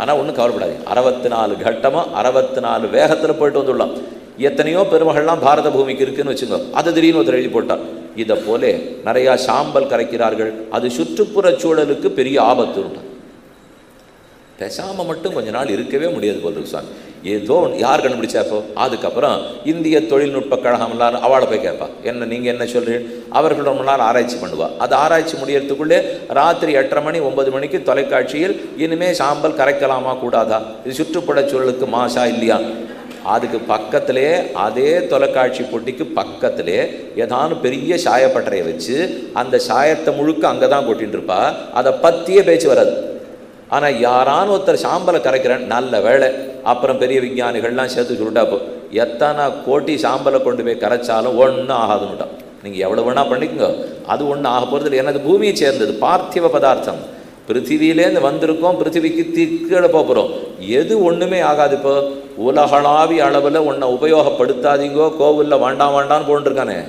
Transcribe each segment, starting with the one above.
ஆனால் ஒன்றும் கவலைப்படாது, 64 கட்டமாக 64 வேகத்தில் போயிட்டு வந்துடலாம். எத்தனையோ பெருமகள்லாம் பாரத பூமிக்கு இருக்குன்னு வச்சுக்கோ, அது திடீர்னு ஒருத்தர் எழுதி போட்டார். இதை போல நிறையா சாம்பல் கரைக்கிறார்கள், அது சுற்றுப்புற சூழலுக்கு பெரிய ஆபத்து உண்டு. பேசாமல் மட்டும் கொஞ்ச நாள் இருக்கவே முடியாது போல் இருக்கு சாமி. ஏதோ யார் கண்டுபிடிச்சாப்போ அதுக்கப்புறம் இந்திய தொழில்நுட்ப கழகம் எல்லாரும் அவளை போய் கேட்பா, என்ன நீங்கள் என்ன சொல்கிறீங்க, அவர்கள் ரொம்ப நாள் ஆராய்ச்சி பண்ணுவா. அது ஆராய்ச்சி முடியறதுக்குள்ளே ராத்திரி 8:30 மணி 9 மணிக்கு தொலைக்காட்சியில் இனிமேல் சாம்பல் கரைக்கலாமா கூடாதா, இது சுற்றுப்புற சூழலுக்கு மாசா இல்லையா. அதுக்கு பக்கத்திலே அதே தொலைக்காட்சி போட்டிக்கு பக்கத்திலே ஏதானு பெரிய சாயப்பட்டறையை வச்சு அந்த சாயத்தை முழுக்க அங்கே தான் கொட்டின்னு இருப்பா, அதை பற்றியே பேச்சு வராது. ஆனால் யாரானு ஒருத்தர் சாம்பலை கரைக்கிறேன், நல்ல வேலை. அப்புறம் பெரிய விஞ்ஞானிகள்லாம் சேர்த்து சொல்லிட்டாப்போ எத்தனை கோட்டி சாம்பலை கொண்டு போய் கரைச்சாலும் ஒன்றும் ஆகாதுன்னுட்டான். நீங்கள் எவ்வளோ வேணால் பண்ணிக்கோங்க, அது ஒன்றும் ஆக போகிறது இல்லை. எனக்கு பூமியை சேர்ந்தது பார்த்திவ பதார்த்தம், பிருத்திவிலேருந்து வந்திருக்கோம், பிருத்திவிக்கு கீழே போகிறோம், எது ஒன்றுமே ஆகாது. இப்போ உலகளாவிய அளவில் ஒன்றை உபயோகப்படுத்தாதீங்கோ, கோவிலில் வேண்டாம் வேண்டான்னு போட்டுருக்கானே,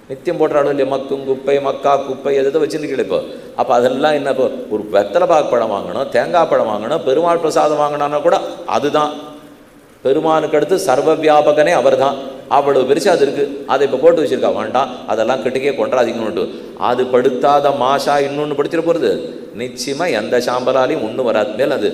நித்தியம் போட்டுறாடும் இல்லையா, மக்கும் குப்பை மக்கா குப்பை எதை வச்சுருக்கீங்க. இப்போ அப்போ அதெல்லாம் என்ன, இப்போ ஒரு வெத்தலை பாக்கு பழம் வாங்கணும், தேங்காய் பழம் வாங்கணும், பெருமாள் பிரசாதம் வாங்கினான்னா கூட அதுதான். பெருமானுக்கு அடுத்து சர்வ வியாபகனே அவர் தான். அவ்வளவு பெருசு அது இருக்குது, அதை இப்போ போட்டு வச்சுருக்கா, வேண்டாம் அதெல்லாம் கிட்டக்கே கொண்டாதீங்கன்னு. அது படுத்தாத மாஷா இன்னொன்று படுத்திட போகிறது, நிச்சயமாக எந்த சாம்பலாலையும் ஒன்றும் வராது. மேல் அது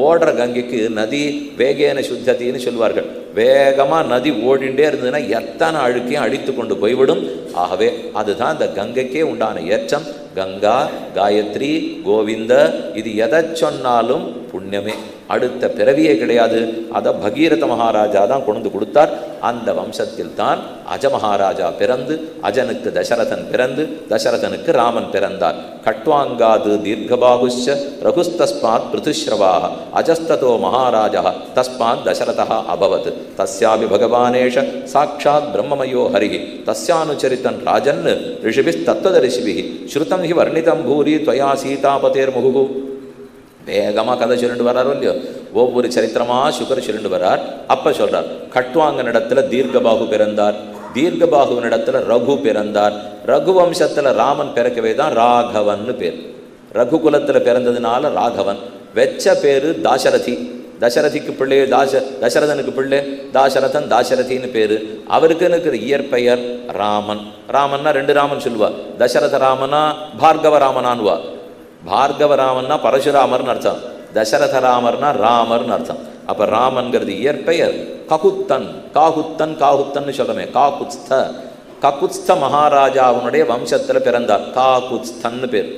ஓடுற கங்கைக்கு நதி வேகேன சுத்தத்தின்னு சொல்லுவார்கள். வேகமாக நதி ஓடிண்டே இருந்ததுன்னா எத்தனை அழுக்கையும் அழித்து கொண்டு போய்விடும். ஆகவே அதுதான் இந்த கங்கைக்கே உண்டான ஏற்றம். கங்கா, காயத்ரி, கோவிந்த, இது எதை சொன்னாலும் புண்ணியமே, அடுத்த பிறவியே கிடையாது. அதை பகீரத மகாராஜா தான் கொண்டு கொடுத்தார். அந்த வம்சத்தில் தான் அஜ மகாராஜா பிறந்து, அஜனுக்கு தசரதன் பிறந்து, தசரதனுக்கு ராமன் பிறந்தார். கட்வாங்காது தீர்க்கபாகுஷ்ச ரகுஸ்தஸ்மாத் பிருதுஸ்ரவாக அஜஸ்ததோ மகாராஜா தஸ்மாத் தசரதா அபவத். தஸ்யாபி பகவானேஷ சாட்சாத் பிரம்மமயோ ஹரிஹி தஸ்யானுச்சரித்தன் ராஜன் ரிஷிபிஸ் தத்துவதரிசிபிஹி ஸ்ருதம் ஹி வர்ணிதம் பூரி துவயா சீதாபதேர் முகு. வேகமாக கதை சொல்லிட்டு வர்றாரோ இல்லையோ, ஒவ்வொரு சரித்திரமாக சுகர் சொல்லிட்டு வர்றார். அப்போ சொல்கிறார், கட்வாங்கனிடத்தில் தீர்க்கபாகு பிறந்தார், தீர்க்கபாகுவனிடத்தில் ரகு பிறந்தார், ரகு வம்சத்தில் ராமன் பிறக்கவே தான் ராகவன்னு பேர். ரகுகுலத்தில் பிறந்ததுனால ராகவன். வெச்ச பேர் தாசரதி, தசரதிக்கு பிள்ளை தசரதனுக்கு பிள்ளை தாசரதன், தாசரதின்னு பேர். அவருக்குன்னு இருக்கிற இயற்பெயர் ராமன். ராமன்னா 2 ராமன் சொல்லுவா, தசரத ராமனா பார்கவ ராமனான்வா. பார்கவ ராமன்னா பரசுராமர்னு அர்த்தம், தசரத ராமர்னா ராமர்னு அர்த்தம். அப்போ ராமன்கிறது இயற்பெயர். ககுத்தன், காகுத்தன், காகுத்தன்னு சொல்லுமே, காகுத்ஸ்த, ககுத்ஸ்த மகாராஜாவுனுடைய வம்சத்தில் பிறந்தார், காகுத்ஸ்தன்னு பேர்.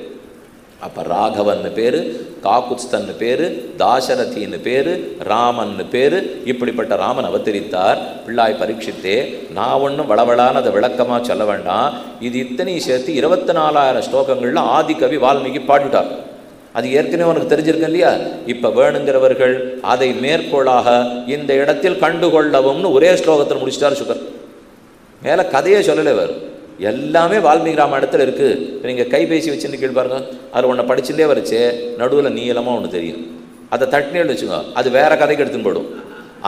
அப்போ ராகவன்னு பேர், காகுத்ஸ்தன்னு பேர், தாசரதின்னு பேர், ராமன்னு பேர். இப்படிப்பட்ட ராமன் அவதரித்தார். பிள்ளாய் பரீட்சித்தே, நான் ஒன்றும் வளவளான அதை விளக்கமாக சொல்ல வேண்டாம், இது இத்தனையும் சேர்த்து 24,000 ஸ்லோகங்களில் ஆதிகவி வால்மீகி பாடிட்டார். அது ஏற்கனவே உனக்கு தெரிஞ்சிருக்கு இல்லையா. இப்போ வேணுங்கிறவர்கள் அதை மேற்கோளாக இந்த இடத்தில் கண்டுகொள்ளவும்னு ஒரே ஸ்லோகத்தில் முடிச்சிட்டார் சுகர். மேலே கதையே சொல்லலை வேறு, எல்லாமே வால்மீகி ராமாயணத்தில் இருக்குது. இப்போ நீங்கள் கைபேசி வச்சுன்னு கேள்வி பாருங்க, அதில் ஒன்றை படிச்சுட்டே வரைச்சே நடுவில் நீளமாக ஒன்று தெரியும், அதை தட்டினேன்னு வச்சுக்கோ, அது வேறு கதைக்கு எடுத்துன்னு போடும்.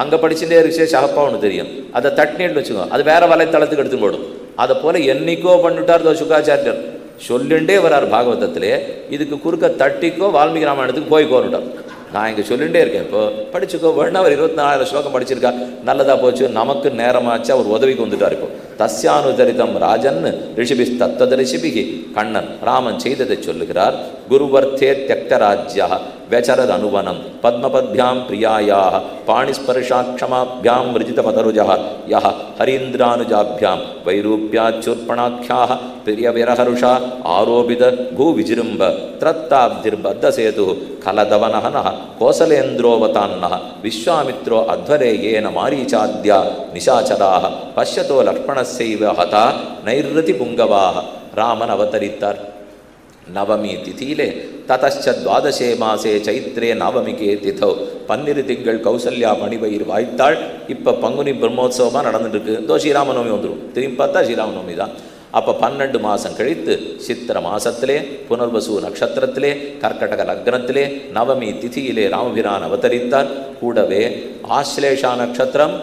அங்கே படிச்சுட்டே இருக்கே சகப்பாக ஒன்று தெரியும், அதை தட்டினேன்னு வச்சுக்கோ, அது வேறு வலைத்தளத்துக்கு எடுத்துன்னு போடும். அதை போல் என்னைக்கோ பண்ணிவிட்டார் சுகாச்சாரியர், சொல்லிண்டே வரார் பாகவதத்திலே. இதுக்கு குறுக்க தட்டிக்கோ வால்மீகி ராமாயணத்துக்கு போய் கோருட்டார். நான் இங்கே சொல்லிகிட்டே இருக்கேன், இப்போ படிச்சுக்கோ வேணா. அவர் 24,000 ஸ்லோகம் படிச்சிருக்கா, நல்லதாக போச்சு, நமக்கு நேரமாச்சு, அவர் உதவிக்கு வந்துட்டார். இப்போ தஸ்யானுதரிதம் ராஜன் ரிஷிபிஸ் தத்ததரிசிபிகி, கண்ணன் ராமன் செய்ததை சொல்லுகிறார். குருவர்த்தே தியக்தராஜ்யா வெச்சரத் அனுவனம் பத்மபத்யாம் பிரியாயாக பாணிஸ்பர்ஷாட்சமாபியாம் ரிஜித பதருஜா யஹ ஹரீந்திரானுஜாபியாம் வைரூப்யாச்சூர்பணாख्याः பிரியவிரஹருஷா ஆரோபித பூவிஜிரும்ப த்ரத்தாப்திர்பத்தசேது கலதவனஹனः கோசலேந்திரோவதான்னः விஸ்வாமித்ரோ அத்வரேயேன மாரீச்சாத்யா நிஷாச்சராः பஷ்யதோ லக்ஷ்மணஸ்யைவ ஹதா நைர்ருதி புங்கவாः. ராமன் அவதரித்தார் நவமி திதியிலே. ததச்ச துவாதசே மாசே சைத்ரே நவமிகே திதோ, 12 திங்கள் கௌசல்யா மணிவயிர் வாய்த்தாள். இப்போ பங்குனி பிரம்மோத்சவமாக நடந்துட்டுருக்கு. இதோ ஸ்ரீராமநவமி வந்துடும், திரும்பி பார்த்தா ஸ்ரீராமநவமி தான். அப்போ 12 மாதம் கழித்து சித்திர மாசத்திலே புனர்வசு நட்சத்திரத்திலே கர்க்கடக லக்னத்திலே நவமி திதியிலே ராமபிரான் அவதரித்தார். கூடவே ஆஸ்லேஷா நட்சத்திரம்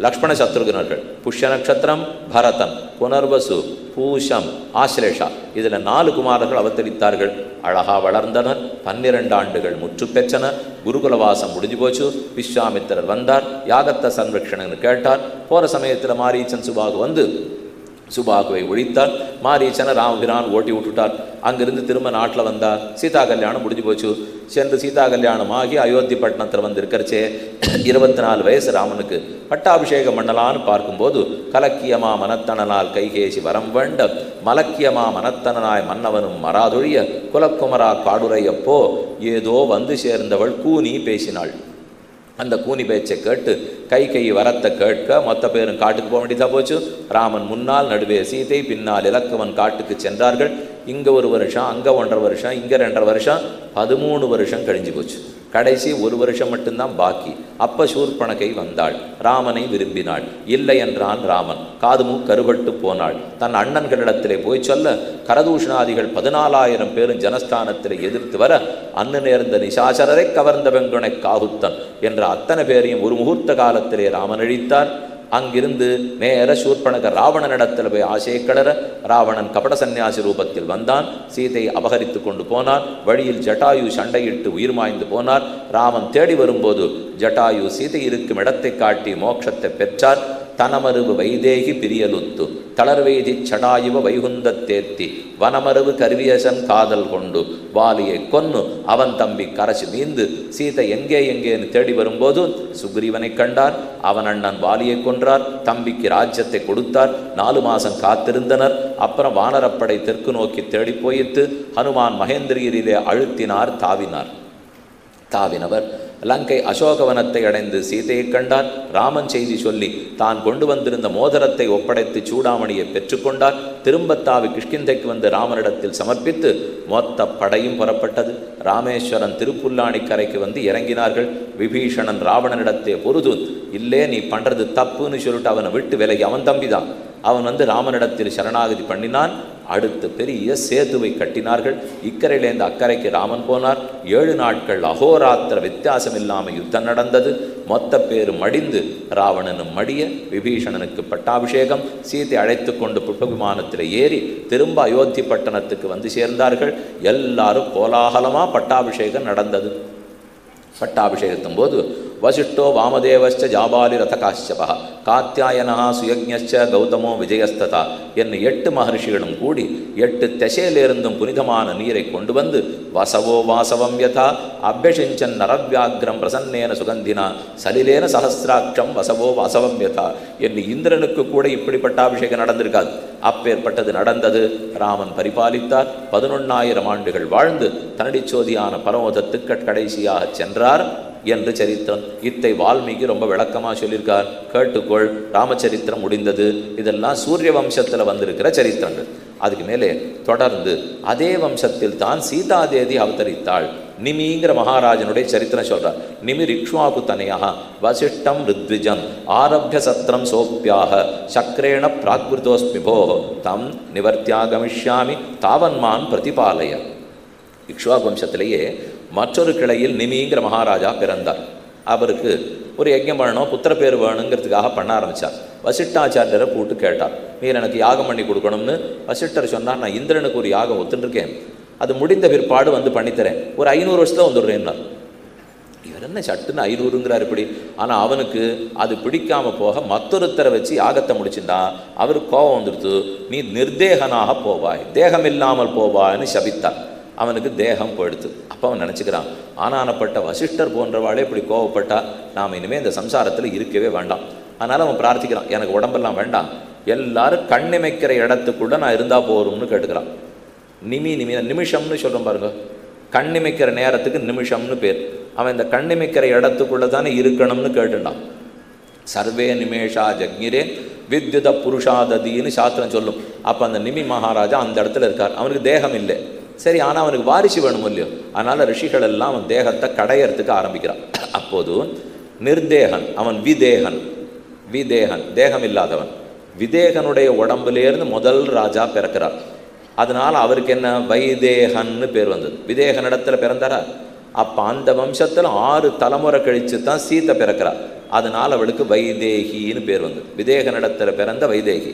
லக்ஷ்மண சத்ருகனர்கள், புஷ்ய நட்சத்திரம் பரதன், புனர்வசு பூஷம், ஆஸ்லேஷா. இதில் 4 குமாரர்கள் அவதரித்தார்கள். அழகா வளர்ந்தனர். 12 ஆண்டுகள் முற்று பெற்றனர். குருகுலவாசம் முடிஞ்சு போச்சு. விஸ்வாமித்திரர் வந்தார். யாகத்தை சன்ரக்ஷணன்னு கேட்டார். போகிற சமயத்தில் மாரீச்சன் சுபாகு வந்து சுபாகுவை ஒழித்தார். மாரீச்சனை ராமபிரான் ஓட்டி விட்டுட்டார். அங்கிருந்து திரும்ப நாட்டில் வந்தார். சீதா கல்யாணம் முடிஞ்சு போச்சு. சென்று சீதா கல்யாணம் ஆகி அயோத்தி பட்டணத்தில் வந்து இருக்கிறச்சே 24 வயசு ராமனுக்கு பட்டாபிஷேகம் பண்ணலான்னு பார்க்கும்போது கலக்கியமா மனத்தனனால் கைகேசி வரம் வேண்ட மலக்கியமா மனத்தனாய் மன்னவனும் மராதொழிய குலக்குமரா காடுரையப்போ ஏதோ வந்து சேர்ந்தவள் கூனி பேசினாள். அந்த கூனி பேச்சை கேட்டு கை வரத்தை கேட்க மொத்த பேரும் காட்டுக்கு போக வேண்டியதாக போச்சு. ராமன் முன்னால், நடுவே சீதை, பின்னால் இலக்குவன் காட்டுக்கு சென்றார்கள். இங்கே 1 வருஷம், அங்கே 1.5 வருஷம், இங்கே 2.5 வருஷம், 13 வருஷம் கழிஞ்சு போச்சு. கடைசி 1 வருஷம் மட்டும்தான் பாக்கி. அப்ப சூர்பனகை வந்தாள். ராமனை விரும்பினாள். இல்லை என்றான் ராமன். காதுமு கருபட்டு போனாள். தன் அண்ணன்களிடத்திலே போய் சொல்ல கரதூஷணாதிகள் 14,000 பேரும் ஜனஸ்தானத்திலே எதிர்த்து வர அன்னு நேர்ந்த நிசாசரரை கவர்ந்த வெங்குனை காகுத்தன் என்ற அத்தனை பேரையும் ஒரு முகூர்த்த காலத்திலே ராமன் அழித்தார். அங்கிருந்து நேர சூர்பனக ராவணனிடத்தில் போய் ஆசையை கிளற ராவணன் கபட சந்நியாசி ரூபத்தில் வந்தான். சீதை அபகரித்து கொண்டு போனார். வழியில் ஜட்டாயு சண்டையிட்டு உயிர் மாய்ந்து போனார். ராமன் தேடி வரும்போது ஜட்டாயு சீதை இருக்கும் இடத்தை காட்டி மோட்சத்தை பெற்றார். தனமருவு வைதேகி பிரியலுத்து தளர்வெய்தி சடாயுவ வைகுந்தத்தேத்தி வனமருவு கருவியசன் காதல் கொண்டு வாலியை கொன்னு அவன் தம்பி கரசி மீந்து சீதை எங்கேன்னு தேடி வரும்போது சுக்ரீவனை கண்டார். அவன் அண்ணன் வாலியை கொன்றார். தம்பிக்கு ராஜ்யத்தை கொடுத்தார். 4 மாதம் காத்திருந்தனர். அப்புறம் வானரப்படை தெற்கு நோக்கி தேடி போயிட்டு ஹனுமான் மகேந்திரகிரியிலே அழுத்தினார். தாவினவர் லங்கை அசோகவனத்தை அடைந்து சீதையை கண்டார். ராமன் செய்தி சொல்லி தான் கொண்டு வந்திருந்த மோதிரத்தை ஒப்படைத்து சூடாமணியை பெற்றுக்கொண்டார். திரும்பத்தாவி கிஷ்கிந்தைக்கு வந்து ராமனிடத்தில் சமர்ப்பித்து மொத்த படையும் புறப்பட்டது. ராமேஸ்வரன் திருப்புல்லாணி கரைக்கு வந்து இறங்கினார்கள். விபீஷணன் ராவணனிடத்தே பொருது இல்லே நீ பண்றது தப்புன்னு சொல்லிட்டு அவனை விட்டு விலகி, அவன் தம்பிதான், அவன் வந்து ராமனிடத்தில் சரணாகதி பண்ணினான். அடுத்து பெரிய சேதுவை கட்டினார்கள். இக்கரையிலேருந்து அக்கறைக்கு ராமன் போனார். 7 நாட்கள் அகோராத்திர வித்தியாசம் இல்லாமல் யுத்தம் நடந்தது. மொத்த பேர் மடிந்து ராவணனும் மடிய விபீஷணனுக்கு பட்டாபிஷேகம். சீதை அழைத்து கொண்டு புஷ்ப விமானத்தில் ஏறி திரும்ப அயோத்தி பட்டணத்துக்கு வந்து சேர்ந்தார்கள். எல்லாரும் கோலாகலமாக பட்டாபிஷேகம் நடந்தது. பட்டாபிஷேகத்தும் போது வசிஷ்டோ வாமதேவச்ச ஜாபாலி ரதகாஷ்யபா காத்தியாயனா சுயஜ்ஞச்ச கௌதமோ விஜயஸ்ததா என்னும் 8 மகர்ஷிகளும் கூடி 8 திசையிலிருந்தும் புனிதமான நீரை கொண்டு வந்து வசவோ வாசவம் யதா அபியசிஞ்சன் நரவியாகிரம் பிரசன்னேன சுகந்தினா சலிலேன சஹசிராட்சம் வசவோ வாசவம் யதா என்று இந்திரனுக்கு கூட இப்படி பட்டாபிஷேகம் நடந்திருக்காது. அப்பேற்பட்டது நடந்தது. ராமன் பரிபாலித்தார். 11,000 ஆண்டுகள் வாழ்ந்து தனடிச்சோதியான பரமோதத்துக்கு கடைசியாக சென்றார் என்று சரித்திரம். இத்தை வால்மீகி ரொம்ப விளக்கமாக சொல்லியிருக்கார். கேட்டுக்கொள், ராமச்சரித்திரம் முடிந்தது. இதெல்லாம் சூரிய வம்சத்தில் வந்திருக்கிற சரித்திரங்கள். அதுக்கு மேலே தொடர்ந்து அதே வம்சத்தில் தான் சீதாதேவி அவதரித்தாள். நிமிங்கிற மகாராஜனுடைய சரித்திரம் சொல்றார். நிமி ரிக்ஷ்வாகு தனையாக வசிஷ்டம் ரித்விஜம் ஆரம்பிய சத்திரம் சோப்பியாக சக்கரேண பிராக்ருதோஸ்மிபோ தம் நிவர்த்தியாகமிஷ்யாமி தாவன்மான் பிரதிபாலய. இக்ஷ்வாகு வம்சத்திலேயே மற்றொரு கிளையில் நிமிங்கிற மகாராஜா பிறந்தார். அவருக்கு ஒரு யஜ்ஞம் பண்ணணும், புத்திர பேர் வேணுங்கிறதுக்காக பண்ண ஆரம்பித்தார். வசிஷ்டாச்சாரியரை கூட்டு கேட்டார், நீர் எனக்கு யாகம் பண்ணி கொடுக்கணும்னு. வசிஷ்டர் சொன்னார், நான் இந்திரனுக்கு ஒரு யாகம் ஒத்துருக்கேன், அது முடிந்த பிற்பாடு வந்து பண்ணித்தரேன், ஒரு 500 வருஷத்தில் வந்துடுறேன்னார். இவர் என்ன சட்டுன்னு 500ங்கிறார் இப்படி. ஆனால் அவனுக்கு அது பிடிக்காமல் போக மற்றொருத்தரை வச்சு யாகத்தை முடிச்சுட்டா அவருக்கு கோபம் வந்துடுத்து. நீ நிர்தேகனாக போவாய், தேகம் இல்லாமல் போவாய்னு சபித்தார். அவனுக்கு தேகம் போயிடுத்து. அப்போ அவன் நினச்சிக்கிறான், ஆனானப்பட்ட வசிஷ்டர் போன்றவாளே இப்படி கோவப்பட்டா நாம் இனிமேல் இந்த சம்சாரத்தில் இருக்கவே வேண்டாம். அதனால் அவன் பிரார்த்திக்கிறான், எனக்கு உடம்பெல்லாம் வேண்டாம், எல்லாரும் கண்ணிமைக்கிற இடத்துக்குள்ள நான் இருந்தால் போகிறோம்னு கேட்டுக்கிறான். நிமிஷம்னு சொல்கிறோம் பாருங்க, கண்ணிமைக்கிற நேரத்துக்கு நிமிஷம்னு பேர். அவன் இந்த கண்ணிமைக்கிற இடத்துக்குள்ளே தானே இருக்கணும்னு கேட்டுட்டான். சர்வே நிமேஷா ஜக்ஞிரே வித்யுத புருஷாததின்னு சாஸ்திரம் சொல்லும். அப்போ அந்த நிமி மகாராஜா அந்த இடத்துல இருக்கார். அவனுக்கு தேகம் இல்லை, சரி, ஆனால் அவனுக்கு வாரிசு வேணும் இல்லையோ. அதனால் ரிஷிகள் எல்லாம் அவன் தேகத்தை கடையறதுக்கு ஆரம்பிக்கிறான். அப்போது நிர்தேகன், அவன் விதேகன் தேகம் இல்லாதவன். விதேகனுடைய உடம்புலேருந்து முதல் ராஜா பிறக்கிறார். அதனால் அவருக்கு என்ன வைதேகன்னு பேர் வந்தது. விதேகனிடத்தில் பிறந்தாரா. அப்போ அந்த வம்சத்தில் 6 தலைமுறை கழித்து தான் சீத்தை பிறக்கிறார். அதனால் அவளுக்கு வைதேகின்னு பேர் வந்தது. விதேகனிடத்தில் பிறந்த வைதேகி.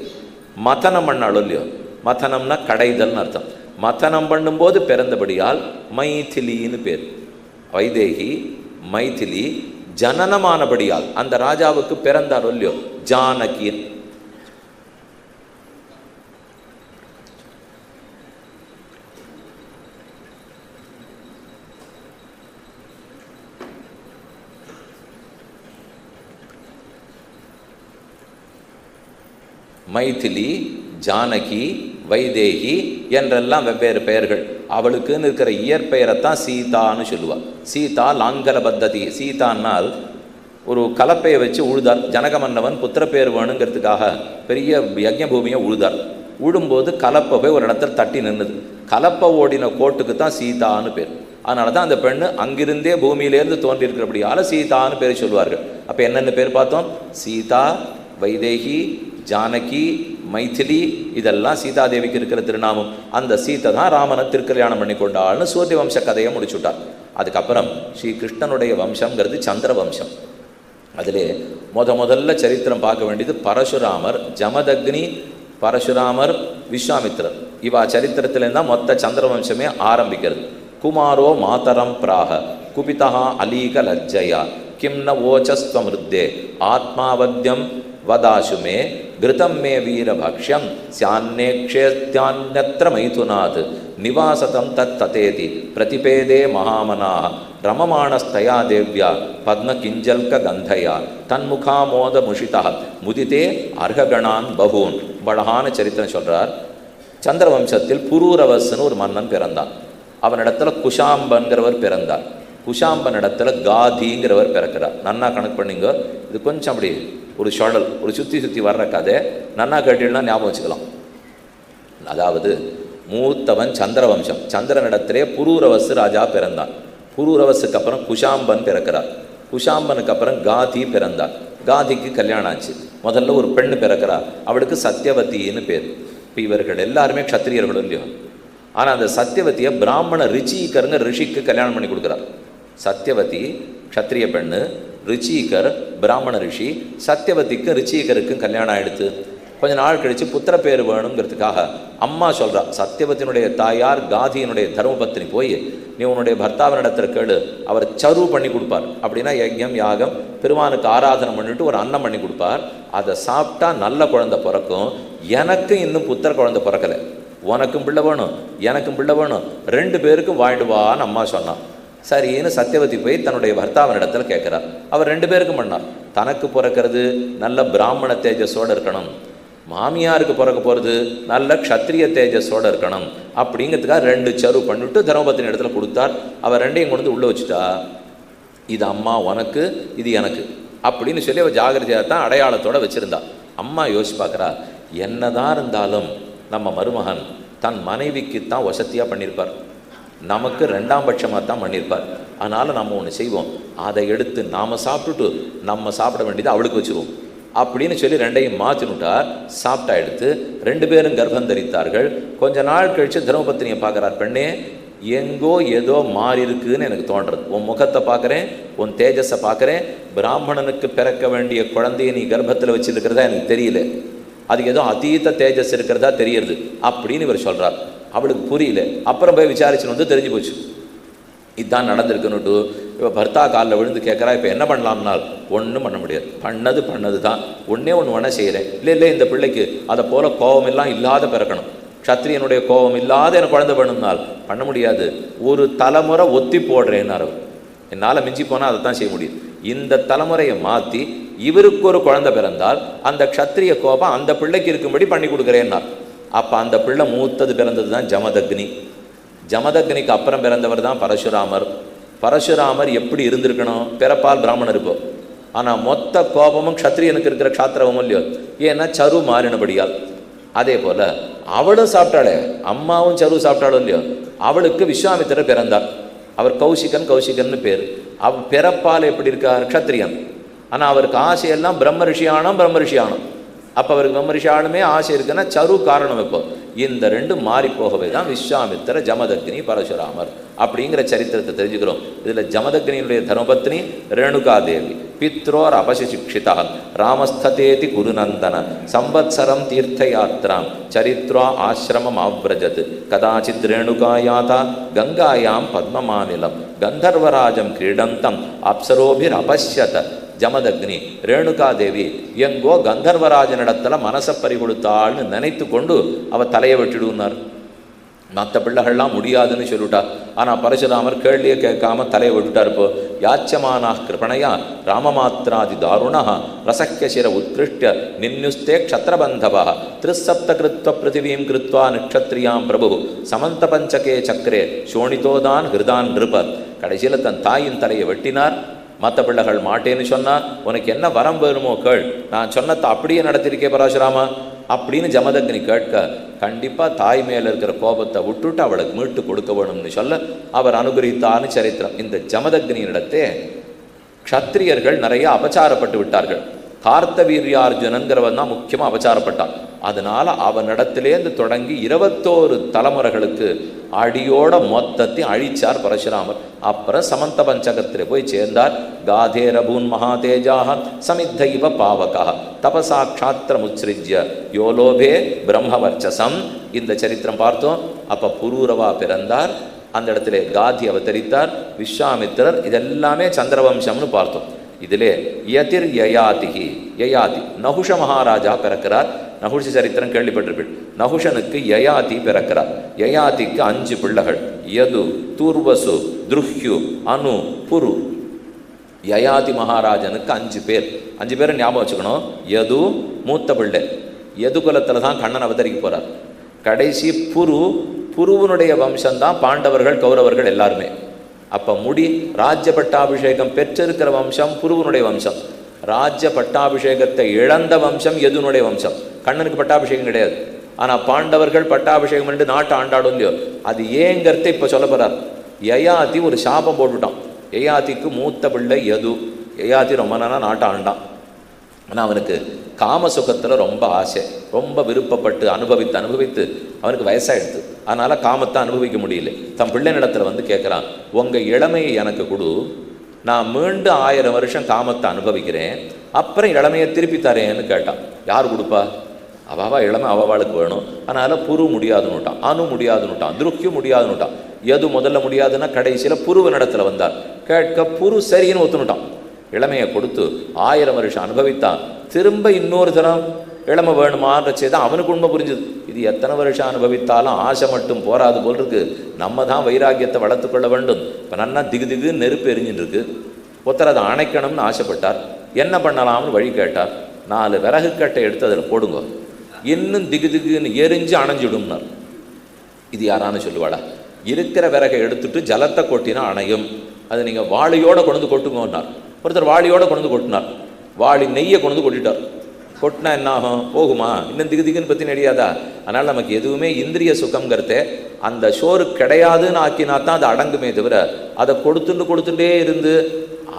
மதனம் பண்ணாலும் இல்லையோ, மதனம்னா கடைதல்னு அர்த்தம். மதனம் பண்ணும்போது பிறந்தபடியால் மைதிலின்னு பேர். வைதேகி மைதிலி ஜனனமானபடியால் அந்த ராஜாவுக்கு பிறந்தார் இல்லையோ ஜானகி. மைதிலி, ஜானகி, வைதேகி என்றெல்லாம் வெவ்வேறு பெயர்கள். அவளுக்குன்னு இருக்கிற இயற்பெயரைத்தான் சீதான்னு சொல்லுவாள். சீதா லாங்கல பத்ததி. சீதான்னால் ஒரு கலப்பையை வச்சு உழுதார். ஜனக மன்னவன் புத்திரப்பேர் வேணுங்கிறதுக்காக பெரிய யஜ்ஞ பூமியை உழுதார். உழும்போது கலப்பை போய் ஒரு இடத்துல தட்டி நின்றுது. கலப்பை ஓடின கோட்டுக்கு தான் சீதான்னு பேர். அதனால தான் அந்த பெண்ணு அங்கிருந்தே பூமியிலேருந்து தோன்றியிருக்கிறபடியால் சீதான்னு பேர் சொல்லுவார்கள். அப்போ என்னென்ன பேர் பார்த்தோம்? சீதா, வைதேகி, ஜானகி, மைதிலி, இதெல்லாம் சீதாதேவிக்கு இருக்கிற திருநாமம். அந்த சீதை தான் ராமனை திருக்கல்யாணம் பண்ணி கொண்டாள்னு சூரிய வம்ச கதையை முடிச்சுட்டார். அதுக்கப்புறம் ஸ்ரீ கிருஷ்ணனுடைய வம்சங்கிறது சந்திர வம்சம். அதிலே முதல்ல சரித்திரம் பார்க்க வேண்டியது பரசுராமர், ஜமதக்னி, பரசுராமர், விஸ்வாமித்திரர். இவா சரித்திரத்திலேருந்தான் மொத்த சந்திர வம்சமே ஆரம்பிக்கிறது. குமாரோ மாதரம் பிராக குபிதா அலீக லஜ்ஜயா கிம் ந ஓச்சஸ்வமிருத்தே ஆத்மாவத்யம் வதாசுமே கிருதம் மே வீரபக்ஷ்யம் சியான்னேக்ஷேத்யான்யத்ர மைதுனாத் நிவாசதம் தத் ததேதி பிரதிபேதே மகாமனாः ரமமாணஸ்தயா தேவ்யா பத்மகிஞ்சல்க கந்தயா தன்முகாமோத முஷிதா முதிதே அர்ஹகணான் பகூன். பழகான சரித்திரம் சொல்கிறார். சந்திரவம்சத்தில் புரூரவஸ்ன்னு ஒரு மன்னன் பிறந்தான். அவனிடத்துல குஷாம்பன்கிறவர் பிறந்தார். குஷாம்பன் இடத்துல காதிங்கிறவர் பிறக்கிறார். நன்னா கணக்கு பண்ணிங்க. இது கொஞ்சம் அப்படி ஒரு சுழல், ஒரு சுற்றி வர்ற கதை. நன்னா கேட்டீங்கன்னா ஞாபகம் வச்சுக்கலாம். அதாவது மூத்தவன் சந்திரவம்சம். சந்திரனிடத்திலே புரூரவசு ராஜா பிறந்தான். புரூரவசுக்கு அப்புறம் குஷாம்பன் பிறக்கிறார். குஷாம்பனுக்கு அப்புறம் காதி பிறந்தார். காதிக்கு கல்யாணம் ஆச்சு. முதல்ல ஒரு பெண்ணு பிறக்கிறார். அவளுக்கு சத்தியவதின்னு பேர். இப்போ இவர்கள் எல்லாருமே க்ஷத்திரியர்களும் இல்லையோ. ஆனால் அந்த சத்தியவதியை பிராமண ரிச்சிகருங்க ரிஷிக்கு கல்யாணம் பண்ணி கொடுக்குறார். சத்தியவதி க்ஷத்திரிய பெண்ணு, ரிச்சிகர் பிராமண ரிஷி. சத்தியவதிக்கும் ரிச்சிகருக்கும் கல்யாணம் ஆகிடுத்து. கொஞ்ச நாள் கழித்து புத்திர பேர் வேணுங்கிறதுக்காக அம்மா சொல்கிறா. சத்தியவத்தினுடைய தாயார் காதியினுடைய தர்மபத்தினி போய் நீ உன்னுடைய பர்த்தாவினிடத்தில் கேளு, அவர் சரு பண்ணி கொடுப்பார். அப்படின்னா யஜ்யம் யாகம் பெருமானுக்கு ஆராதனை பண்ணிட்டு ஒரு அன்னம் பண்ணி கொடுப்பார். அதை சாப்பிட்டா நல்ல குழந்தை பிறக்கும். எனக்கு இன்னும் புத்திர குழந்தை பிறக்கலை. உனக்கும் பிள்ளை வேணும், எனக்கும் பிள்ளை வேணும், 2 பேருக்கும் வாழ்டுவான்னு அம்மா சொன்னான். சரின்னு சத்தியவதி போய் தன்னுடைய பர்த்தாவனிடத்துல கேட்குறார். அவர் 2 பேருக்கும் பண்ணார். தனக்கு பிறக்கிறது நல்ல பிராமண தேஜஸோடு இருக்கணும், மாமியாருக்கு பிறக்க போகிறது நல்ல க்ஷத்திரிய தேஜஸோடு இருக்கணும் அப்படிங்கிறதுக்காக 2 சரு பண்ணிவிட்டு தர்மபத்தினி இடத்துல கொடுத்தார். அவர் 2ஐயும் கொண்டு உள்ளே வச்சுட்டா. இது அம்மா உனக்கு, இது எனக்கு அப்படின்னு சொல்லி அவர் ஜாகிரதையாக தான் அடையாளத்தோடு வச்சுருந்தா. அம்மா யோசிச்சு பார்க்குறா, என்னதான் இருந்தாலும் நம்ம மருமகன் தன் மனைவிக்குத்தான் வசதியாக பண்ணியிருப்பார், நமக்கு 2ஆம் பட்சமாக தான் பண்ணியிருப்பார். அதனால் நம்ம ஒன்று செய்வோம், அதை எடுத்து நாம் சாப்பிட்டுட்டு நம்ம சாப்பிட வேண்டியது அவளுக்கு வச்சுருவோம் அப்படின்னு சொல்லி 2ஐயும் மாற்றினுட்டார். சாப்பிட்டா எடுத்து 2 பேரும் கர்ப்பம் தரித்தார்கள். கொஞ்ச நாள் கழித்து தர்மபத்தினியை பார்க்குறார். பெண்ணே, எங்கோ ஏதோ மாறி இருக்குன்னு எனக்கு தோன்றது. உன் முகத்தை பார்க்குறேன், உன் தேஜஸை பார்க்குறேன். பிராமணனுக்கு பிறக்க வேண்டிய குழந்தையை நீ கர்ப்பத்தில் வச்சுருக்கிறதா எனக்கு தெரியல, அதுக்கு ஏதோ அதீத தேஜஸ் இருக்கிறதா தெரியுது அப்படின்னு இவர் சொல்கிறார். அவளுக்கு புரியல. அப்புறம் போய் விசாரிச்சுன்னு வந்து தெரிஞ்சு போச்சு இதுதான் நடந்திருக்குன்னுட்டு. இப்போ பர்த்தா காலில் விழுந்து கேட்குறா, இப்போ என்ன பண்ணலாம்னால் ஒன்றும் பண்ண முடியாது, பண்ணது தான். ஒன்றே ஒன்று வேணால் செய்கிறேன். இல்லை இந்த பிள்ளைக்கு அதை போல் கோபமெல்லாம் இல்லாத பிறக்கணும், க்ஷத்திரியனுடைய கோபம் இல்லாத எனக்கு குழந்தை வேணும்னால் பண்ண முடியாது. ஒரு தலைமுறை ஒத்தி போடுறேன்னார் அவர். என்னால் மிஞ்சி போனால் அதை தான் செய்ய முடியும். இந்த தலைமுறையை மாற்றி இவருக்கு ஒரு குழந்தை பிறந்தால் அந்த க்ஷத்திரிய கோபம் அந்த பிள்ளைக்கு இருக்கும்படி பண்ணி கொடுக்குறேன்னார். அப்போ அந்த பிள்ளை மூத்தது பிறந்தது தான் ஜமதக்னி. ஜமதக்னிக்கு அப்புறம் பிறந்தவர் தான் பரசுராமர். பரசுராமர் எப்படி இருந்திருக்கணும்? பிறப்பால் பிராமணர் இப்போ, ஆனால் மொத்த கோபமும் க்ஷத்திரியனுக்கு இருக்கிற க்ஷாத்திரமும் இல்லையோ, ஏன்னா சரு மாறினபடியால். அதே போல் அவளும் சாப்பிட்டாளே, அம்மாவும் சரு சாப்பிட்டாலும் இல்லையோ, அவளுக்கு விஸ்வாமித்திரர் பிறந்தார். அவர் கௌசிகன்னு பேர். அவர் பிறப்பால் எப்படி இருக்கார்? க்ஷத்திரியன். ஆனால் அவருக்கு ஆசையெல்லாம் பிரம்ம ரிஷியானம். அப்போ அவருக்கு பிரம்ம ரிஷியானுமே ஆசை இருக்குன்னா சரு காரணம். இப்போ இந்த 2 மாறி போகவே தான் விஸ்வாமித்திர, ஜமதக்னி, பரசுராமர் அப்படிங்கிற சரித்திரத்தை தெரிஞ்சுக்கிறோம். இதில் ஜமதக்னியினுடைய தர்மபத்னி ரேணுகாதேவி. பித்ரோர் அபசிக்ஷிதா ராமஸ்ததேதி குருநந்தன சம்பத்சரம் தீர்த்தயாத்ராம் சரித்ரா ஆசிரமம் ஆவ்ரஜத் கதாச்சித் ரேணுகாயாதா கங்காயாம் பத்மமாநிலம் கந்தர்வராஜம் கிரீடந்தம் அப்சரோபிர் அபஷ்யத. ஜமதக்னி ரேணுகாதேவி எங்கோ கந்தர்வராஜனிடத்துல மனசை பறி கொடுத்தாள்னு நினைத்து கொண்டு அவ தலையை வெட்டிடுனார். மற்ற பிள்ளைகள்லாம் முடியாதுன்னு சொல்லிவிட்டா. ஆனால் பரசுராமர் கேள்வியை கேட்காம தலையை விட்டுட்டார். இப்போ யாச்சமானா கிருபணையா ராமமாத்திராதி தாருணா ரசக்கியசிர உத்கிருஷ்ட நின்யுஸ்தே க்ஷத்ரபந்தவா திரிசப்த கிருத்வ பிருத்திவீம் கிருத்வா நிக்ஷத்ரியாம் பிரபு சமந்த பஞ்சகே சக்கரே சோணிதோதான் ஹிருதான் நிருபர். கடைசியில் தன் தாயின் தலையை வெட்டினார். மற்ற பிள்ளைகள் மாட்டேன்னு சொன்னா உனக்கு என்ன வரம் வேணுமோ கேள், நான் சொன்னதை அப்படியே நடத்திருக்கே பரசுராமா அப்படின்னு ஜமதக்னி கேட்க, கண்டிப்பாக தாய் மேலே இருக்கிற கோபத்தை விட்டுட்டு அவளுக்கு மீட்டு கொடுக்க வேணும்னு சொல்ல அவர் அனுகிரகித்தான்னு சரித்திரம். இந்த ஜமதக்னியினிடத்தே க்ஷத்திரியர்கள் நிறைய அபச்சாரப்பட்டு விட்டார்கள். கார்த்தவீர்யார்ஜுனங்கிறவன் தான் முக்கியமாக அபச்சாரப்பட்டான். அதனால அவனிடத்திலேருந்து தொடங்கி 21 தலைமுறைகளுக்கு அடியோட மொத்தத்தையும் அழிச்சார் பரசுராமர். அப்புறம் சமந்த பஞ்சகத்திலே போய் சேர்ந்தார். காதேரபூன் மகாதேஜாக சமித்த இவ பாவகா தபசா க்ஷாத்திரமுத்ஸ்ருஜ்ய யோலோபே பிரம்மவர்ச்சசம். இந்த சரித்திரம் பார்த்தோம். அப்போ புரூரவா பிறந்தார். அந்த இடத்துல காதி அவதரித்தார். விஸ்வாமித்திரர். இதெல்லாமே சந்திரவம்சம்னு பார்த்தோம். இதிலே யதிர் யயாதிகி யயாதி நகுஷ மகாராஜா பிறக்கிறார். நகுஷ சரித்திரம் கேள்விப்பட்டிருப்பீள். நகுஷனுக்கு யயாதி பிறக்கிறார். யயாதிக்கு 5 பிள்ளைகள். யது தூர்வசு துருஹ்யு அனு புரு. யயாதி மகாராஜனுக்கு 5 பேர். 5 பேரை ஞாபகம் வச்சுக்கணும். யது மூத்த பிள்ளை. யது குலத்தில் தான் கண்ணன் அவதரிக்க போகிறார். கடைசி புரு. புருவனுடைய வம்சம்தான் பாண்டவர்கள் கௌரவர்கள் எல்லாருமே. அப்போ முடி ராஜ்ய பட்டாபிஷேகம் பெற்றிருக்கிற வம்சம் புருவனுடைய வம்சம். ராஜ்ய பட்டாபிஷேகத்தை இழந்த வம்சம் யதுனுடைய வம்சம். கண்ணனுக்கு பட்டாபிஷேகம் கிடையாது. ஆனால் பாண்டவர்கள் பட்டாபிஷேகம் பண்ணிட்டு நாட்டை ஆண்டாடும் இல்லையோ, அது ஏங்கிறத இப்போ சொல்ல போகிறார். யயாதி ஒரு சாபம் போட்டுட்டான். யயாதிக்கு மூத்த பிள்ளை யது. யயாதி ரொம்ப நாளாக நாட்டை ஆண்டான். ஆனால் அவனுக்கு காம சுகத்தில் ரொம்ப ஆசை. ரொம்ப விருப்பப்பட்டு அனுபவித்து அவனுக்கு வயசாகிடுது. அதனால் காமத்தை அனுபவிக்க முடியல. தன் பிள்ளை நிலத்தில் வந்து கேட்குறான், உங்கள் இளமையை எனக்கு கொடு, நான் மீண்டும் 1000 வருஷம் காமத்தை அனுபவிக்கிறேன், அப்புறம் இளமையை திருப்பி தரேன்னு கேட்டான். யார் கொடுப்பா? அவாவா இளமை அவாவாளுக்கு வேணும். அதனால் புரு முடியாதுன்னுட்டான், அணு முடியாதுன்னுட்டான், துருக்கியும் முடியாதுன்னுட்டான். எது முதல்ல முடியாதுன்னா கடைசியில் புருவ இடத்துல வந்தார். கேட்க புரு சரின்னு ஒத்துனுட்டான். இளமையை கொடுத்து 1000 வருஷம் அனுபவித்தான். திரும்ப இன்னொரு தரம் இளமை வேணுமான்ற செய்தான். அவனுக்கு உண்மை புரிஞ்சுது. இது எத்தனை வருஷம் அனுபவித்தாலும் ஆசை மட்டும் போராது போல் இருக்கு. நம்ம தான் வைராக்கியத்தை வளர்த்து கொள்ள வேண்டும். இப்போ நன்னா திகு நெருப்பு எரிஞ்சுட்டு இருக்கு. ஒருத்தர் அதை அணைக்கணும்னு ஆசைப்பட்டார். என்ன பண்ணலாம்னு வழி கேட்டார். 4 விறகு கட்டை எடுத்து அதில் போடுங்க, இன்னும் திகுன்னு எரிஞ்சு அணைஞ்சிடும்னார். இது யாரானு சொல்லுவாடா? இருக்கிற விறகை எடுத்துட்டு ஜலத்தை கொட்டினா அணையும், அது நீங்கள் வாளியோடு கொண்டு கொட்டுங்கன்னார். ஒருத்தர் வாளியோடு கொண்டு கொட்டினார். வாளி நெய்யை கொண்டு கொட்டிட்டார். கொட்டினா என்ன ஆகும்? போகுமா? இன்னும் திகுன்னு பற்றி நடியாதா? அதனால் நமக்கு எதுவுமே இந்திரிய சுகங்கிறதே அந்த சோறு கிடையாதுன்னு ஆக்கினா தான் அது அடங்குமே தவிர, அதை கொடுத்துட்டே இருந்து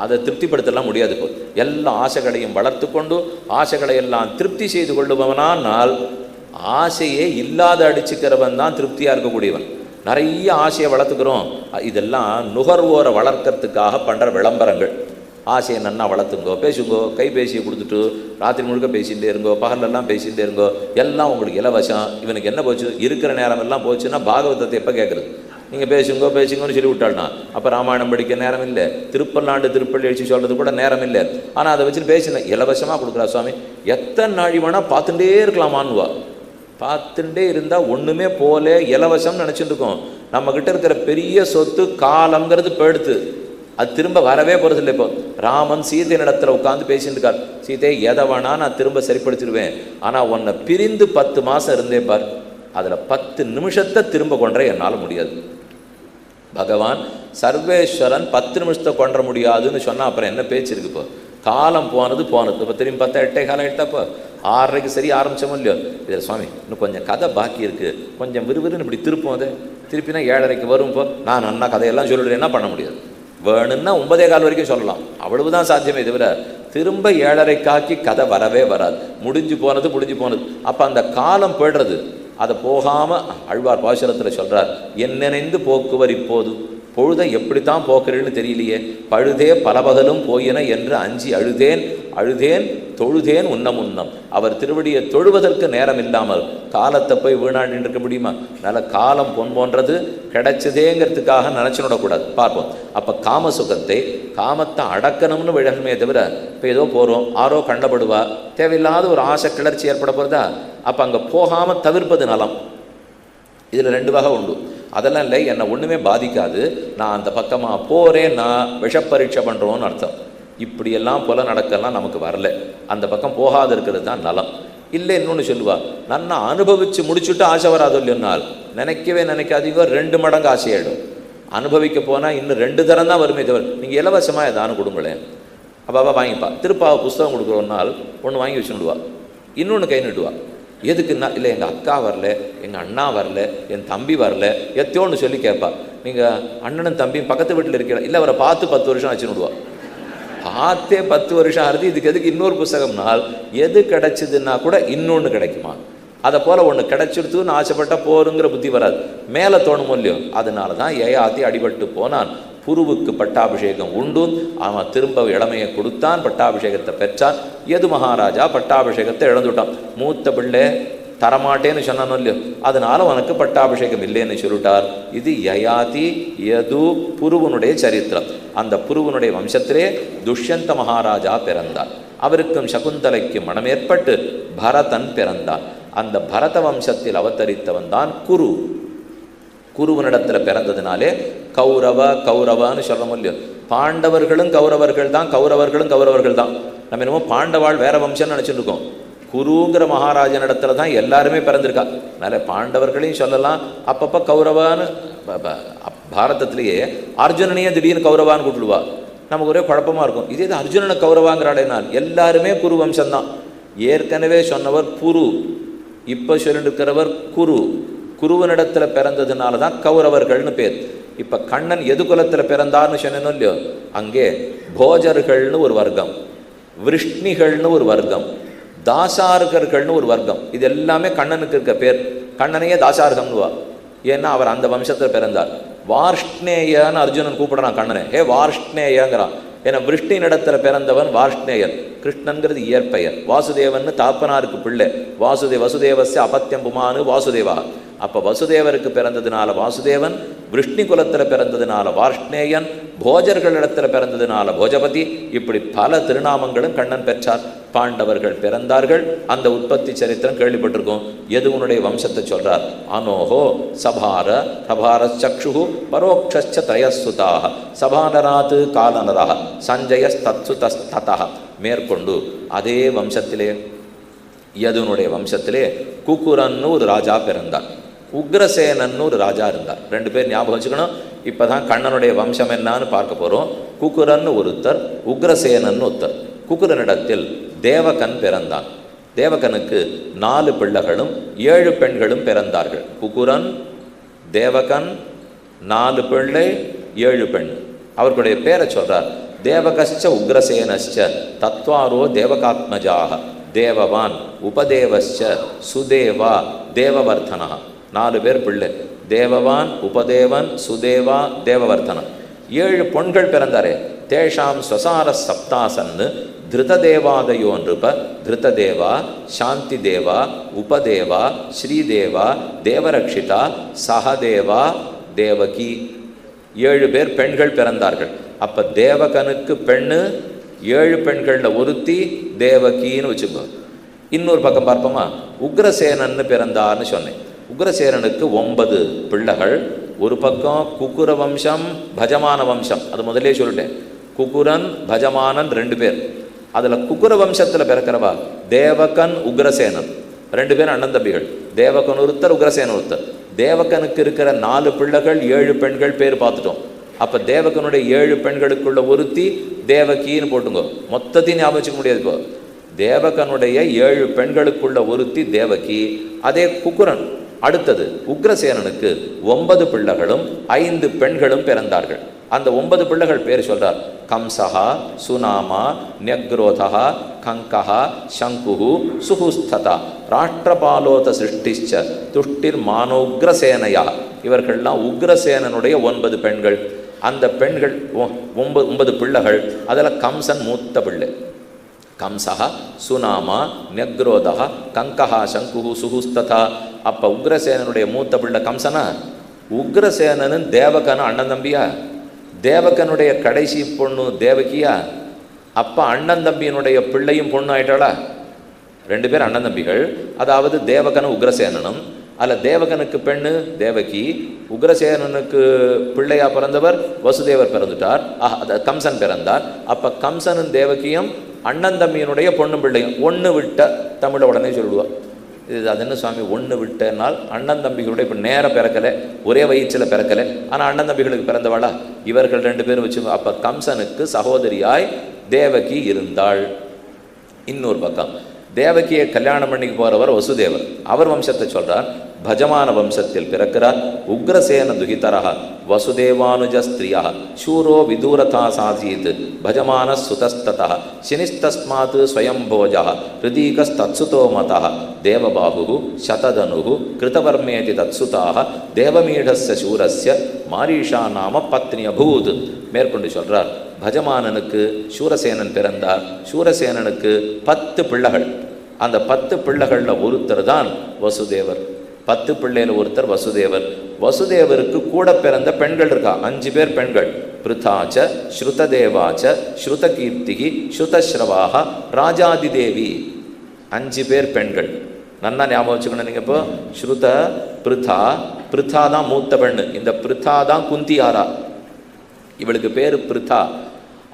அதை திருப்திப்படுத்தலாம் முடியாது. இப்போ எல்லா ஆசைகளையும் வளர்த்து கொண்டு ஆசைகளை எல்லாம் திருப்தி செய்து கொள்ளுபவனால் ஆசையே இல்லாத அடிச்சுக்கிறவன் தான் திருப்தியாக இருக்கக்கூடியவன். நிறைய ஆசையை வளர்த்துக்கிறோம். இதெல்லாம் நுகர்வோரை வளர்க்கறதுக்காக பண்ணுற விளம்பரங்கள். ஆசையை நன்னா வளர்த்துங்கோ, பேசுங்கோ, கைபேசியை கொடுத்துட்டு ராத்திரி முழுக்க பேசிகிட்டே இருங்கோ, பகலெல்லாம் பேசிகிட்டே இருங்கோ, எல்லாம் உங்களுக்கு இலவசம். இவனுக்கு என்ன போச்சு? இருக்கிற நேரம் எல்லாம் போச்சுன்னா பாகவதத்தை எப்போ கேட்குறது? நீங்கள் பேசுங்கன்னு சொல்லி விட்டாள்னா அப்போ ராமாயணம் படிக்க நேரம் இல்லை, திருப்பள்ளி எழுச்சி சொல்கிறது கூட நேரம் இல்லை. ஆனால் அதை வச்சுன்னு பேசினேன். இலவசமாக கொடுக்குறா சுவாமி, எத்தனை நாழி வேணால் பார்த்துட்டே இருக்கலாமான்னுவா. பார்த்துட்டே இருந்தால் ஒன்றுமே போல இலவசம்னு நினச்சிட்டு இருக்கோம். நம்மக்கிட்ட இருக்கிற பெரிய சொத்து காலங்கிறது போயிடுத்து. அது திரும்ப வரவே போகிறதில்லை. இப்போ ராமன் சீதை இடத்துல உட்காந்து பேசிட்டு இருக்கார். சீதை எதை வேணா நான் திரும்ப சரிப்படுத்திடுவேன், ஆனால் உன்னை பிரிந்து 10 மாதம் இருந்தே பார், அதில் 10 நிமிஷத்தை திரும்ப கொன்ற என்னால் முடியாது. பகவான் சர்வேஸ்வரன் 10 நிமிஷத்தை கொன்ற முடியாதுன்னு சொன்னால் அப்புறம் என்ன பேச்சு இருக்கு? இப்போ காலம் போனது. இப்போ திரும்பி பார்த்தா 8 காலம் எடுத்தாப்போ 6:30 சரி ஆரம்பிச்சோமோ இல்லையோ. இதில் சுவாமி இன்னும் கொஞ்சம் கதை பாக்கி இருக்குது, கொஞ்சம் விறுவிறுன்னு இப்படி திருப்போம். அதை திருப்பினா 7:30 வரும். இப்போ நான் நன்னா கதையெல்லாம் சொல்லிடுறேன், என்ன பண்ண முடியாது? வேணும்னா 9:15 வரைக்கும் சொல்லலாம், அவ்வளவுதான் சாத்தியமே தவிர திரும்ப 7:30 கதை வரவே வராது. முடிஞ்சு போனது. அப்போ அந்த காலம் போய்டுறது. அதை போகாமல் ஆழ்வார் பாசுரத்தில் சொல்கிறார், என் நினைந்து போக்குவர் இப்போது பொழுதை எப்படித்தான் போக்குறேன்னு தெரியலையே, பழுதே பலபகலும் போயின என்று அஞ்சி அழுதேன் அழுதேன் தொழுதேன் உன்னம். அவர் திருவடியை தொழுவதற்கு நேரம் இல்லாமல் காலத்தை போய் வீணாண்டு இருக்க முடியுமா? நல்ல காலம் பொன் போன்றது, கிடைச்சதேங்கிறதுக்காக நினச்சிடக்கூடாது. பார்ப்போம். அப்போ காம சுகத்தை காமத்தை அடக்கணும்னு விழகமே தவிர, இப்போ ஏதோ போகிறோம், ஆரோ கண்டப்படுவா, தேவையில்லாத ஒரு ஆசை கிளர்ச்சி ஏற்பட போகிறதா, அப்போ அங்கே போகாமல் தவிர்ப்பது நலம். இதில் 2 வகை உண்டு. அதெல்லாம் இல்லை, என்னை ஒன்றுமே பாதிக்காது, நான் அந்த பக்கமாக போகிறேன், நான் விஷப்பரீட்சை பண்ணுறோன்னு அர்த்தம். இப்படியெல்லாம் போல நடக்கலாம் நமக்கு வரல, அந்த பக்கம் போகாது இருக்கிறது தான் நலம். இல்லை இன்னொன்று சொல்லுவா, நன்னா அனுபவித்து முடிச்சுட்டு ஆசை வராது இல்லைன்னால் நினைக்கவே நினைக்காதீங்க, 2 மடங்கு ஆசையாயிடும். அனுபவிக்க போனால் இன்னும் 2 தரம் தான் வருமே தவிர, நீங்கள் இலவசமாக ஏதானு கொடுங்களேன், அப்பா வாங்கிப்பா. திருப்பாவை புஸ்தகம் கொடுக்குறோன்னால் ஒன்று வாங்கி வச்சுடுவா, இன்னொன்று கை நீட்டுவா. எதுக்குன்னா, இல்லை எங்கள் அக்கா வரல, எங்கள் அண்ணா வரல, என் தம்பி வரல, எத்தையோன்னு சொல்லி கேட்பா. நீங்கள் அண்ணனும் தம்பியும் பக்கத்து வீட்டில் இருக்கிற, இல்லை அவரை பார்த்து 10 வருஷம் ஆச்சுன்னு விடுவா. பார்த்தே 10 வருஷம் ஆகுது, இதுக்கு எதுக்கு இன்னொரு புஸ்தகம்னால், எது கிடைச்சிதுன்னா கூட இன்னொன்று கிடைக்குமா, அதை போல் ஒன்று கிடைச்சிடுத்துன்னு ஆசைப்பட்டால் போருங்கிற புத்தி வராது, மேலே தோணுமோ இல்லையோ. அதனால தான் ஏயாத்தி அடிபட்டு போனான். புருவுக்கு பட்டாபிஷேகம் உண்டு, அவன் திரும்ப இளமையை கொடுத்தான், பட்டாபிஷேகத்தை பெற்றான். எது மகாராஜா பட்டாபிஷேகத்தை இழந்துட்டான். மூத்த பிள்ளை தரமாட்டேன்னு சொன்னானோ இல்லையோ, அதனால உனக்கு பட்டாபிஷேகம் இல்லைன்னு சொல்லிட்டார். இது யயாதி யது புருவனுடைய சரித்திரம். அந்த புருவனுடைய வம்சத்திலே துஷ்யந்த மகாராஜா பிறந்தார். அவருக்கும் சகுந்தலைக்கு மனமேற்பட்டு பரதன் பிறந்தான். அந்த பரத வம்சத்தில் அவதரித்தவன் தான் குரு. குருவனிடத்தில் பிறந்ததுனாலே கௌரவான்னு சொல்கிறோம் இல்லையோ. பாண்டவர்களும் கௌரவர்கள் தான், கௌரவர்களும் கௌரவர்கள் தான். நம்ம என்னமோ பாண்டவாள் வேற வம்சம்னு நினச்சிட்டு இருக்கோம். குருங்கிற மகாராஜனிடத்துல தான் எல்லாருமே பிறந்திருக்கா. அதனால் பாண்டவர்களையும் சொல்லலாம், அப்பப்போ கௌரவான்னு. பாரதத்திலேயே அர்ஜுனனையே திடீர்னு கௌரவான்னு கூப்பிடுவா, நமக்கு ஒரே குழப்பமாக இருக்கும். இதே இது அர்ஜுனனை கௌரவாங்கிறாடேனால் எல்லாருமே குரு வம்சம்தான். ஏற்கனவே சொன்னவர் புரு, இப்போ சொல்லிட்டு இருக்கிறவர் குரு. குருவனிடத்தில் பிறந்ததுனால தான் கௌரவர்கள்னு பேர். இப்போ கண்ணன் எது குலத்தில் பிறந்தார்னு சொன்னோம் இல்லையோ, அங்கே போஜர்கள்னு ஒரு வர்க்கம், விருஷ்ணிகள்னு ஒரு வர்க்கம், தாசார்கர்கள்னு ஒரு வர்க்கம். இது எல்லாமே கண்ணனுக்கு இருக்க பேர். கண்ணனையே தாசார்கம்னுவா, ஏன்னா அவர் அந்த வம்சத்தில் பிறந்தார். வார்ஷ்ணேயன்னு அர்ஜுனன் கூப்பிடுறான் கண்ணனை, ஏ வார்ஷ்ணேயங்கிறான். ஏன்னா விருஷ்ணினிடத்தில் பிறந்தவன் வார்ஷ்ணேயன். கிருஷ்ணன்கிறது இயற்பெயர். வாசுதேவன் தாப்பனாருக்கு பிள்ளை. வசுதேவஸ்ய அபத்தியம் புமானு வாசுதேவா. அப்போ வசுதேவருக்கு பிறந்ததுனால வாசுதேவன், விருஷ்ணி குலத்தில் பிறந்ததுனால வார்ஷ்ணேயன், போஜர்களிடத்தில் பிறந்ததுனால போஜபதி. இப்படி பல திருநாமங்களும் கண்ணன் பெற்றார். பாண்டவர்கள் பிறந்தார்கள். அந்த உற்பத்தி சரித்திரம் கேள்விப்பட்டிருக்கோம். எதுவனுடைய வம்சத்தை சொல்றார். அனோஹோ சபார சபார சக்ஷு பரோக்ஷ திரயசுதாக சபானராத் காலனராக சஞ்சயஸ்தத்சுதஸ்ததா. மேற்கொண்டு அதே வம்சத்திலே, யதுனுடைய வம்சத்திலே குக்குரன்னு ஒரு ராஜா பிறந்தார். உக்ரசேனன்னு ஒரு ராஜா இருந்தார். 2 பேர் ஞாபகம் வச்சுக்கணும். இப்போ தான் கண்ணனுடைய வம்சம் என்னான்னு பார்க்க போகிறோம். குக்குரன்னு ஒருத்தர், உக்ரசேனன்னு ஒருத்தர். குக்குரனிடத்தில் தேவகன் பிறந்தான். தேவகனுக்கு 4 பிள்ளைகளும் 7 பெண்களும் பிறந்தார்கள். குக்குரன், தேவகன், 4 பிள்ளை 7 பெண். அவர்களுடைய பேரை சொல்றார். தேவகஸ்ச உக்ரசேனஸ்ச தத்வாரோ தேவகாத்மஜாக தேவவான் உபதேவஸ்ச சுதேவா தேவவர்தனா. 4 பேர் பிள்ளை. தேவவான், உபதேவன், சுதேவா, தேவவர்தனா. 7 பொண்கள் பிறந்தாரே. தேஷாம் ஸ்வசார சப்தாசன்னு திருததேவாதயோ நிருப திருததேவா, சாந்தி தேவா, உபதேவா, ஸ்ரீதேவா, தேவரக்ஷிதா, சகதேவா, தேவகி. 7 பேர் பெண்கள் பிறந்தார்கள். அப்போ தேவகனுக்கு பெண்ணு, 7 பெண்களில் ஒருத்தி தேவகின்னு வச்சுக்கோ. இன்னொரு பக்கம் பார்ப்போமா, உக்ரசேனன்னு பிறந்தார்னு சொன்னேன். உக்ரசேனனுக்கு 9 பிள்ளைகள். ஒரு பக்கம் குக்குர வம்சம், பஜமான வம்சம். அது முதலே சொல்லிட்டேன். குக்குரன், பஜமானன் 2 பேர். அதில் குக்குர வம்சத்தில் பிறக்கிறவா தேவகன், உக்ரசேனன். 2 பேர் அண்ணன் தம்பிகள். தேவகன் ஒருத்தர், உக்ரசேனன் ஒருத்தர். தேவகனுக்கு இருக்கிற 4 பிள்ளைகள், 7 பெண்கள் பேர் பார்த்துட்டோம். அப்போ தேவகனுடைய 7 பெண்களுக்குள்ள ஒருத்தி தேவகின்னு போட்டுங்கோ. மொத்தத்தையும் ஞாபகம் வச்சுக்க முடியாது. இப்போ தேவகனுடைய 7 பெண்களுக்குள்ள ஒருத்தி தேவகி. அதே குக்குரன். அடுத்தது உக்ரசேனனுக்கு 9 பிள்ளைகளும் 5 பெண்களும் பிறந்தார்கள். அந்த 9 பிள்ளைகள் பேர் சொல்றார். கம்சஹா, சுனாமா, ன்யக்ரோதா, கங்கஹா, சங்குஹு, சுஹுஸ்ததா, ராஷ்டிரபாலோத சிருஷ்டிச்ச துஷ்டிர் மானோக்ரசேனையா. இவர்கள்லாம் உக்ரசேனனுடைய 9 பெண்கள். அந்த பெண்கள் 9 பிள்ளைகள். அதில் கம்சன் மூத்த பிள்ளை. கம்சா சுனாமா நெக்ரோதா கங்கஹா சங்குஹு சுகுஸ்ததா. அப்போ உக்ரசேனனுடைய மூத்த பிள்ளை கம்சனா. உக்ரசேனனும் தேவகனும் அண்ணன் தம்பியா? தேவகனுடைய கடைசி பொண்ணு தேவகியா? அப்போ அண்ணன் தம்பியினுடைய பிள்ளையும் பொண்ணு ஆயிட்டாளா? 2 பேர் அண்ணன் தம்பிகள். அதாவது தேவகனும் உக்ரசேனனும். அதில் தேவகனுக்கு பெண்ணு தேவகி, உக்ரசேனனுக்கு பிள்ளையா பிறந்தவர் வசுதேவர் பிறந்துட்டார். கம்சன் பிறந்தார். அப்போ கம்சனும் தேவகியும் அண்ணன் தம்பியினுடைய பொண்ணும் பிள்ளையும். ஒன்று விட்ட தமிழை உடனே சொல்லுவாள். இது அது என்ன சுவாமி ஒன்று விட்டனால்? அண்ணன் தம்பிகளுடைய இப்போ நேராக பிறக்கலை, ஒரே வயிற்றில் பிறக்கலை, ஆனால் அண்ணன் தம்பிகளுக்கு பிறந்தவாளா? இவர்கள் 2 பேரும் வச்சுக்கோ. அப்போ கம்சனுக்கு சகோதரியாய் தேவகி இருந்தாள். இன்னொரு பக்கம் தேவகியை கல்யாணம் பண்ணிக்கு போகிறவர் வசுதேவர். அவர் வம்சத்தை சொல்கிறார். பஜமான வம்சத்தில் பிறக்கிறார். உக்ரசேன துகிதரா வசுதேவானுஜ ஸ்திரியா சூரோ விதூரதா சாசீத் பஜமான சுதஸ்ததா சினிஸ்தஸ்மாத் ஸ்வயம்போஜா ஹிருதீகஸ்தத்சுதோ மதா தேவபாகு சததனு கிருதவர்மேதி தத்சுதாக தேவமீடஸ்ய சூரஸ்ய மாரீஷா நாம பத்னி அபூத். மேற்கொண்டு சொல்கிறார், பஜமானனுக்கு சூரசேனன் பிறந்தார். சூரசேனனுக்கு 10 பிள்ளைகள். அந்த 10 பிள்ளைகளில் ஒருத்தர் தான் வசுதேவர். 10 பிள்ளையில் ஒருத்தர் வசுதேவர். வசுதேவருக்கு கூட பிறந்த பெண்கள் இருக்கா, 5 பேர் பெண்கள். பிருதாச்ச ஸ்ருததேவாச்ச ஸ்ருதகீர்த்திகி ஸ்ருதஸ்ரவாக ராஜாதிதேவி. 5 பேர் பெண்கள். நன்னா ஞாபகம் வச்சுக்கணும் நீங்கள். இப்போ ஸ்ருத பிருதா தான் மூத்த பெண்ணு. இந்த பிருதா தான் குந்தியாரா. இவளுக்கு பேர் பிருதா.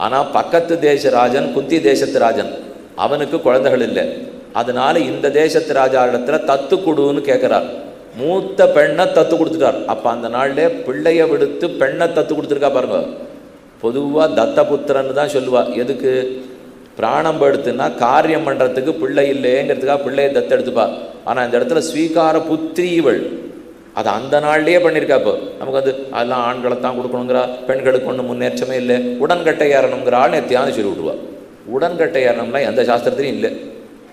ஆனால் பக்கத்து தேச ராஜன் குந்தி தேசத்து ராஜன், அவனுக்கு குழந்தைகள் இல்லை. அதனால இந்த தேசத்து ராஜா இடத்துல தத்து கொடுன்னு கேட்குறார். மூத்த பெண்ணை தத்து கொடுத்துட்டார். அப்போ அந்த நாள்ல பிள்ளைய விடுத்து பெண்ணை தத்து கொடுத்துருக்கா பாருங்க. பொதுவாக தத்தபுத்திரன்னு தான் சொல்லுவா. எதுக்கு? பிராணம் படுத்துன்னா காரியம் பண்ணுறதுக்கு பிள்ளை இல்லைங்கிறதுக்காக பிள்ளையை தத்தெடுத்துப்பா. ஆனால் இந்த இடத்துல ஸ்வீகார புத்திரி இவள். அது அந்த நாள்லேயே பண்ணியிருக்கா. இப்போ நமக்கு வந்து அதெல்லாம் ஆண்களை தான் கொடுக்கணுங்கிறா, பெண்களுக்கு ஒன்றும் முன்னேற்றமே இல்லை, உடன்கட்டை ஏறணுங்கிற ஆள் நேர்த்தியானு சொல்லி விட்டுருவா. உடன்கட்டை ஏறணும்னா எந்த சாஸ்திரத்திலையும் இல்லை.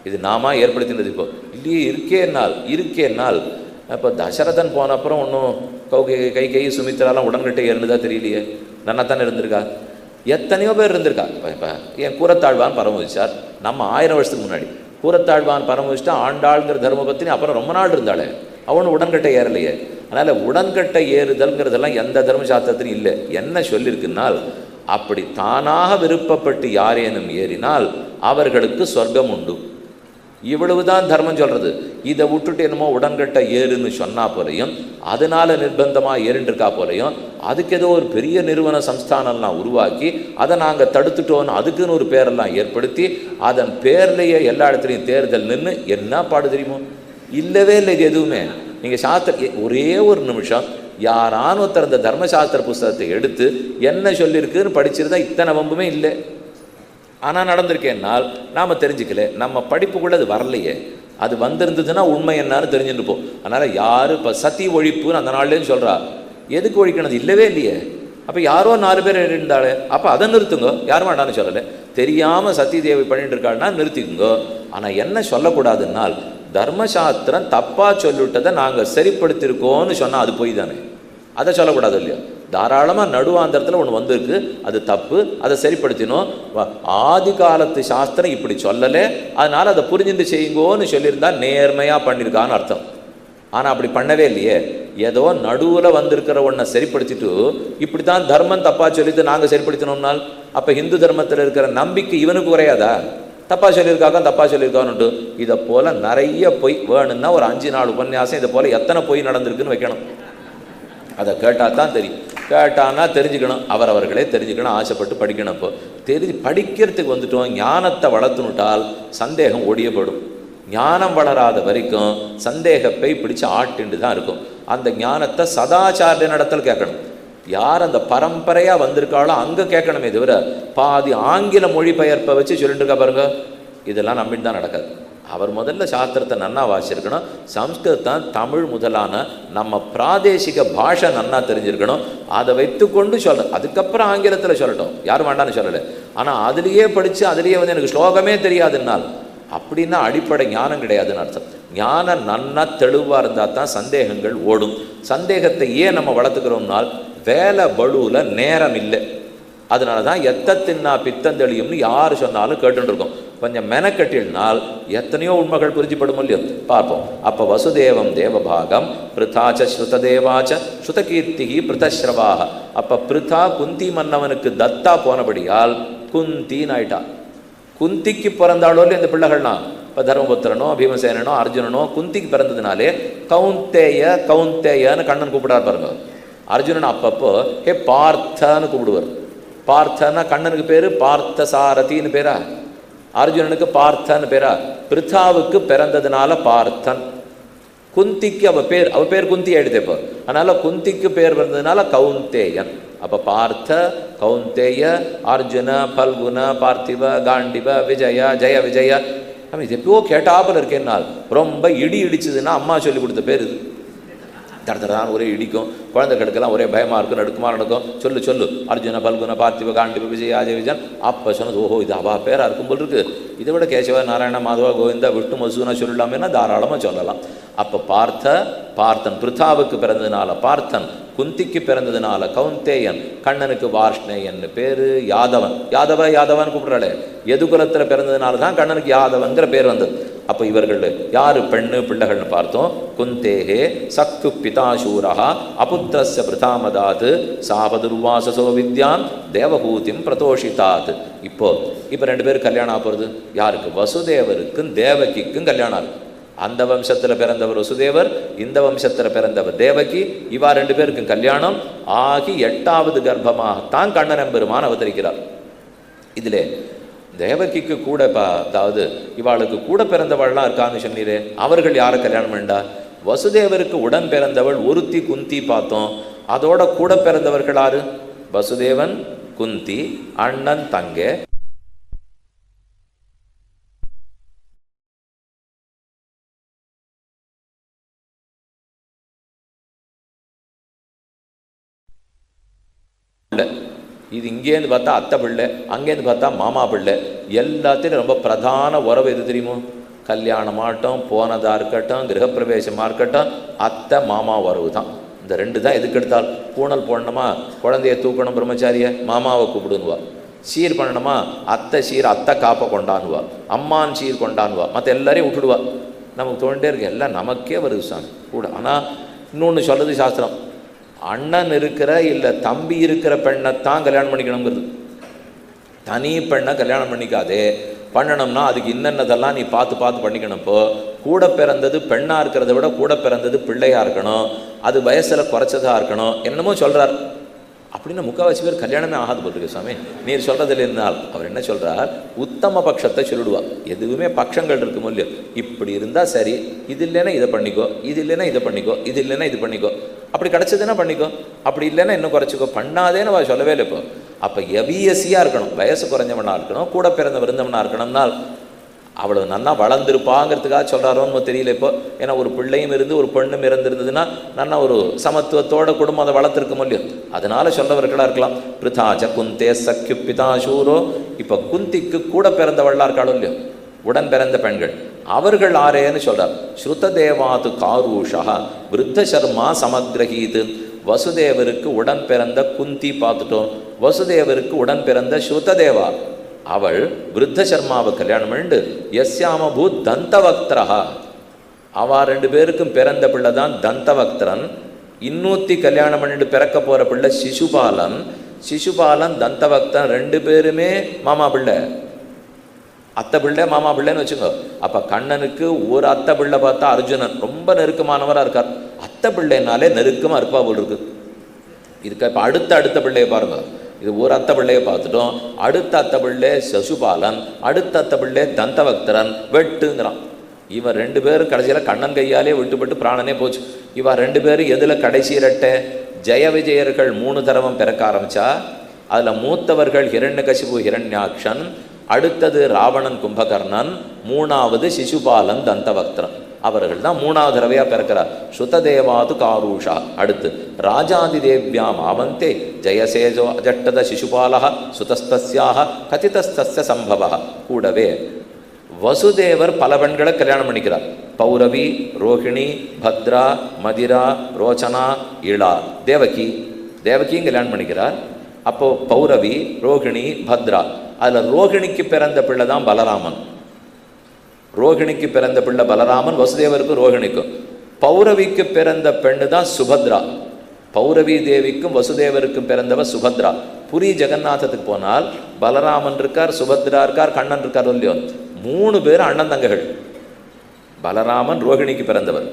இது நாம ஏற்படுத்தினது. இப்போ இல்லையே இருக்கேனால் இப்போ தசரதன் போன அப்புறம் ஒன்றும் கை சுமித்ராலாம் உடன்கட்டை ஏறினதா தெரியலையே. நன்னாத்தானே இருந்திருக்கா. எத்தனையோ பேர் இருந்திருக்கா. இப்போ என் கூரத்தாழ்வான் பரமவிச்சார். நம்ம 1000 வருஷத்துக்கு முன்னாடி கூரத்தாழ்வான் பரமவிச்சிட்டா ஆண்டாளுங்கிற தர்மபத்தினி அப்புறம் ரொம்ப நாள் இருந்தாளே, அவனு உடன்கட்டை ஏறலையே. அதனால் உடன்கட்டை ஏறுதல்ங்கிறதெல்லாம் எந்த தர்மசாஸ்திரத்திலும் இல்லை. என்ன சொல்லியிருக்குன்னால், அப்படி தானாக விருப்பப்பட்டு யாரேனும் ஏறினால் அவர்களுக்கு சொர்க்கம் உண்டு. இவ்வளவுதான் தர்மம் சொல்கிறது. இதை விட்டுட்டு என்னமோ உடன்கட்டை ஏறுன்னு சொன்னா போலையும், அதனால நிர்பந்தமாக ஏறின்றிருக்கா போலையும், அதுக்கு ஏதோ ஒரு பெரிய நிறுவன சம்ஸ்தானம்லாம் உருவாக்கி அதை நாங்கள் தடுத்துட்டோன்னு அதுக்குன்னு ஒரு பேரெல்லாம் ஏற்படுத்தி அதன் பேர்லேயே எல்லா இடத்துலையும் தேர்தல் நின்று என்ன பாடு தெரியுமோ? இல்லவே இல்லை இது எதுவுமே. நீங்கள் சாஸ்திர ஒரே ஒரு நிமிஷம் யாரான ஒருத்தர் அந்த தர்மசாஸ்திர புஸ்தகத்தை எடுத்து என்ன சொல்லியிருக்குன்னு படிச்சிருந்தா இத்தனை வம்புமே இல்லை. ஆனால் நடந்திருக்கேன்னால் நாம் தெரிஞ்சுக்கல. நம்ம படிப்புக்குள்ளே அது வரலையே. அது வந்திருந்ததுன்னா உண்மை என்னான்னு தெரிஞ்சுருப்போம். அதனால் யார் இப்போ சதி ஒழிப்புன்னு அந்த நாள்லேன்னு சொல்கிறா, எதுக்கு ஒழிக்கணும்? இல்லவே இல்லையே. அப்போ யாரோ 4 பேர் இருந்தாலே அப்போ அதை நிறுத்துங்க. யாரும் வேண்டான்னு சொல்லலை. தெரியாமல் சதி தேவி பண்ணிட்டு இருக்காள்னா நிறுத்திக்குங்க. ஆனால் என்ன சொல்லக்கூடாதுன்னால், தர்மசாஸ்திரம் தப்பாக சொல்லிவிட்டதை நாங்கள் சரிப்படுத்தியிருக்கோன்னு சொன்னால் அது போய் தானே. அதை சொல்லக்கூடாது இல்லையா? தாராளமாக நடுவாந்தரத்தில் ஒன்று வந்திருக்கு, அது தப்பு, அதை சரிப்படுத்தினோம். ஆதி காலத்து சாஸ்திரம் இப்படி சொல்லலை, அதனால் அதை புரிஞ்சுட்டு செய்யுங்கோன்னு சொல்லியிருந்தா நேர்மையாக பண்ணியிருக்கான்னு அர்த்தம். ஆனால் அப்படி பண்ணவே இல்லையே. ஏதோ நடுவில் வந்திருக்கிற ஒன்றை சரிப்படுத்திட்டு இப்படி தான் தர்மம் தப்பாக சொல்லிட்டு நாங்கள் சரிப்படுத்தினோம்னால் அப்போ ஹிந்து தர்மத்தில் இருக்கிற நம்பிக்கை இவனுக்கு குறையாதா? தப்பாக சொல்லியிருக்காங்கன்னுட்டு இதை போல் நிறைய பொய் வேணும்னா ஒரு 5-4 உபன்யாசம் இதை போல் எத்தனை பொய் நடந்திருக்குன்னு வைக்கணும். அதை கேட்டால் தான் தெரியும். கேட்டான்னா தெரிஞ்சுக்கணும். அவரவர்களே தெரிஞ்சுக்கணும், ஆசைப்பட்டு படிக்கணும். இப்போ படிக்கிறதுக்கு வந்துட்டோம், ஞானத்தை வளர்த்துனுட்டால் சந்தேகம் ஒடியப்படும். ஞானம் வளராத வரைக்கும் சந்தேகப்பை பிடிச்சு ஆட்டிண்டு தான் இருக்கும். அந்த ஞானத்தை சதாச்சாரிய நடத்தல் கேட்கணும். யார் அந்த பரம்பரையாக வந்திருக்காளோ அங்கே கேட்கணுமே தவிர பாதி ஆங்கில மொழிபெயர்ப்பை வச்சு சொல்லிட்டு இருக்கா பாருங்க, இதெல்லாம் நம்பிட்டு தான் நடக்காது. அவர் முதல்ல சாஸ்திரத்தை நன்னா வாசிச்சிருக்கணும். சம்ஸ்கிருதம் தமிழ் முதலான நம்ம பிராதேசிக பாஷை நன்னா தெரிஞ்சிருக்கணும். அதை வைத்துக்கொண்டு அதுக்கப்புறம் ஆங்கிலத்தில் சொல்லட்டும், யாரும் வேண்டான்னு சொல்லலை. ஆனால் அதுலேயே படித்து அதுலேயே எனக்கு ஸ்லோகமே தெரியாதுன்னால் அப்படின்னா அடிப்படை ஞானம் கிடையாதுன்னு அர்த்தம். ஞானம் நன்னா தெளிவாக இருந்தால் தான் சந்தேகங்கள் ஓடும். சந்தேகத்தை ஏன் நம்ம வளர்த்துக்கிறோம்னால் வேலை பளுவில் நேரம் இல்லை. அதனால தான் எத்தத்தின்னா பித்தந்தெளியும்னு யார் சொன்னாலும் கேட்டுருக்கோம். கொஞ்சம் மெனக்கட்டினால் எத்தனையோ உண்மைகள் புரிஞ்சுப்படும் இல்லையோ பார்ப்போம். அப்போ வசுதேவம் தேவபாகம் பிருத்தாச்ச ஸ்ருததேவாச்ச ஸ்ருதகீர்த்தி பிருதஸ்ரவாக. அப்போ பிருத்தா குந்தி மன்னவனுக்கு தத்தா போனபடியால் குந்தின்னு ஆயிட்டா. குந்திக்கு பிறந்தாளோ இந்த பிள்ளைகள்னா இப்போ தர்மபுத்திரனோ பீமசேனனோ அர்ஜுனனோ குந்திக்கு பிறந்ததுனாலே கவுந்தேயன்னு கண்ணன் கூப்பிடாரு பாருங்க. அர்ஜுனன் அப்பப்போ ஹே பார்த்தான்னு கூப்பிடுவார். பார்த்தன்னா கண்ணனுக்கு பேரு பார்த்த சாரதின்னு பேரா, அர்ஜுனனுக்கு பார்த்தன்னு பேரா. பிருத்தாவுக்கு பிறந்ததுனால பார்த்தன். குந்திக்கு அவ பேர் குந்தி ஆயிடுது. இப்போ அதனால குந்திக்கு பேர் வந்ததுனால கவுந்தேயன். அப்ப பார்த்த கவுந்தேய அர்ஜுன பல்குன பார்த்திவ காண்டிவ விஜய ஜெய விஜய. இது எப்போ கேட்டாப்பல் இருக்கேன்னால் ரொம்ப இடிச்சதுன்னா அம்மா சொல்லி கொடுத்த பேர் இது. தடதான் ஒரே இடிக்கும், குழந்தைகளுக்கெல்லாம் ஒரே பயமாக இருக்கும், நடுக்குமா நடக்கும். சொல்லு அர்ஜுன பல்குன பார்த்திவ காண்டிவ விஜயா ஜெய விஜயன். அப்போ சொன்னது ஓஹோ இது அவா பேராக இருக்கும் போல் இருக்கு. இதை விட கேசவ நாராயண மாதவ கோவிந்தா விஷ்ணு மசூனா சொல்லலாமேனா தாராளமாக சொல்லலாம். அப்போ பார்த்தன் பிருத்தாவுக்கு பிறந்ததுனால பார்த்தன், குந்திக்கு பிறந்ததுனால கவுந்தேயன், கண்ணனுக்கு வார்ஷ்ணேயன் பேரு. யாதவன் கூப்பிடுறாளே எதுகுலத்தில் பிறந்ததுனால தான் கண்ணனுக்கு யாதவங்கிற பேர் வந்தது. அப்போ இவர்கள் யாரு பெண்ணு பிள்ளைகள்னு பார்த்தோம். குந்தேகே சக்கு பிதாசூரா அபுத்திரஸ்ய பிருதாமதாத் சாபதுர்வாசசோ வித்யான் தேவகூதிம் பிரதோஷிதாத். இப்போ 2 பேரும் கல்யாணம் ஆகிறது. யாருக்கு? வசுதேவருக்கும் தேவகிக்கும் கல்யாணம் ஆகுது. அந்த வம்சத்தில் பிறந்தவர் வசுதேவர், இந்த வம்சத்தில் பிறந்தவர் தேவகி. இவா 2 பேருக்கும் கல்யாணம் ஆகி 8வது கர்ப்பமாகத்தான் கண்ணன் பெருமான் அவதரிக்கிறார். இதிலே தேவகிக்கு கூட அதாவது இவாளுக்கு கூட பிறந்தவள்லாம் இருக்கான்னு சொன்னீரே, அவர்கள் யாரை கல்யாணம் பண்ணா? வசுதேவருக்கு உடன் பிறந்தவள் ஒருத்தி குந்தி பார்த்தோம். அதோட கூட பிறந்தவர்கள் யாரு? வசுதேவன், குந்தி, அண்ணன், தங்கை. இது இங்கேருந்து பார்த்தா அத்தை பிள்ளை, அங்கேருந்து பார்த்தா மாமா பிள்ளை. எல்லாத்திலும் ரொம்ப பிரதான உறவு எது தெரியுமோ? கல்யாணமாகட்டும், போனதாக இருக்கட்டும், கிரகப்பிரவேசமாக இருக்கட்டும், அத்தை மாமா உறவு தான். இந்த 2 தான் எதுக்கு எடுத்தால். பூணல் போடணுமா, குழந்தைய தூக்கணும், பிரம்மச்சாரிய மாமாவை கூப்பிடுன்னுவா. சீர் பண்ணணுமா, அத்தை சீர், அத்தை காப்பை கொண்டான்னுவா. அம்மான் சீர் கொண்டான்னுவா. மற்ற எல்லாரையும் விட்டுடுவா. நமக்கு தோண்டே இருக்கு, எல்லாம் நமக்கே வருது சாமி கூட. ஆனால் இன்னொன்று சொல்கிறது சாஸ்திரம், அண்ணன் இருக்கிற இல்லை தம்பி இருக்கிற பெண்ணைத்தான் கல்யாணம் பண்ணிக்கணுங்கிறது. தனி பெண்ணை கல்யாணம் பண்ணிக்காதே. பண்ணணும்னா அதுக்கு இன்னென்னதெல்லாம் நீ பார்த்து பண்ணிக்கணும்ப்போ. கூட பிறந்தது பெண்ணாக இருக்கிறத விட கூட பிறந்தது பிள்ளையாக இருக்கணும், அது வயசில் குறைச்சதாக இருக்கணும், என்னமோ சொல்கிறார். அப்படின்னு முக்கால்வாசி பேர் கல்யாணமே ஆகாது போட்டிருக்கு சாமி. நீர் சொல்கிறதில் இருந்தால் அவர் என்ன சொல்கிறார்? உத்தம பட்சத்தை சொல்லிடுவார். எதுவுமே பட்சங்கள் இருக்கும் இல்லையோ, இப்படி இருந்தால் சரி, இது இல்லைன்னா இதை பண்ணிக்கோ, இது இல்லைன்னா இதை பண்ணிக்கோ, இது இல்லைன்னா இது பண்ணிக்கோ, அப்படி கிடச்சதுன்னா பண்ணிக்கோ, அப்படி இல்லைன்னா இன்னும் குறைச்சிக்கோ, பண்ணாதேன்னு அவள் சொல்லவே இல்லை. இப்போ அப்போ எவிஎஸ்சியாக இருக்கணும், வயசு குறைஞ்சவனாக இருக்கணும், கூட பிறந்த விருந்தவனாக இருக்கணும்னால் அவ்வளவு நன்னா வளர்ந்துருப்பாங்கிறதுக்காக சொல்கிறாரோன்னு தெரியல இப்போ. ஏன்னா ஒரு பிள்ளையும் இருந்து ஒரு பெண்ணும் இறந்துருந்ததுன்னா நன்னா ஒரு சமத்துவத்தோட குடும்பம் அதை வளர்த்துருக்க முடியும். அதனால சொல்றவர்களாக இருக்கலாம். பிருதாச்ச குந்தே சக்யு பிதாசூரோ. இப்போ குந்திக்கு கூட பிறந்தவள்ளா இருக்காளோ இல்லையோ, உடன் பிறந்த பெண்கள், அவர்கள் ஆரேன்னு சொல்றார். ஸ்ருததேவாது காரூஷா விருத்த சர்மா சமக்ரஹீது. வசுதேவருக்கு உடன் பிறந்த குந்தி பார்த்துட்டோம். வசுதேவருக்கு உடன் பிறந்த ஸ்ருததேவா, அவள் விருத்த சர்மாவை கல்யாணம் பண்ணிட்டு யஸ்யாமபூத் தந்தவக்திரஹா. அவா 2 பேருக்கும் பிறந்த பிள்ளை தான் தந்தவக்திரன். இன்னூத்தி கல்யாணம் பண்ணிட்டு பிறக்க போற பிள்ளை சிசுபாலன். சிசுபாலன் தந்தவக்தன் 2 பேருமே மாமா பிள்ளை, அத்தை பிள்ளை மாமா பிள்ளைன்னு வச்சுக்கோ. அப்ப கண்ணனுக்கு ஒரு அத்தை பிள்ளை பார்த்தா அர்ஜுனன் ரொம்ப நெருக்கமானவராக இருக்கார். அத்தை பிள்ளைனாலே நெருக்கமா இருப்பா போல் இருக்கு. இதுக்கு இப்ப அடுத்த பிள்ளையை பாருங்க. இது ஒரு அத்தை பிள்ளையை பார்த்துட்டோம். அடுத்த அத்தை பிள்ளை சசுபாலன், அடுத்த அத்தை பிள்ளை தந்தவக்தரன் வெட்டுங்கிறான். இவன் 2 பேரும் கடைசியில் கண்ணன் கையாலே விட்டுப்பட்டு பிராணனே போச்சு. இவன் 2 பேரும் எதில் கடைசி இரட்டை? ஜெய விஜயர்கள் 3 தரவம் பிறக்க ஆரம்பிச்சா. அதில் மூத்தவர்கள் ஹிரண்யகசிபு ஹிரண்யாக்ஷன், அடுத்தது ராவணன் கும்பகர்ணன், 3வது சிசுபாலன் தந்தவக்தரன். அவர்கள் தான் 3வது தடவையாக பிறக்கிறார். ஸ்ருததேவாது காரூஷா. அடுத்து ராஜாதி தேவ்யாம் ஆவந்தே ஜெயசேஜோ அஜட்டத சிசுபாலா சுதஸ்தஸ்யாக கதிதஸ்தஸ்ய சம்பவ. கூடவே வசுதேவர் பல பெண்களை கல்யாணம் பண்ணிக்கிறார். பௌரவி, ரோஹிணி, பத்ரா, மதிரா, ரோச்சனா, இளா, தேவகி. தேவகியும் கல்யாணம் பண்ணிக்கிறார். அப்போது பௌரவி, ரோகிணி, பத்ரா. அதில் ரோகிணிக்கு பிறந்த பிள்ளை தான் பலராமன். ரோகிணிக்கு பிறந்த பிள்ளை பலராமன், வசுதேவருக்கும் ரோகிணிக்கும். பௌரவிக்கு பிறந்த பெண்ணு தான் சுபத்ரா. பௌரவி தேவிக்கும் வசுதேவருக்கும் பிறந்தவ சுபத்ரா. புரி ஜெகநாதத்துக்கு போனால் பலராமன் இருக்கார், சுபத்ரா இருக்கார், கண்ணன் இருக்கார் இல்லையோ, 3 பேர் அண்ணன் தங்கைகள். பலராமன் ரோகிணிக்கு பிறந்தவர்,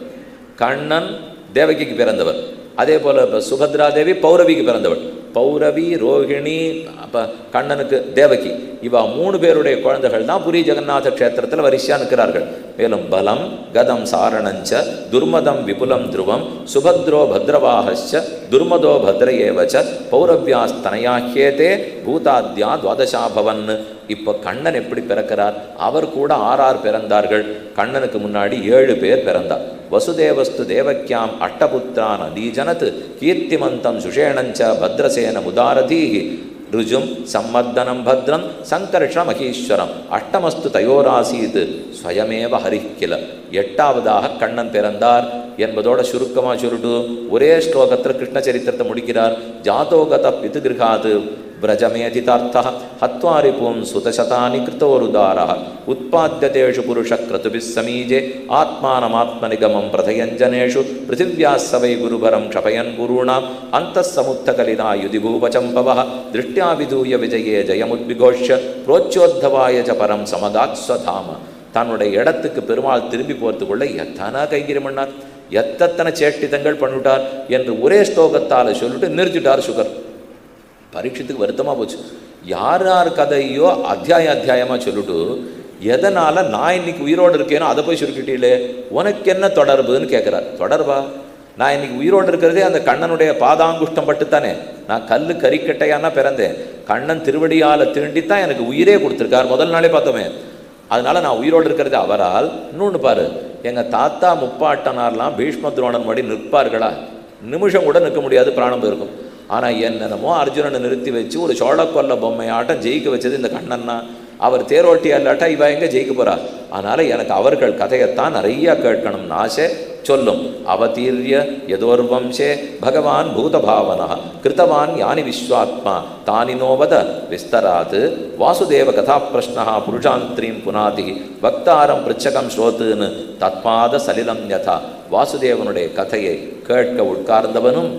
கண்ணன் தேவகிக்கு பிறந்தவர், அதே போல் இப்போ சுபத்ரா தேவி பௌரவிக்கு பிறந்தவள். பௌரவி, ரோகிணி, அப்போ கண்ணனுக்கு தேவகி, இவா 3 பேருடைய குழந்தைகள் தான் புரி ஜெகநாத க்ஷேத்திரத்தில் வரிசையாக நிற்கிறார்கள். மேலும் பலம் கதம் சாரணஞ்ச துர்மதம் விபுலம் துருவம் சுபத்ரோ பத்ரவாஹச்ச துர்மதோ பத்ரயேவச்ச பௌரவ்யாஸ்தனையாஹ்யேதே பூதாத்யா துவாதசாபவன். இப்போ கண்ணன் எப்படி பிறக்கிறார்? அவர் கூட 6 பிறந்தார்கள். கண்ணனுக்கு முன்னாடி 7 பேர் பிறந்தார். வசுதேவஸ்து தேவக்கியாம் அஷ்டபுத்திரான் அதீஜனத் கீர்த்திமந்தம் சுஷேணஞ்ச பத்ரசேன முதாரதீஹி ருஜும் சம்மர்தனம் பத்ரம் சங்கர்ஷ மகீஸ்வரம் அஷ்டமஸ்து தயோராசீத் ஸ்வயமேவ ஹரிக்கில. 8வதாக கண்ணன் பிறந்தார் என்பதோட சுருக்கமாக சொல்லிட்டு ஒரே ஸ்லோகத்தில் கிருஷ்ண சரித்திரத்தை முடிக்கிறார். ஜாதோகத பிதுகிருகாது व्रजमेधितार्थः हत्वारिपुं सुतशतानि कृतोरुदारः उत्पाद्यतेषु पुरुषः क्रतुभिः समीजे आत्मानमात्मनिगमं प्रथयञ्जनेषु पृथिव्याः स वै गुरुभरं क्षपयन् गुरूणाम् अन्तः समुत्थकलिना युधिभूपचम्पवः दृष्ट्या विधूय विजये जयमुद्विघोष्य प्रोच्योद्धवाय च परं समगात् स्वधाम. தன்னுடைய இடத்துக்கு பெருமாள் திரும்பி போகிறதுக்குள்ள எத்தனை கைங்கரியம் பண்ணார், எத்தனை சேஷ்டிதங்கள் பண்ணிவிட்டார் என்று ஒரே ஸ்லோகத்தால் சொல்லிட்டு நிறுத்திட்டார் சுகர். பரீட்சத்துக்கு வருத்தமாக போச்சு. யார் யார் கதையோ அத்தியாயமாக சொல்லிட்டு எதனால் நான் இன்னைக்கு உயிரோடு இருக்கேனோ அதை போய் சுருக்கிட்டீங்களே, உனக்கு என்ன தொடர்புன்னு கேட்குறார். தொடர்பா? நான் இன்னைக்கு உயிரோடு இருக்கிறதே அந்த கண்ணனுடைய பாதாங்குஷ்டம் பட்டுத்தானே. நான் கல் கறிக்கட்டையானா பிறந்தேன், கண்ணன் திருவடியால் தீண்டித்தான் எனக்கு உயிரே கொடுத்துருக்கார். முதல் நாளே பார்த்தோமே. அதனால் நான் உயிரோடு இருக்கிறது அவரால். இன்னொன்று பாரு, எங்கள் தாத்தா முப்பாட்டனார்லாம் பீஷ்ம துரோணன் மடி நிற்பார்களா? நிமிஷம் கூட நிற்க முடியாது, பிராணம் போயிருக்கும். ஆனால் என்னென்னமோ அர்ஜுனனை நிறுத்தி வச்சு ஒரு சோழக்கொல்ல பொம்மையாட்டம் ஜெயிக்க வச்சது இந்த கண்ணன்னா. அவர் தேரோட்டி அல்லாட்டா இவ எங்கே ஜெயிக்க போகிறா? அதனால் எனக்கு அவர்கள் கதையைத்தான் நிறையா கேட்கணும்னு ஆசை. சொல்லும் அவதீர்ய யதோர்வம்சே பகவான் பூதபாவனா கிருத்தவான் யானி விஸ்வாத்மா தானி நோவத விஸ்தராத் வாசுதேவ கதா பிரஷ்னா புருஷாந்திரீம் புனாதி பக்தாரம் பிருச்சகம் ஸ்ரோத்துன்னு தத்பாத சலிலம் யதா. வாசுதேவனுடைய கதையை கேட்க உட்கார்ந்தவனும்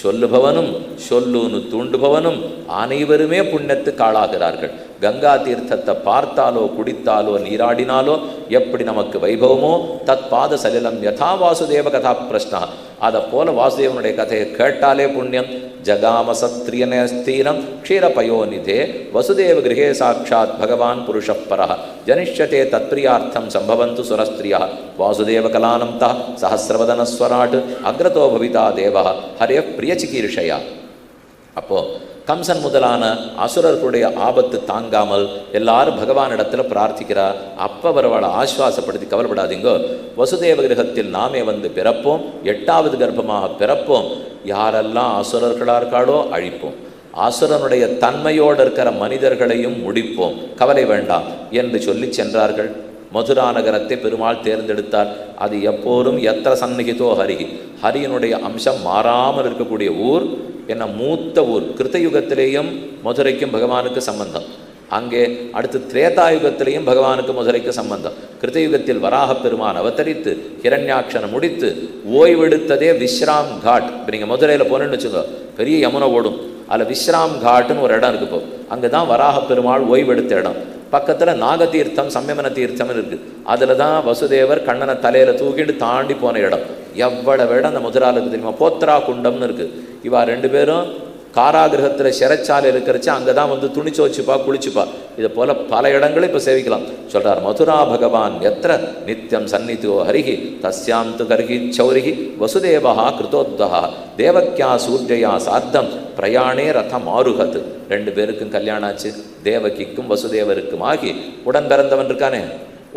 சொல்லுபவனும் சொல்லுன்னு தூண்டுபவனும் அனைவருமே புண்ணியத்துக்கு ஆளாகிறார்கள். கங்கா தீர்த்தத்தை பார்த்தாலோ குடித்தாலோ நீராடினாலோ எப்படி நமக்கு வைபவமோ தத்பாத சலிலம் யதா வாசுதேவ கதா பிரஷ்னா. அதை போல வாசுதேவனுடைய கதையை கேட்டாலே புண்ணியம். ஜகாம சத்ரியனஸ்தீரம் க்ஷீரபயோநிதே வசுதேவ கிரகே சாட்சாத் பகவான் புருஷப்பரः ஜனிஷ்யதே தத்பிரியார்த்தம் சம்பவந்து சுரஸ்திரியா வாசுதேவ கலானந்தா சஹசிரவதனஸ்வராட் அக்ரதோ பவிதா தேவா ஹரே பிரியச்சிகீர்ஷயா. அப்போது கம்சன் முதலான அசுரர்களுடைய ஆபத்து தாங்காமல் எல்லாரும் பகவானிடத்தில் பிரார்த்திக்கிறார். அப்போ அவர்களை ஆஸ்வாசப்படுத்தி கவலைப்படாதீங்கோ, வசுதேவ கிரகத்தில் நாமே வந்து பிறப்போம், 8வது கர்ப்பமாக பிறப்போம், யாரெல்லாம் அசுரர்களாக இருக்காளோ அழிப்போம், அசுரனுடைய தன்மையோடு இருக்கிற மனிதர்களையும் முடிப்போம், கவலை வேண்டாம் என்று சொல்லி சென்றார்கள். மதுரா நகரத்தை பெருமாள் தேர்ந்தெடுத்தார். அது எப்போதும் எத்திர சந்நிகிதோ ஹரிஹி, ஹரியனுடைய அம்சம் மாறாமல் இருக்கக்கூடிய ஊர். என்ன மூத்த ஊர். கிருத்தயுகத்திலேயும் மதுரைக்கும் பகவானுக்கு சம்பந்தம். அங்கே அடுத்து திரேதாயுகத்திலேயும் பகவானுக்கு மதுரைக்கு சம்பந்தம். கிருத்தயுகத்தில் வராக பெருமான் அவதரித்து ஹிரண்யாட்சனை முடித்து ஓய்வெடுத்ததே விஸ்ராம் காட். இப்போ நீங்கள் மதுரையில் போனேன்னு வச்சுக்கோ, பெரிய யமுனை ஓடும், அதில் விஸ்ராம் காட்டுன்னு ஒரு இடம் இருக்குது. அங்கே தான் வராக பெருமாள் ஓய்வெடுத்த இடம். பக்கத்தில் நாகதீர்த்தம் சம்யமன தீர்த்தம்னு இருக்குது. அதில் தான் வசுதேவர் கண்ணனை தலையில் தூக்கிட்டு தாண்டி போன இடம். எவ்வளவு இடம் அந்த மதுராவில் இருக்குது தெரியுமா? போத்ரா குண்டம்னு இருக்குது. இவா 2 பேரும் காராகிரகத்தில் சிறைச்சாலை இருக்கிறச்சு அங்கே தான் வந்து துணிச்சு வச்சுப்பா, குளிச்சுப்பா. இதை போல் பல இடங்களும் இப்போ சேவிக்கலாம். சொல்கிறார், மதுரா பகவான் எத்திர நித்தியம் சந்நிதியோ ஹரிஹி தஸ்யாம் து கர்ஹி சௌரிஹி வசுதேவா கிருதோத்வஹா தேவக்கியா சூர்ஜயா சார்த்தம் பிரயாணே ரதம் ஆருகத். 2 பேருக்கும் கல்யாணம் ஆச்சு. தேவகிக்கும் வசுதேவருக்கும் ஆகி உடன் பிறந்தவன் இருக்கானே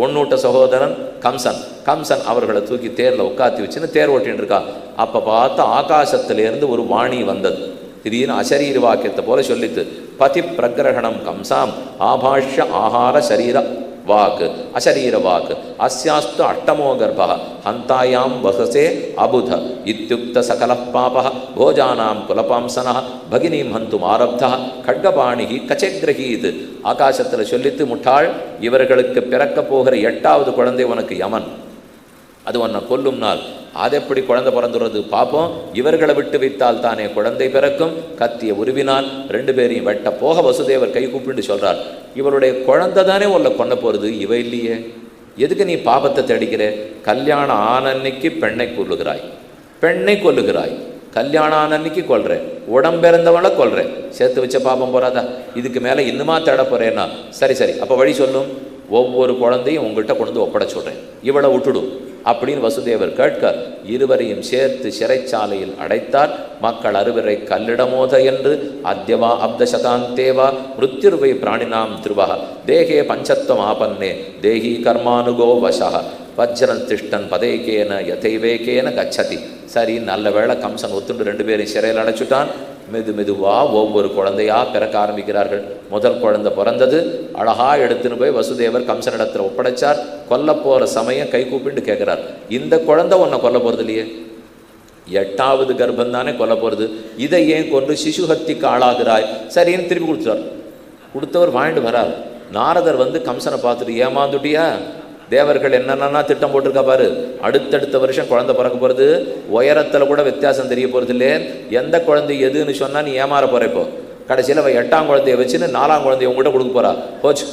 ஒன்னூட்ட சகோதரன் கம்சன். கம்சன் அவர்களை தூக்கி தேரில் உட்காத்தி வச்சுன்னு தேர் ஓட்டின்னு இருக்கா. அப்போ பார்த்து ஆகாசத்திலேருந்து ஒரு வாணி வந்தது. திடீர்னு அசரீர வாக்கியத்தை போல சொல்லித்து பதி பிரகிரகணம் கம்சாம் ஆபாஷ்ய ஆஹார சரீர வாக் அசரீர வாக் அஸ்யாஸ்து அட்டமோ கர்ப்ப ஹந்தாயாம் வகசே அபுத இத்யுக்த சகல பாப போஜானாம் குலபாம்சன பகினீம் ஹந்தும் ஆரப்தா கட்கபாணி கச்செக்ரஹீத். ஆகாசத்தில் சொல்லித்து, முட்டாள், இவர்களுக்கு பிறக்க போகிற 8வது குழந்தை உனக்கு யமன், அது உன்னை கொல்லும் நாள். அது எப்படி குழந்தை பிறந்துடுறது பார்ப்போம், இவர்களை விட்டு வைத்தால் தானே குழந்தை பிறக்கும். கத்திய உருவினால் 2 பேரையும் வெட்ட போக வசுதேவர் கை கூப்பிட்டு சொல்றார், இவருடைய குழந்தை தானே உள்ள கொண்ட போறது, இவ இல்லையே, எதுக்கு நீ பாபத்தை தேடிக்கிற? கல்யாணம் ஆனன்னைக்கு பெண்ணை கொல்லுகிறாய், பெண்ணை கொல்லுகிறாய், கல்யாணம் ஆனன்னைக்கு கொல்ற, உடம்பிறந்தவளை கொல்ற, சேர்த்து வச்ச பாபம் போறாதா? இதுக்கு மேலே இன்னுமா தேட போறேன்னா, சரி சரி அப்போ வழி சொல்லும், ஒவ்வொரு குழந்தையும் உங்கள்கிட்ட கொண்டு வந்து ஒப்படை சொல்கிறேன், இவளை விட்டுடும் அப்படின்னு வசுதேவர் கேட்க, இருவரையும் சேர்த்து சிறைச்சாலையில் அடைத்தார். மக்கள் அறுவரை கல்லிடமோத என்று அத்யவா அப்தசதாந்தேவா மிருத்யுர்வை பிராணினாம் திருவா தேகே பஞ்சத்வம் ஆபன்னே தேகி கர்மானுகோ வசா வஜ்ரன் திஷ்டன் பதைக்கேன யதைவேக்கேன கச்சதி. சரி, நல்ல வேளை கம்சன் ஒத்துண்டு 2 பேரையும் சிறையில் அடைச்சுட்டான். மெதுவாக ஒவ்வொரு குழந்தையா பிறக்க ஆரம்பிக்கிறார்கள். முதல் குழந்தை பிறந்தது, அழகா எடுத்துன்னு போய் வசுதேவர் கம்சனிடத்தில் ஒப்படைச்சார். கொல்ல போகிற சமயம் கை கூப்பிட்டு கேட்குறார், இந்த குழந்தை உன்னை கொல்ல போகிறது இல்லையே, 8வது கர்ப்பம் தானே கொல்ல போகிறது, இதை ஏன் கொண்டு சிசுஹத்திக்கு ஆளாகிறாய்? சரின்னு திருப்பி கொடுத்துட்டார். கொடுத்தவர் வாங்கிட்டு வரார். நாரதர் வந்து கம்சனை பார்த்துட்டு, ஏமாந்துட்டியா, தேவர்கள் என்னென்னா திட்டம் போட்டிருக்கா பாரு, அடுத்தடுத்த வருஷம் குழந்தை பிறக்க போகிறது, உயரத்தில் கூட வித்தியாசம் தெரிய போகிறது இல்லையே, எந்த குழந்தை எதுன்னு சொன்னால் நீ ஏமாற போகிற. இப்போ கடைசியில் 8ஆம் குழந்தைய வச்சுன்னு 4ஆம் குழந்தைய உங்கள்கிட்ட கொடுக்க போகிறா போச்சு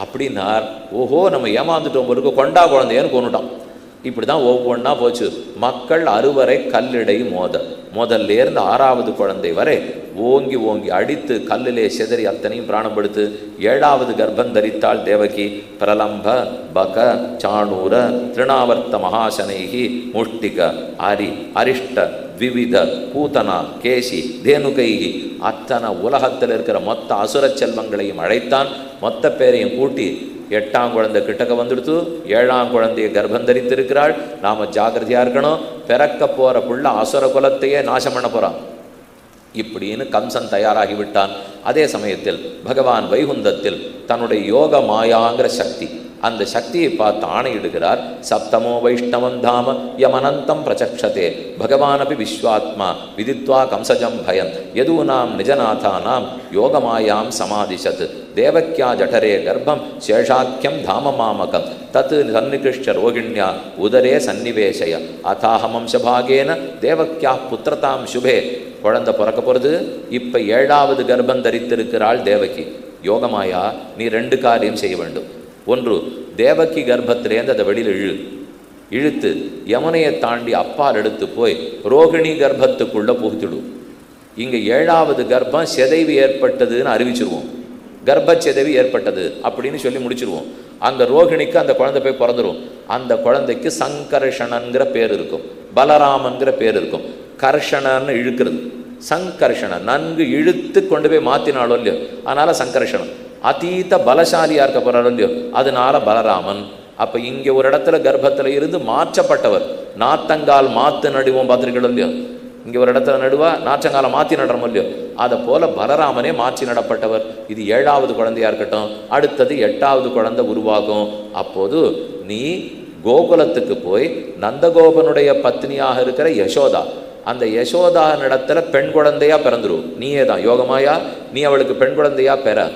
அப்படின்னார். ஓஹோ, நம்ம ஏமாந்துட்டோம் பொருக்கு, கொண்டா குழந்தையன்னு கொண்டுட்டான். இப்படி தான் ஒவ்வொன்றா போச்சு. மக்கள் அறுவரை கல்லிடை மோத, முதல்லேருந்து 6வது குழந்தை வரை ஓங்கி ஓங்கி அடித்து கல்லிலே சிதறி அத்தனையும் பிராணப்படுத்து. 7வது கர்ப்பம் தரித்தாள் தேவகி. பிரலம்ப பக சாணூர திருணாவர்த்த மகாசனைகி முஷ்டிக அரி அரிஷ்ட விவித பூதனா கேசி தேனுகைகி அத்தனை உலகத்தில் இருக்கிற மொத்த அசுர செல்வங்களையும் அழைத்தான். மொத்த பேரையும் கூட்டி 8ஆம் குழந்தை கிட்டக்க வந்துடுத்து. 7ஆம் குழந்தையை கர்ப்பம் தரித்திருக்கிறாள். நாம் ஜாகிரதையாக இருக்கணும், பிறக்க போகிற புள்ள அசுர குலத்தையே நாசம் பண்ண போகிறான் இப்படின்னு கம்சன் தயாராகிவிட்டான். அதே சமயத்தில் பகவான் வைகுந்தத்தில் தன்னுடைய யோக மாயாங்கிற சக்தி, அந்த சக்தியை பார்த்து ஆணையிடுகிறார். சப்தமோ வைஷ்ணவம் தாம யமனந்தம் பிரச்சக்ஷதே பகவானபி விஸ்வாத்மா விதித்வா கம்சஜம் பயம் யதூனாம் நிஜநாதானாம் யோகமாயாம் சமாதிசத் தேவக்கியா ஜடரே கர்ப்பம் சேஷாக்கியம் தாம மாமகம் தத் சன்னிகிருஷ்ட ரோகிணியா உதரே சன்னிவேசய அதாஹமம்சபாகேன தேவக்கியா புத்திரதாம் சுபே. குழந்தை பிறக்க போகிறது. இப்போ 7வது கர்ப்பம் தரித்திருக்கிறாள் தேவகி. யோகமாயா, நீ 2 காரியம் செய்ய வேண்டும். ஒன்று, தேவகி கர்ப்பத்திலேருந்து அதை வெளியில் இழுத்து யமுனையை தாண்டி அப்பால் எடுத்து போய் ரோகிணி கர்ப்பத்துக்குள்ளே புகுத்திடும். இங்கே 7வது கர்ப்பம் சிதைவு ஏற்பட்டதுன்னு அறிவிச்சிருவோம், கர்ப்பச்சிதைவு ஏற்பட்டது அப்படின்னு சொல்லி முடிச்சிருவோம். அங்கே ரோகிணிக்கு அந்த குழந்தை போய் பிறந்துடும். அந்த குழந்தைக்கு சங்கர்ஷணங்கிற பேர் இருக்கும், பலராமன்கிற பேர் இருக்கும். கர்ஷணன்னு இழுக்கிறது, சங்கர்ஷணன் நன்கு இழுத்து கொண்டு போய் மாற்றினாலோ இல்லையோ, அதனால் சங்கர்ஷணம். அதீத பலசாலியாக இருக்க போகிறாரோ இல்லையோ, அதனால பலராமன். அப்போ இங்கே ஒரு இடத்துல கர்ப்பத்தில் இருந்து மாற்றப்பட்டவர். நாத்தங்கால் மாற்று நடுவோம் பார்த்துருக்கோம் இல்லையோ, இங்கே ஒரு இடத்துல நடுவா நாற்றங்காலை மாற்றி நடுறோம் இல்லையோ, அதை போல் பலராமனே மாற்றி நடப்பட்டவர். இது 7வது குழந்தையாக இருக்கட்டும். அடுத்தது 8வது குழந்தை உருவாகும். அப்போது நீ கோகுலத்துக்கு போய் நந்தகோபனுடைய பத்னியாக இருக்கிற யசோதா, அந்த யசோதா இடத்துல பெண் குழந்தையாக பிறந்துடும். நீயே தான் யோகமாயா, நீ அவளுக்கு பெண் குழந்தையாக பெற.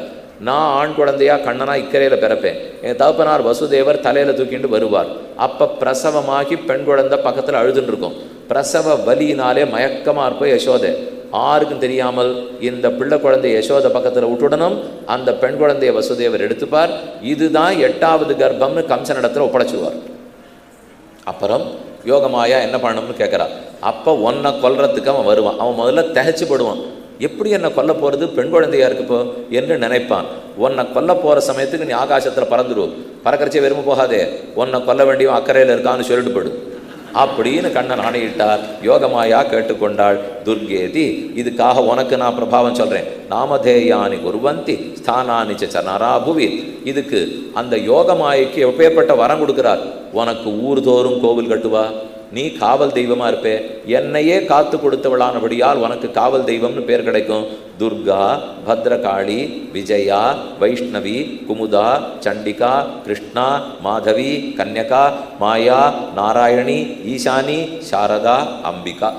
நான் ஆண் குழந்தையா கண்ணனா இக்கரையில் பிறப்பேன். என் தகப்பனார் வசுதேவர் தலையில் தூக்கிட்டு வருவார். அப்போ பிரசவமாகி பெண் குழந்தை பக்கத்தில் அழுதுன்னு இருக்கும். பிரசவ வலியினாலே மயக்கமாக இருப்போம் யசோதை. யாருக்கும் தெரியாமல் இந்த பிள்ளை குழந்தைய யசோதை பக்கத்தில் விட்டுடணும். அந்த பெண் குழந்தைய வசுதேவர் எடுத்துப்பார். இதுதான் 8வது கர்ப்பம்னு கம்சனிடத்தில் ஒப்படைச்சிடுவார். அப்புறம் யோகமாயா என்ன பண்ணணும்னு கேட்குறான். அப்போ ஒன்றை கொல்றதுக்கு அவன் வருவான். அவன் முதல்ல தகைச்சு போடுவான். எப்படி என்னை கொல்ல போகிறது, பெண் குழந்தையா இருக்குப்போ என்று நினைப்பான். உன்னை கொல்ல போகிற சமயத்துக்கு நீ ஆகாசத்தில் பறந்துடும். பறக்கறச்சே வெறுமை போகாதே, உன்னை கொல்ல வேண்டியவன் அக்கறையில் இருக்கான்னு சொல்லிட்டு போடு அப்படின்னு கண்ணன் ஆணையிட்டார். யோகமாயா கேட்டுக்கொண்டாள். துர்கேதி, இதுக்காக உனக்கு நான் பிரபாவம் சொல்கிறேன். நாமதேயானி குர்வந்தி ஸ்தானானி சனராபுவி. இதுக்கு அந்த யோகமாய்க்கு எப்பேற்பட்ட வரம் கொடுக்குறார். உனக்கு ஊர்தோறும் கோவில் கட்டுவா, நீ காவல் தெய்வமா இருப்பே, என்னையே காத்து கொடுத்தவளானபடியால் உனக்கு காவல் தெய்வம்னு பேர் கிடைக்கும். துர்கா, பத்ரகாளி, விஜயா, வைஷ்ணவி, குமுதா, சண்டிகா, கிருஷ்ணா, மாதவி, கன்யகா, மாயா, நாராயணி, ஈசானி, சாரதா, அம்பிகா.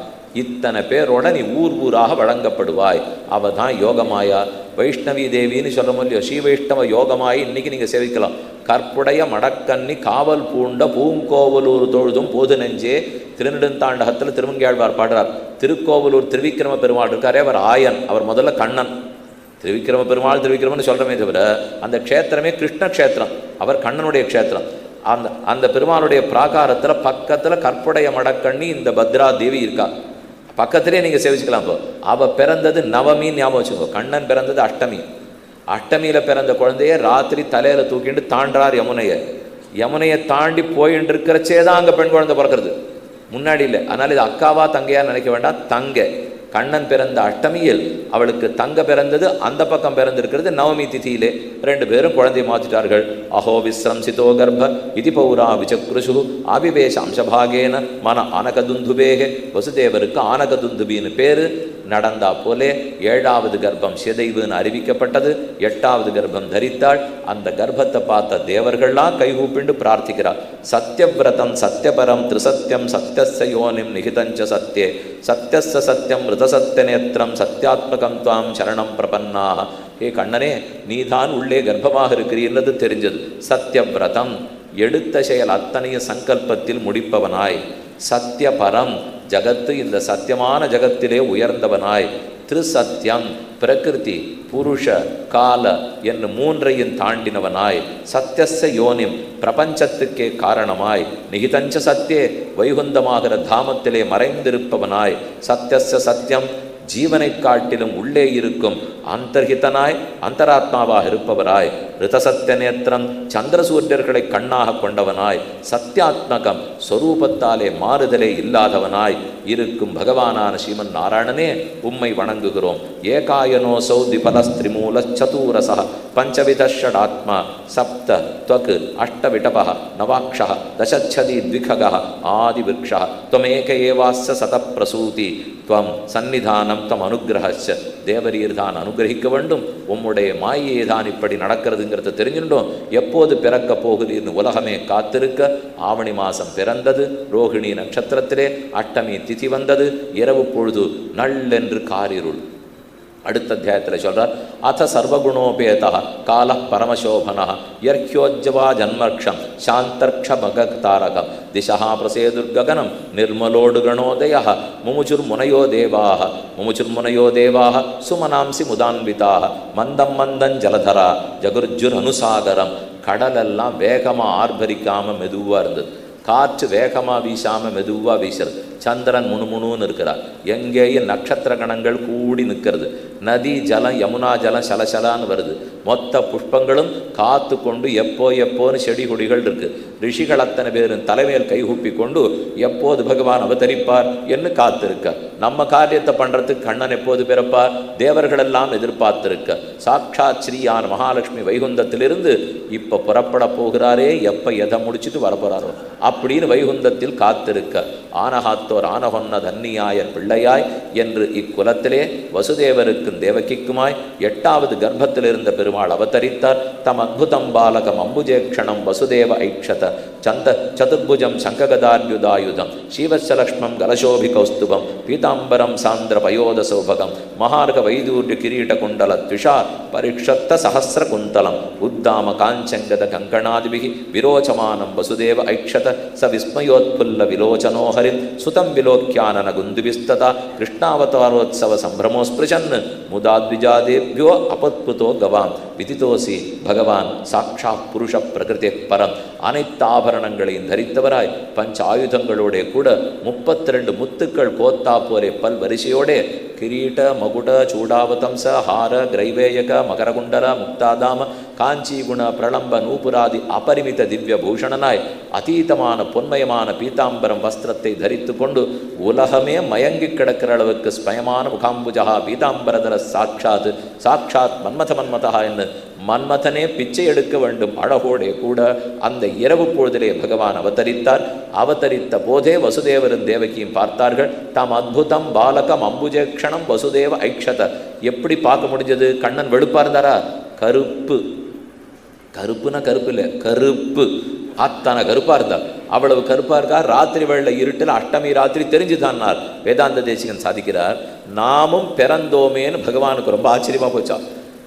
இத்தனை பேரோட நீ ஊர் ஊராக வழங்கப்படுவாய். அவ தான் யோகமாயா. வைஷ்ணவி தேவின்னு சொல்ல முடியும். ஸ்ரீ வைஷ்ணவ யோகமாயி இன்னைக்கு நீங்கள் சேவிக்கலாம். கற்புடைய மடக்கண்ணி காவல் பூண்ட பூங்கோவலூர் தொழுதும் போது நெஞ்சே. திருநெடுந்தாண்டகத்தில் திருமங்கையாழ்வார் பாடுறார். திருக்கோவலூர் திருவிக்கிரம பெருமாள் இருக்காரே, அவர் ஆயன். அவர் முதல்ல கண்ணன். திருவிக்கிரம பெருமாள் திருவிக்கிரமன்னு சொல்கிறமே தவிர அந்த க்ஷேத்திரமே கிருஷ்ண க்ஷேத்திரம், அவர் கண்ணனுடைய க்ஷேத்திரம். அந்த பெருமாளுடைய பிராகாரத்தில் பக்கத்தில் கற்புடைய மடக்கண்ணி இந்த பத்ரா தேவி இருக்கா. பக்கத்திலே நீங்கள் சேவிச்சுக்கலாம். இப்போ அவள் பிறந்தது நவமின்னு ஞாபகம் வச்சுக்கோ. கண்ணன் பிறந்தது அஷ்டமி. அஷ்டமியில் பிறந்த குழந்தைய ராத்திரி தலையில் தூக்கிட்டு தாண்டார் யமுனையை. யமுனையை தாண்டி போயின்னு இருக்கிறச்சே தான் அங்கே பெண் குழந்தை பிறக்கிறது, முன்னாடி இல்லை. அதனால் இது அக்காவா தங்கையா நினைக்க வேண்டாம், தங்கை. கண்ணன் பிறந்த அஷ்டமியில் அவளுக்கு தங்க பிறந்தது, அந்த பக்கம் பிறந்திருக்கிறது நவமி திதியிலே. ரெண்டு பேரும் குழந்தையை மாற்றிட்டார்கள். அஹோ விஸ்ரம்சிதோ கர்ப்ப இது பௌரா விசக்ருஷு ஆபிவேஷ அம்சபாகேன மன ஆனகதுந்துபேகே. வசுதேவருக்கு ஆனகதுந்துபின்னு பேரு. நடந்தா போலே 7வது கர்ப்பம் சிதைவுன்னு அறிவிக்கப்பட்டது. 8வது கர்ப்பம் தரித்தாள். அந்த கர்ப்பத்தை பார்த்த தேவர்கள்லாம் கைகூப்பிண்டு பிரார்த்திக்கிறார். சத்யவிரதம் சத்யபரம் திரிசத்தியம் சத்யஸ்ய யோனிம் நிகிதஞ்ச சத்யே சத்யஸ்ய சத்யம் ரிதசத்ய நேத்திரம் சத்யாத்மகம் துவாம் சரணம் பிரபன்னாக. ஏ கண்ணனே, நீதான் உள்ளே கர்ப்பமாக இருக்கிறது தெரிஞ்சது. சத்யவிரதம், எடுத்த செயல் அத்தனைய சங்கல்பத்தில் முடிப்பவனாய். சத்யபரம், ஜகத்து இந்த சத்தியமான ஜகத்திலே உயர்ந்தவனாய். திருசத்தியம், பிரகிருதி புருஷ கால என்று 3ஐயும் தாண்டினவனாய். சத்யஸ்ய யோனிம், பிரபஞ்சத்துக்கே காரணமாய். நிகிதஞ்ச சத்தியே, வைகுந்தமாகிற தாமத்திலே மறைந்திருப்பவனாய். சத்யஸ்ய சத்தியம், ஜீவனை காட்டிலும் உள்ளே இருக்கும் அந்தர்ஹிதனாய் அந்தராத்மாவாக இருப்பவராய். ரிதசத்திய நேத்திரம், சந்திரசூரியர்களை கண்ணாக கொண்டவனாய். சத்தியாத்மகம், ஸ்வரூபத்தாலே மாறுதலே இல்லாதவனாய் இருக்கும் பகவானான ஸ்ரீமன் நாராயணனே உம்மை வணங்குகிறோம். ஏகாயனோசௌ திபலஸ்திரிமூல சதூரச பஞ்சவிதஷடாத்மா சப்த த்வக் அஷ்டவிடப நவாக்ஷ தசச்சதி த்விகக ஆதிவிருக்ஷ त्वमेक एवास्य சதப்பிரசூதி துவம் சந்நிதானம் தம் அனுகிரகச்ச. தேவரீர் தான் அனுகிரகிக்க வேண்டும். உம்முடைய மாயை தான் இப்படி நடக்கிறதுங்கிறத தெரிஞ்சுட்டோம். எப்போது பிறக்க போகிறீர்னு உலகமே காத்திருக்க ஆவணி மாதம் பிறந்தது. ரோகிணி நட்சத்திரத்திலே அஷ்டமி திதி வந்தது. இரவு பொழுது நள்ளென்று காரிருள். அடுத்த அத்தியாயத்தில் சொல்கிறார். அத சர்வகுணோபேத கால பரமசோபன யர்ஹ்யோஜ்ஜவா ஜன்மர்க்ஷம் சாந்தர்க்ஷ மகதாரகம் திசா பிரசேதுர்ககனம் நிர்மலோடு கணோதய முமுச்சுர்முனையோ தேவாக சுமனாம்சி முதான்விதாக மந்தம் மந்தம் ஜலதரா ஜகுர்ஜுர் அனுசாகரம். கடலெல்லாம் வேகமாக ஆர்ப்பரிக்காமல் மெதுவாக இருந்தது. காற்று வேகமாக வீசாமல் மெதுவாக வீசுறது. சந்திரன் முணுமுணுன்னு இருக்கிறார். எங்கேயும் நட்சத்திர கணங்கள் கூடி நிற்கிறது. நதி ஜலம், யமுனா ஜலம் சலசலான்னு வருது. மொத்த புஷ்பங்களும் காத்து கொண்டு எப்போன்னு செடி கொடிகள் இருக்கு. ரிஷிகள் அத்தனை பேரும் தலைமையில் கைகூப்பி கொண்டு எப்போது பகவான் அவதரிப்பார் என்று காத்திருக்க. நம்ம காரியத்தை பண்ணுறதுக்கு கண்ணன் எப்போது பிறப்பார் தேவர்கள் எல்லாம் எதிர்பார்த்திருக்க. சாட்சாத் ஸ்ரீயான மகாலட்சுமி வைகுந்தத்திலிருந்து இப்போ புறப்பட போகிறாரே, எப்போ எதை முடிச்சுட்டு வரப்போறாரோ அப்படின்னு வைகுந்தத்தில் காத்திருக்க. ஆனகாத்தோர் ஆனகொன்ன தன்னியாயர் பிள்ளையாய் என்று இக்குலத்திலே வசுதேவருக்கும் தேவகிக்குமாய் 8வது கர்ப்பத்தில் இருந்த பெருமாள் அவதரித்தார். தம் அத்புதம் பாலகம் அம்புஜேக்ஷணம் வசுதேவ ஐக்ஷத சந்த சதுர்புஜம் சங்ககதார்யுதாயுதம் ஸ்ரீவத்சலக்ஷ்மம் கலசோபி கௌஸ்துபம் பீதாம்பரம் சாந்திர பயோத சௌபகம் மகார்க வைதூர்ய கிரீட குண்டல த்விஷா பரிக்ஷத்த சஹசிர குந்தலம் உத்தாம காஞ்சங்கத கங்கணாதிபிகி விரோச்சமானம் வசுதேவ ஐக்ஷத ச விஸ்மயோத்புல்ல விலோச்சனோ ஹரின் சுதம் விலோக்கியானன குந்துபிஸ்ததா கிருஷ்ணாவதாரோத்சவ சம்பிரமோஸ்பிருஷன் முதாத்விஜாதேபியோ அபத்புதோ கவான் விதிதோசி பகவான் சாட்சா புருஷ பிரகிருதி பரம். அனைத்து ஆபரணங்களையும் தரித்தவராய் பஞ்ச ஆயுதங்களோட கூட 32 முத்துக்கள் கோத்தா போரே பல் வரிசையோடே கிரீட மகுட சூடாவதம்ச ஹார கிரைவேயக மகரகுண்டல முக்தாதாம காஞ்சி குண பிரளம்ப நூபுராதி அபரிமித திவ்ய பூஷணனாய் அதீதமான பொன்மயமான பீதாம்பரம் வஸ்திரத்தை தரித்து கொண்டு உலகமே மயங்கி கிடக்கிற அளவுக்கு ஸ்மயமான முகாம்புஜா பீதாம்பரதர சாட்சாத் சாட்சாத் மன்மத மன்மதா என்று மன்மதனே பிச்சை எடுக்க வேண்டும் அழகோடே கூட அந்த இரவு பொழுதிலே பகவான் அவதரித்தார். அவதரித்த போதே வசுதேவரும் தேவகியும் பார்த்தார்கள். தாம் அத்புதம் பாலகம் அம்புஜேக்ஷணம் வசுதேவ ஐக்ஷத. எப்படி பார்க்க முடிஞ்சது? கண்ணன் வெளுப்பா இருந்தாரா? கருப்பு. கருப்புனா கருப்பு இல்லை, கருப்பு. அத்தனை கருப்பா இருந்தார். அவ்வளவு கருப்பா இருக்கார். ராத்திரி வேளை இருட்டில் அஷ்டமி ராத்திரி தெரிஞ்சுதான்னார். வேதாந்த தேசிகன் சாதிக்கிறார், நாமும் பிறந்தோமேன்னு பகவானுக்கு ரொம்ப ஆச்சரியமா போச்சா.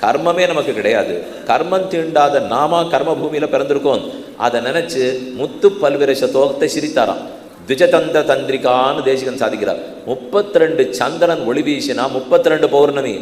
கர்மமே நமக்கு கிடையாது. கர்மம் தீண்டாத நாம கர்ம பூமியில பிறந்திருக்கோம். அதை நினைச்சு முத்து பல்விரச தோகத்தை சிரித்தாராம். திஜதந்திர தந்திரிகான்னு தேசிகன் சாதிக்கிறார். 32 சந்திரன் ஒளி வீசினா 32 பௌர்ணமி.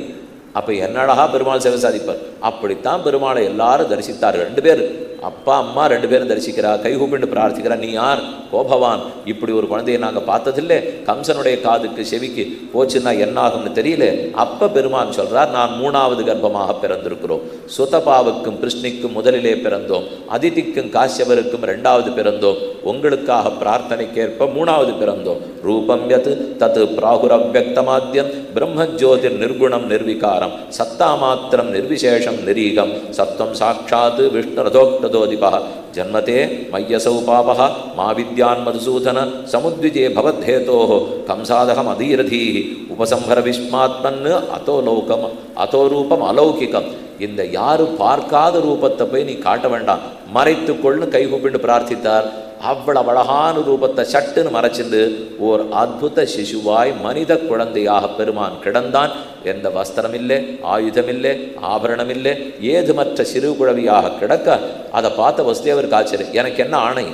அப்போ என்னடா பெருமாள் சேவை சாதிப்பார். அப்படித்தான் பெருமாளை எல்லாரும் தரிசித்தார்கள். 2 பேர் அப்பா அம்மா 2 பேரும் தரிசிக்கிறா, கைகூப்பிண்டு பிரார்த்திக்கிறா. நீ யார்? கோபவான். இப்படி ஒரு குழந்தையை நாங்கள் பார்த்ததில்லை. கம்சனுடைய காதுக்கு செவிக்கு போச்சுன்னா என்ன ஆகும்னு தெரியல. அப்ப பெருமான் சொல்றார், நான் 3வது கர்ப்பமாக பிறந்திருக்கிறோம். சுதபாவுக்கும் கிருஷ்ணிக்கும் முதலிலே பிறந்தோம். அதிதிக்கும் காஷ்யபருக்கும் 2வது பிறந்தோம். உங்களுக்காக பிரார்த்தனைக்கேற்ப 3வது பிறந்தோம். ரூபம் யத் தத் பிராகுரவ்யக்தமாத்யம் பிரம்மஜோதிர் நிர்குணம் நிர்விகாரம் சத்தா மாத்திரம் நிர்விசேஷம் நிரீகம் சத்வம் சாட்சாத் விஷ்ணுரதோக்ததோதிபா ஜன்மதே மய்யசௌ பாபः மா வித்யான் மதுசூதன சமுத்விஜே பவத்ஹேதோः கம்சாதகம் அதீரதீஹி உபசம்ஹர விஸ்மாத்மன் அதோ லௌகம் அதோ ரூபம் அலௌகிகம். இந்த யாரு பார்க்காத ரூபத்தை போய் நீ காட்ட வேண்டாம், மறைத்து கொள்னு கைகூப்பிண்டு பிரார்த்தித்தார். அவ்வளவு அழகான ரூபத்தை சட்டுன்னு மறைச்சிருந்து ஓர் அற்புத சிசுவாய் மனித குழந்தையாக பெருமான் கிடந்தான். எந்த வஸ்திரம் இல்லை, ஆயுதம் இல்லை, ஆபரணம் இல்லை, ஏதுமற்ற சிறு குழவியாக கிடக்க அதை பார்த்த வசுதேவர் காய்ச்சல். எனக்கு என்ன ஆணை?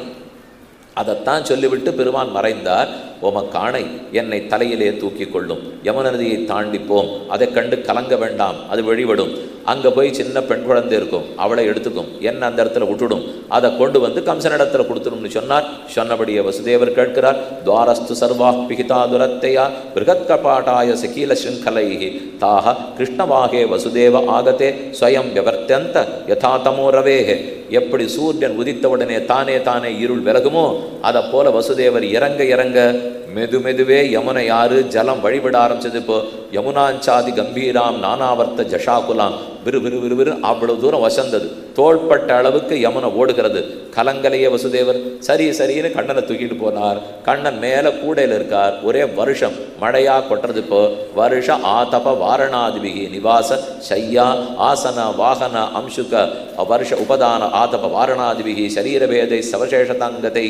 அதைத்தான் சொல்லிவிட்டு பெருமான் மறைந்தார். உமக்காணை, என்னை தலையிலே தூக்கி கொள்ளும், யமுன நதியை தாண்டிப்போம், அதை கண்டு கலங்க வேண்டாம், அது வழிபடும். அங்கே போய் சின்ன பெண் குழந்தை இருக்கும், அவளை எடுத்துக்கும், என்ன அந்த இடத்துல விட்டுடும், அதை கொண்டு வந்து கம்சனிடத்துல கொடுத்துடும்னு சொன்னார். சொன்னபடியே வசுதேவர் கேட்கிறார். துவாரஸ்து சர்வா பிகிதா துரத்தையா பிருகத் கபாட்டாய சகீல ஸ்ருங்கலைஹி தாக கிருஷ்ணவாகே வசுதேவ ஆகதே ஸ்வயம் விவர்த்தந்த யதா தமோரவேஹே. எப்படி சூரியன் உதித்தவுடனே தானே தானே இருள் விலகுமோ அதை போல வசுதேவர் இறங்க இறங்க மெதுமெதுவே யமுனை யாரு ஜலம் வழிபட ஆரம்பிச்சது. இப்போ யமுனாஞ்சாதி கம்பீராம் நானாவர்த்த ஜஷாகுலாம் விறு விறு விறுவிறு அவ்வளவு தூரம் வசந்தது. தோள்பட்ட அளவுக்கு யமுனை ஓடுகிறது. கலங்கலையே வசுதேவர் சரி சரின்னு கண்ணனை தூக்கிட்டு போனார். கண்ணன் மேலே கூடையில் இருக்கார். ஒரே வருஷம் மழையா கொட்டுறது. இப்போ வருஷ ஆதப வாரணாதிபிகி நிவாச சையா ஆசன வாகன அம்சுக வருஷ உபதான ஆதப வாரணாதிபிகி சரீரபேதை சவசேஷதாங்கத்தை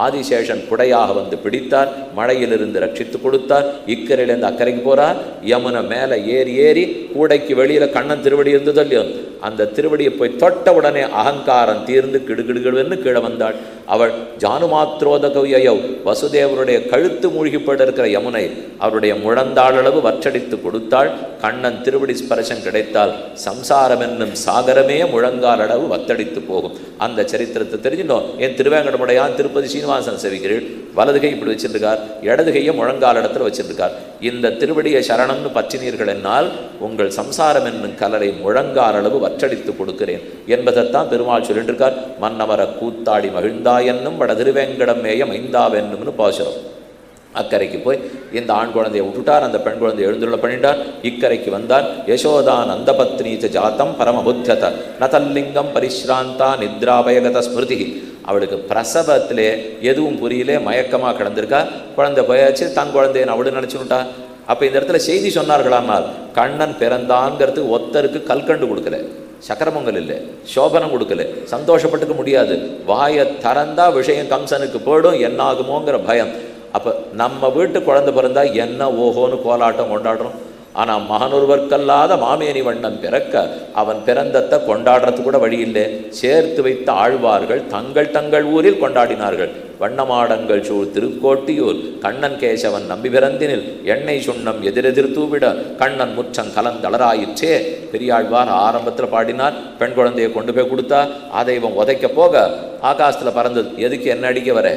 ஆதிசேஷன் குடையாக வந்து பிடித்தார். மழையிலிருந்து ரட்சித்து கொடுத்தார். இக்கரையிலேருந்து அக்கறைக்கு போறார். யமுனை மேலே ஏறி ஏறி கூடைக்கு வெளியில கண்ணன் திருவடி இருந்தது இல்லையோ, அந்த திருவடியை போய் தொட்ட உடனே அகங்காரம் தீர்ந்து கிடுகிடுகிடுன்னு கீழே வந்தாள். அவள் ஜானுமாத்ரோதகவியோ வசுதேவருடைய கழுத்து மூழ்கிப்பட இருக்கிற யமுனை அவருடைய முழந்தாளளவு வற்றடித்து கொடுத்தாள். கண்ணன் திருவடி ஸ்பர்சம் கிடைத்தால் சம்சாரம் என்னும் சாகரமே முழங்கால் அளவு வத்தடித்து போகும். அந்த சரித்திரத்தை தெரிஞ்சிட்டோம். என் திருவேங்கடமுடையான் திருப்பதி சீனிவாசன் செவிக்கிறீள். வலது கை இப்படி வச்சிருக்கார், இடது கையை முழங்கால் இடத்துல வச்சிருக்கார். இந்த திருவடியை சரணம்னு பற்றினீர்கள் என்னால் உங்கள் சம்சாரம் என்னும் கலரை முழங்கால் அளவு வற்றடித்து கொடுக்கிறேன் என்பதைத்தான் பெருமாள் சொல்லிட்டு இருக்கார். மன்னவர கூத்தாடி மகிழ்ந்தா என்னும் வட திருவேங்கடம் மேயம் ஐந்தாவென்னும்னு பாசுரம். அக்கறைக்கு போய் இந்த ஆண் குழந்தையை விட்டுட்டார். அந்த பெண் குழந்தையை எழுந்துள்ள பண்ணிட்டார். இக்கரைக்கு வந்தார். யசோதான் அந்த பத்னீச்ச ஜாத்தம் பரமபுத்தியத நதல்லிங்கம் பரிஸ்ராந்தா நித்ராபயகத ஸ்மிருதி. அவளுக்கு பிரசவத்திலே எதுவும் புரியலே, மயக்கமாக கிடந்திருக்கா. குழந்தை போயாச்சு, தன் குழந்தையை அவளு நினச்சுட்டா. அப்போ இந்த இடத்துல செய்தி சொன்னார்களானால் கண்ணன் பிறந்தான்ங்கிறதுக்கு ஒத்தருக்கு கல்கண்டு கொடுக்கல, சக்கரமங்கல் இல்லை, சோபனம் கொடுக்கல, சந்தோஷப்பட்டுக்க முடியாது. வாயை திறந்தா விஷயம் கம்சனுக்கு போயிடும், என்ன ஆகுமோங்கிற பயம். அப்போ நம்ம வீட்டு குழந்தை பிறந்தா என்ன ஓஹோன்னு கோலாட்டம் கொண்டாடுறோம். ஆனால் மகனொருவர்க்கல்லாத மாமேனி வண்ணன் பிறக்க அவன் பிறந்தத்தை கொண்டாடுறது கூட வழி இல்லை. சேர்த்து வைத்த ஆழ்வார்கள் தங்கள் தங்கள் ஊரில் கொண்டாடினார்கள். வண்ணமாடங்கள் சூழ் திருக்கோட்டியூர் கண்ணன் கேசவன் நம்பி பிறந்தினில் எண்ணெய் சுண்ணம் எதிரெதிர் தூவிட கண்ணன் முற்றங் கலந்தளராயிற்றே. பெரியாழ்வார் ஆரம்பத்தில் பாடினார். பெண் குழந்தையை கொண்டு போய் கொடுத்தா அதை இவன் உதைக்க போக ஆகாசத்தில் பறந்தது. எதுக்கு என்ன அடிக்க வர?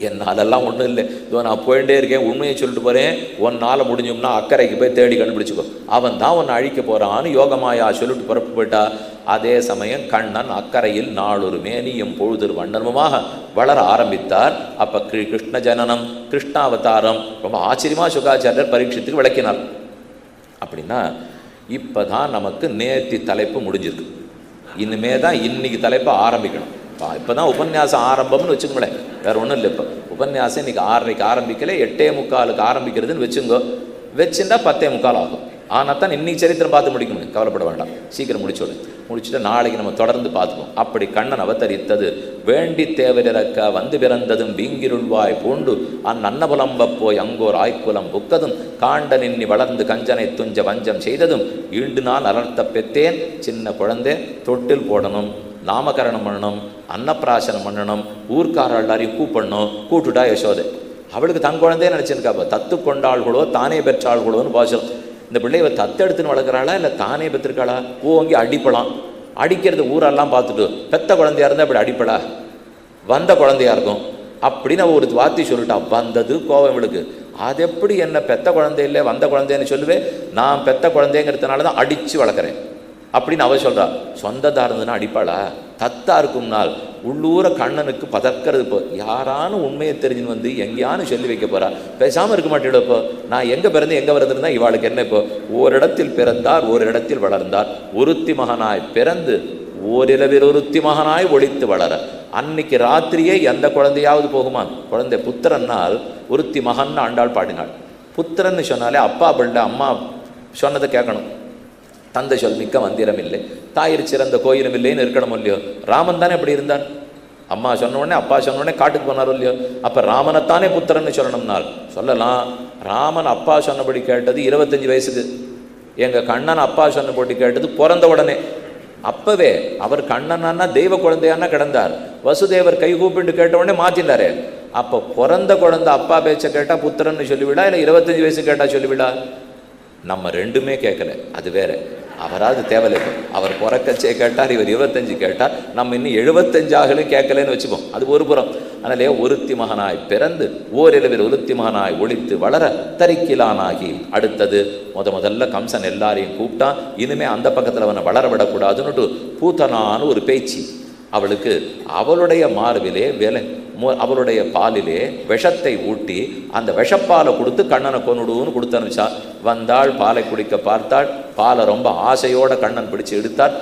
என்னாலெல்லாம் ஒன்றும் இல்லை, இதோ நான் போயிட்டே இருக்கேன், உண்மையை சொல்லிட்டு போகிறேன், ஒன்னால் முடிஞ்சோம்னா அக்கறைக்கு போய் தேடி கண்டுபிடிச்சிக்கோ, அவன் தான் உன்னை அழிக்க போகிறான்னு யோகமாயா சொல்லிட்டு புறப்பு போயிட்டா. அதே சமயம் கண்ணன் அக்கறையில் நாளொரு மேனியும் பொழுது வண்ணனுமாக வளர ஆரம்பித்தார். அப்போ கிருஷ்ண ஜனனம் கிருஷ்ணாவதாரம் ரொம்ப ஆச்சரியமாக சுகாச்சாரியர் பரீட்சித்துக்கு விளக்கினார். அப்படின்னா இப்போ தான் நமக்கு நேர்த்தி தலைப்பு முடிஞ்சிருக்கு. இனிமே தான் இன்னைக்கு தலைப்பை ஆரம்பிக்கணும். இப்போ தான் உபன்யாசம் ஆரம்பம்னு வச்சுக்கோங்களேன், வேறு ஒன்றும் இல்லை. இப்போ உபன்யாசம் இன்றைக்கி 6:30 ஆரம்பிக்கல, 8:45 ஆரம்பிக்கிறதுன்னு வச்சுங்கோ. வச்சுட்டா 10:45 ஆகும். ஆனால் தான் இன்னைக்கு சரித்திரம் பார்த்து முடிக்கணும், கவலைப்பட வேண்டாம், சீக்கிரம் முடிச்சுட்டு நாளைக்கு நம்ம தொடர்ந்து பார்த்துப்போம். அப்படி கண்ணன் அவதரித்தது வேண்டி தேவரிறக்க வந்து பிறந்ததும் வீங்கிருள்வாய் பூண்டு அந்நன்னபுலம்ப போய் அங்கோர் ஆய்க்குலம் புக்கதும் காண்ட நின்னி வளர்ந்து கஞ்சனை துஞ்ச வஞ்சம் செய்ததும் ஈண்டு நான் அலர்த்த பெத்தேன். சின்ன குழந்தை தொட்டில் போடணும், நாமகரணம் பண்ணணும், அன்னப்பிராசனம் பண்ணணும், ஊர்க்கார எல்லாரையும் கூப்பிடணும். கூட்டுட்டா யசோதை அவளுக்கு தன் குழந்தையே நினச்சிருக்காப்ப. தத்து கொண்டாள்களோ தானே பெற்றாள்களோன்னு பாசம். இந்த பிள்ளைய தத்தெடுத்துன்னு வளர்க்குறாளா இல்லை தானே பெற்றிருக்காளா? ஓங்கி அடிப்பலாம். அடிக்கிறது ஊரெல்லாம் பார்த்துட்டு பெத்த குழந்தையா இருந்தால் அப்படி அடிப்படா, வந்த குழந்தையா இருக்கும் அப்படின்னு ஒரு வார்த்தை சொல்லிட்டா. வந்தது கோவம் இவளுக்கு. அது எப்படி என்ன பெத்த குழந்தை இல்லை வந்த குழந்தைன்னு சொல்லுவேன்? நான் பெத்த குழந்தைங்கிறதுனால தான் அடித்து வளர்க்குறேன் அப்படின்னு அவ சொல்கிறா. சொந்ததாக இருந்ததுன்னா அடிப்பாளா? தத்தா இருக்கும் நாள் உள்ளூர கண்ணனுக்கு பதக்கிறது. இப்போ யாரானு உண்மையை தெரிஞ்சுன்னு வந்து எங்கேயானு சொல்லி வைக்க போகிறா? பேசாமல் இருக்க மாட்டேன். இப்போ நான் எங்கே பிறந்து எங்கே வருதுன்னா இவாளுக்கு என்ன? இப்போ ஓரிடத்தில் பிறந்தார் ஓரிடத்தில் வளர்ந்தார். ஒருத்தி மகனாய் பிறந்து ஓரிரவில் ஒருத்தி மகனாய் ஒழித்து வளர. அன்னைக்கு ராத்திரியே எந்த குழந்தையாவது போகுமா? குழந்தை புத்திரனால் ஒருத்தி மகன் ஆண்டாள் பாடினாள். புத்திரன்னு சொன்னாலே அப்பா பிள்ளை அம்மா சொன்னதை கேட்கணும். தந்தை சொல் மிக்க மந்திரம் இல்லை, தாயிர் சிறந்த கோயிலும் இல்லைன்னு இருக்கணும் இல்லையோ? ராமன் தானே அப்படி இருந்தார். அம்மா சொன்ன உடனே அப்பா சொன்ன உடனே காட்டுக்கு போனாரோ இல்லையோ? அப்போ ராமனைத்தானே புத்திரன்னு சொல்லணும்னால் சொல்லலாம். ராமன் அப்பா சொன்னபடி கேட்டது 25 வயசுக்கு. எங்கள் கண்ணன் அப்பா சொன்னபடி கேட்டது பிறந்த உடனே. அப்பவே அவர் கண்ணனான்னா தெய்வ குழந்தையானா கிடந்தார். வசுதேவர் கை கூப்பிட்டு கேட்ட உடனே மாற்றினாரே. அப்போ பிறந்த குழந்தை அப்பா பேச்சை கேட்டால் புத்திரன்னு சொல்லிவிடா, இல்லை 25 வயசு கேட்டால் சொல்லிவிடா? நம்ம ரெண்டுமே கேட்கல, அது வேற. அவராது தேவையில்லை. அவர் பிறக்கச்சே கேட்டார், இவர் 25 கேட்டார், நம்ம இன்னும் 75 ஆகலும் கேட்கலன்னு வச்சுப்போம். அது ஒரு புறம். அதனாலே ஒருத்தி மகனாய் பிறந்து ஓரிரவில் ஒருத்தி மகனாய் ஒழித்து வளர தரிக்கிலானாகி. அடுத்தது முதல்ல கம்சன் எல்லாரையும் கூப்பிட்டான். இனிமே அந்த பக்கத்தில் அவனை வளர விடக்கூடாதுன்னுட்டு பூத்தனான்னு ஒரு பேச்சு. அவளுக்கு அவளுடைய மார்பிலே அவளுடைய பாலிலே விஷத்தை ஊட்டி அந்த விஷப்பாலை கொடுத்து கண்ணனை கொன்னுடுன்னு கொடுத்து அனுப்பிச்சா. வந்தாள், பாலை குடிக்க பார்த்தாள். பாலை ரொம்ப ஆசையோட கண்ணன் பிடிச்சு எடுத்தார்.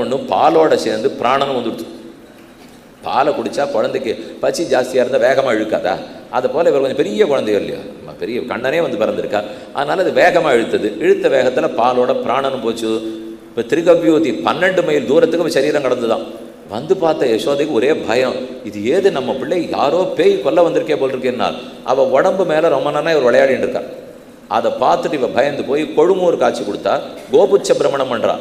ஒன்று பாலோட சேர்ந்து பிராணனும் வந்துடுச்சு. பாலை குடித்தா குழந்தைக்கு பசி ஜாஸ்தியாக இருந்தால் வேகமாக இழுக்காதா? அது போல் இவர் கொஞ்சம் பெரிய குழந்தையோ இல்லையோ, பெரிய கண்ணனே வந்து பிறந்திருக்கார். அதனால் அது வேகமாக இழுத்தது. இழுத்த வேகத்தில் பாலோட பிராணனும் போச்சு. இப்போ திரிகவ்யூதி 12 மைல் தூரத்துக்கு சரீரம் கடந்து தான் வந்து பார்த்த யசோதைக்கு ஒரே பயம். இது ஏது நம்ம பிள்ளை யாரோ பேய் கொல்ல வந்திருக்கே போல் இருக்கேன்னால். அவள் உடம்பு மேலே ரொம்ப நாளாக இவர் விளையாடிட்டு இருக்கார். அதை பார்த்துட்டு இவள் பயந்து போய் கொழுமூர் காட்சி கொடுத்தா. கோபுச்ச பிரமணம் பண்ணுறா.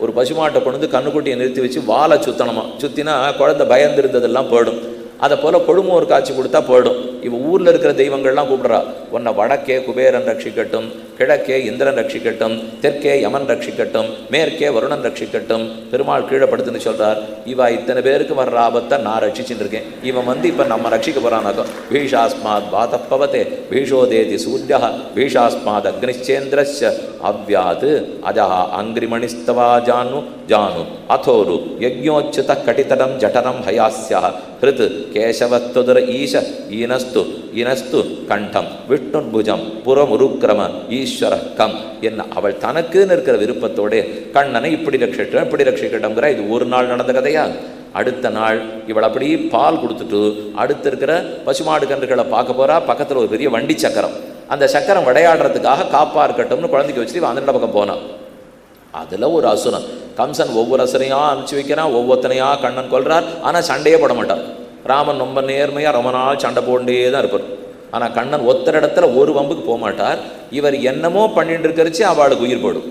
ஒரு பசுமாட்டை கொண்டு வந்து கண்ணுக்குட்டியை நிறுத்தி வச்சு வாழை சுத்தணுமா. சுற்றினா குழந்தை பயந்து இருந்ததெல்லாம் போயிடும். அதை போல் கொழுமூர் காட்சி கொடுத்தா போயிடும். இவன் ஊரில் இருக்கிற தெய்வங்கள்லாம் கூப்பிட்றா. உன்னை வடக்கே குபேரன் ரட்சிக்கட்டும், கிழக்கே இந்திரன் ரட்சிக்கட்டும், தெற்கே யமன் ரட்சிக்கட்டும், மேற்கே வருணன் ரட்சிக்கட்டும். பெருமாள் கீழே படுத்துன்னு சொல்கிறார். இவா இத்தனை பேருக்கு வர்ற ஆபத்தை நான் ரட்சிச்சுட்டு இருக்கேன். இவன் வந்து இப்போ நம்ம ரட்சிக்க போகிறானாக்கோ. பீஷாஸ்மாத் வாதப்பவதே பீஷோதேதி சூர்யா பீஷாஸ்மாத் அக்னிச்சேந்திரஸ்ய அவ்யாது அஜா அங்கிரிமணிஸ்தவா ஜானு ஜானு அதோரு யஜ்ஞோச்சுத கடிதடம் ஜடரம் ஹயாஸ்யா ஹிருத் கேசவத்துதர ஈஷ ஈனஸ்து இனஸ்து கண்டம் விஷ்ணுபுஜம் புறமுருக்கிரம ஈஸ்வர கம் என்ன. அவள் தனக்குன்னு இருக்கிற விருப்பத்தோடு கண்ணனை இப்படி ரட்சிக்கட்டும்ங்கிற. இது ஒரு நாள் நடந்த கதையா? அடுத்த நாள் இவள் அப்படி பால் கொடுத்துட்டு அடுத்து இருக்கிற பசுமாடு கன்றுகளை பார்க்க போகிறா. பக்கத்தில் ஒரு பெரிய வண்டி சக்கரம். அந்த சக்கரம் விளையாடுறதுக்காக காப்பா இருக்கட்டும்னு குழந்தைக்கு வச்சுட்டு அந்த பக்கம் போனான். அதில் ஒரு அசுரன். கம்சன் ஒவ்வொரு அசுரையாக அனுப்பிச்சு வைக்கிறான், ஒவ்வொருத்தனையாக கண்ணன் கொள்றார். ஆனால் சண்டையே போட மாட்டான். ராமன் ரொம்ப நேர்மையாக ரொம்ப நாள் சண்டை போண்டே தான் இருப்பார். ஆனால் கண்ணன் ஒத்தர இடத்துல ஒரு வம்புக்கு போக மாட்டார். இவர் என்னமோ பண்ணிட்டு இருக்கிறச்சு அவளுக்கு உயிர் போடும்.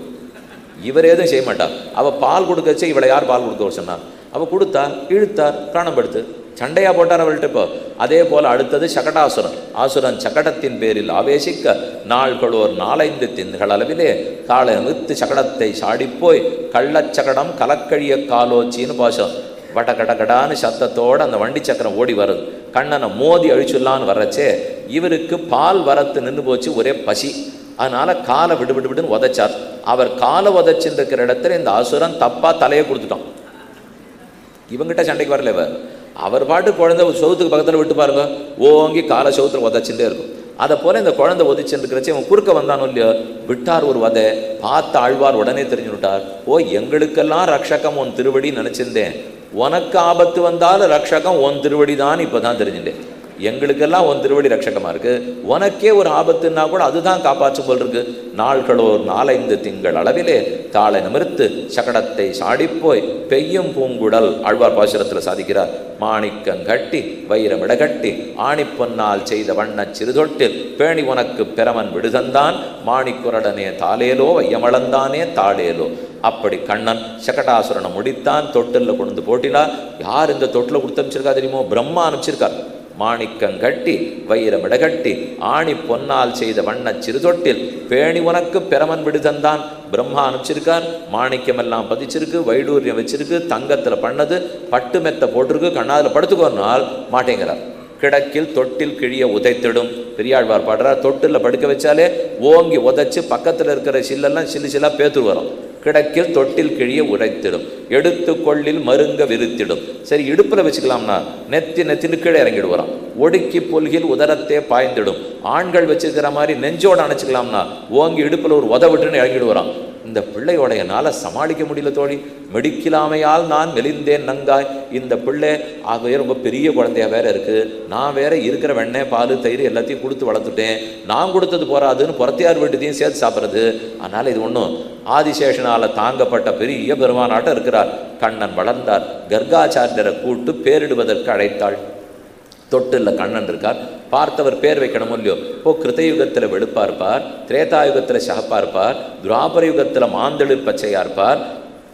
இவர் எதுவும் செய்ய மாட்டார். அவள் பால் கொடுக்கச்சு இவளை யார் பால் கொடுக்க சொன்னார்? அவள் கொடுத்தார், இழுத்தார், பிராணப்படுத்து சண்டையாக போட்டார் அவள்கிட்ட. இப்போ அதே போல் அடுத்தது சகடாசுரன். ஆசுரன் சகடத்தின் பேரில் ஆவேசிக்க நாள்களோர் 4-5 தின்கள் அளவிலே காலை நிறுத்து சகடத்தை சாடிப்போய் கள்ளச்சகடம் கலக்கழிய காலோச்சின்னு பாசம். வடகடகடான்னு சத்தத்தோடு அந்த வண்டி சக்கரம் ஓடி வருது. கண்ணனை மோதி அழிச்சுடலான்னு வர்றச்சே இவருக்கு பால் வரத்து நின்று போச்சு, ஒரே பசி. அதனால் காலை விடுன்னு உதைச்சார். அவர் காலை உதைச்சுட்டு இருக்கிற இடத்துல இந்த அசுரன் தப்பாக தலையை கொடுத்துட்டான். இவங்கிட்ட சண்டைக்கு வரல. அவர் பாட்டு குழந்தை சவுத்துக்கு பக்கத்தில் விட்டு பாருங்க, ஓங்கி காலை சவுத்துல உதச்சுட்டே இருக்கும். அதை போல இந்த குழந்தை ஒதிச்சுருக்கிறச்சு இவன் குறுக்க வந்தானோ இல்லையோ, விட்டார் ஒரு வதை. பார்த்து ஆழ்வார் உடனே தெரிஞ்சு விட்டார், ஓ எங்களுக்கெல்லாம் ரக்ஷகம் உன் திருவடி நினைச்சிருந்தேன், உனக்கு ஆபத்து வந்தாலும் ரக்ஷகம் உன் திருவடி தான் இப்போதான் தெரிஞ்சுட்டேன். எங்களுக்கெல்லாம் உன் திருவடி ரட்சகமாக இருக்குது, உனக்கே ஒரு ஆபத்துன்னா கூட அதுதான் காப்பாற்றும் போல் இருக்கு. நாள்களோர் 4-5 திங்கள் அளவிலே தாளை நிமிர்த்து சகடத்தை சாடிப்போய் பெய்யும் பூங்குடல் ஆழ்வார் பாசுரத்தில் சாதிக்கிறார். மாணிக்கங்கட்டி வைரமிடகட்டி ஆணிப்பொன்னால் செய்த வண்ண சிறுதொட்டில் பேணி உனக்கு பெறமன் விடுதந்தான் மாணிக்குரடனே தாளேலோ வையமளந்தானே தாளேலோ. அப்படி கண்ணன் சகடாசுரனை முடித்தான், தொட்டில் கொண்டு போட்டினா. யார் இந்த தொட்டில் கொடுத்து அனுப்பிச்சிருக்கா தெரியுமோ? பிரம்மா அனுப்பிச்சிருக்கார். மாணிக்கங்கட்டி வைரமிடகட்டி ஆணி பொன்னால் செய்த வண்ண சிறுதொட்டில் பேணி உனக்கு பெறமன் விடுதந்தான். பிரம்மா அனுப்பிச்சிருக்கார். மாணிக்கம் எல்லாம் பதிச்சிருக்கு, வைடூரியம் வச்சிருக்கு, தங்கத்தில் பண்ணது, பட்டு மெத்த போட்டிருக்கு. கண்ணாதில் படுத்துக்கோனால் மாட்டேங்கிறார். கிடக்கில் தொட்டில் கிழிய உதைத்திடும். பெரியாழ்வார் பாடுறார், தொட்டில் படுக்க வச்சாலே ஓங்கி உதைச்சு பக்கத்தில் இருக்கிற சில்லெல்லாம் சில்லு சில்லாக பேத்து வரும். கிடக்கில் தொட்டில் கிழிய உரைத்திடும், எடுத்து கொள்ளில் மருங்க விரித்திடும். சரி, இடுப்பில் வச்சுக்கலாம்னா நெத்தின்னு கீழே இறங்கிடு வரான். ஒடுக்கி பொல்கில் உதரத்தே பாய்ந்திடும். ஆண்கள் வச்சுக்கிற மாதிரி நெஞ்சோடு அணைச்சிக்கலாம்னா ஓங்கி இடுப்பில் ஒரு உதவிட்டுன்னு இறங்கிடு வரான். இந்த பிள்ளையோட என்னால் சமாளிக்க முடியல தோழி, மெடிக்கலாமையால் நான் மெலிந்தேன் நங்காய். இந்த பிள்ளை ஆகவே ரொம்ப பெரிய குழந்தையா வேற இருக்குது, நான் வேற இருக்கிற வெண்ணெய் பால் தயிர் எல்லாத்தையும் கொடுத்து வளர்த்துட்டேன், நான் கொடுத்தது போறாதுன்னு புறத்தையார் வீட்டுத்தையும் சேர்த்து சாப்பிட்றது. அதனால் இது ஒன்றும் ஆதிசேஷனால் தாங்கப்பட்ட பெரிய பெருமானாட்டம் இருக்கிறார். கண்ணன் வளர்ந்தார். கர்காச்சாரியரை கூட்டு பேரிடுவதற்கு அழைத்தாள். தொட்டில்ல கண்ணன் இருக்கார். பார்த்தவர் பேர் வைக்கணும் இல்லையோ? ஓ கிருத்தயுகத்தில் வெளுப்பா இருப்பார், திரேதாயுகத்தில் சகப்பா இருப்பார், துவாபர யுகத்தில் மாந்தளிர் பச்சையா இருப்பார்,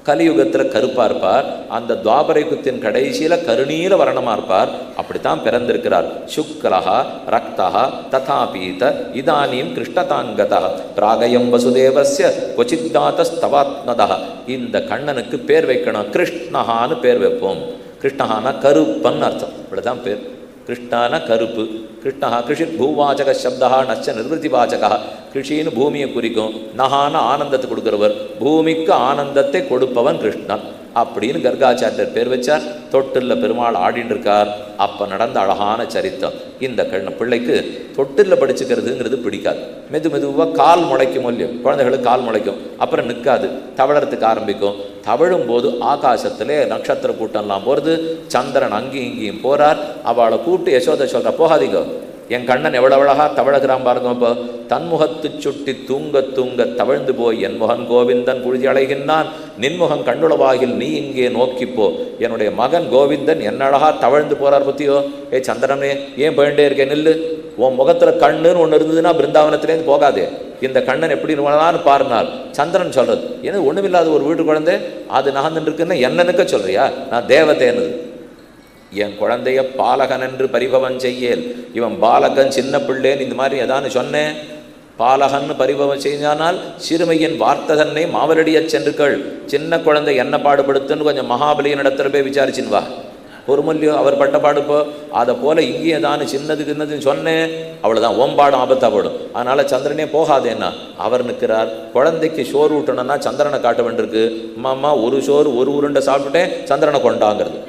கலியுகத்தில் கருப்பா இருப்பார், அந்த துவாபர யுகத்தின் கடைசியில் கருணீல வர்ணமா இருப்பார். அப்படித்தான் பிறந்திருக்கிறார். சுக்லஹா ரக்தஹா ததாபீத இதானியும் கிருஷ்ணதாங்கதா பிராகயம் வசுதேவஸ்ய கொச்சித்தாத்தஸ்தவாத்மதா. இந்த கண்ணனுக்கு பேர் வைக்கணும். கிருஷ்ணஹான்னு பேர் வைப்போம். கிருஷ்ணஹானா கருப்பன் அர்த்தம். இப்படிதான் பேர். கிருஷ்ணான கருப்பு. கிருஷ்ணா கிருஷித் பூவாச்சக சப்தா நச்ச நிர்வൃத்திவாச்சகா. கிருஷின்னு பூமியை குறிக்கும், நகான ஆனந்தத்தை கொடுக்கிறவர், பூமிக்கு ஆனந்தத்தை கொடுப்பவன் கிருஷ்ணன் அப்படின்னு கர்காச்சாரியர் பேர் வச்சார். தொட்டில்ல பெருமாள் ஆடின்னு இருக்கார். அப்போ நடந்த அழகான சரித்திரம். இந்த பிள்ளைக்கு தொட்டில்ல படிச்சுக்கிறதுங்கிறது பிடிக்காது. மெதுவாக கால் முளைக்கும் இல்லையும், குழந்தைகளுக்கு கால் முளைக்கும், அப்புறம் நிற்காது, தவழறதுக்கு ஆரம்பிக்கும். தவழும் போது ஆகாசத்திலே நட்சத்திர கூட்டம்லாம் போகிறது. சந்திரன் அங்கேயும் இங்கேயும் போகிறார். அவளை கூப்பிட்டு யசோதை சொல்கிற, போகாதீங்க, என் கண்ணன் எவ்வளோ அழகா தவழகிறான் பாருங்க. இப்போ தன்முகத்து சுட்டி தூங்க தூங்க தவழ்ந்து போய் என் முகன் கோவிந்தன் புழுதி அழைகின்றான், நின்முகம் கண்டுளவாகில் நீ இங்கே நோக்கிப்போ. என்னுடைய மகன் கோவிந்தன் என்ன அழகா தவழ்ந்து போறார் பத்தியோ. ஏ சந்திரனே, ஏன் போயிட்டே இருக்கேன், நில்லு. உன் முகத்தில் கண்ணுன்னு ஒன்று இருந்ததுன்னா பிருந்தாவனத்திலேருந்து போகாதே. இந்த கண்ணன் எப்படி இருவான்னு பாருனால். சந்திரன் சொல்றது, ஏன்னா ஒன்றுமில்லாத ஒரு வீட்டு குழந்தை அது நகர்ந்துட்டு இருக்குன்னு என்னன்னுக்க சொல்றியா? நான் தேவதேனது. என் குழந்தைய பாலகன் என்று பரிபவம் செய்யேல். இவன் பாலகன் சின்ன பிள்ளைன்னு இந்த மாதிரி ஏதான்னு சொன்னேன். பாலகன்னு பரிபவம் செய்தானால் சிறுமையின் வார்த்தை தன்னை மாவலடிய சென்றுக்கள். சின்ன குழந்தை என்ன பாடுபடுத்துன்னு கொஞ்சம் மகாபலியின் இடத்துல போய் விசாரிச்சின்னு வா. ஒரு மல்லியோ அவர் பட்ட பாடுப்போ. அதை போல இங்கேயே தானே சின்னதுன்னு சொன்னேன், அவ்வளோதான், ஓம்பாடும் ஆபத்தா போடும். அதனால சந்திரனே போகாதேன்னா அவர் நிற்கிறார். குழந்தைக்கு சோறு ஊட்டணும்னா சந்திரனை காட்ட வேண்டியிருக்கு. அம்மா ஒரு சோறு ஒரு உருண்டை சாப்பிட்டுட்டேன், சந்திரனை கொண்டாங்கிறது.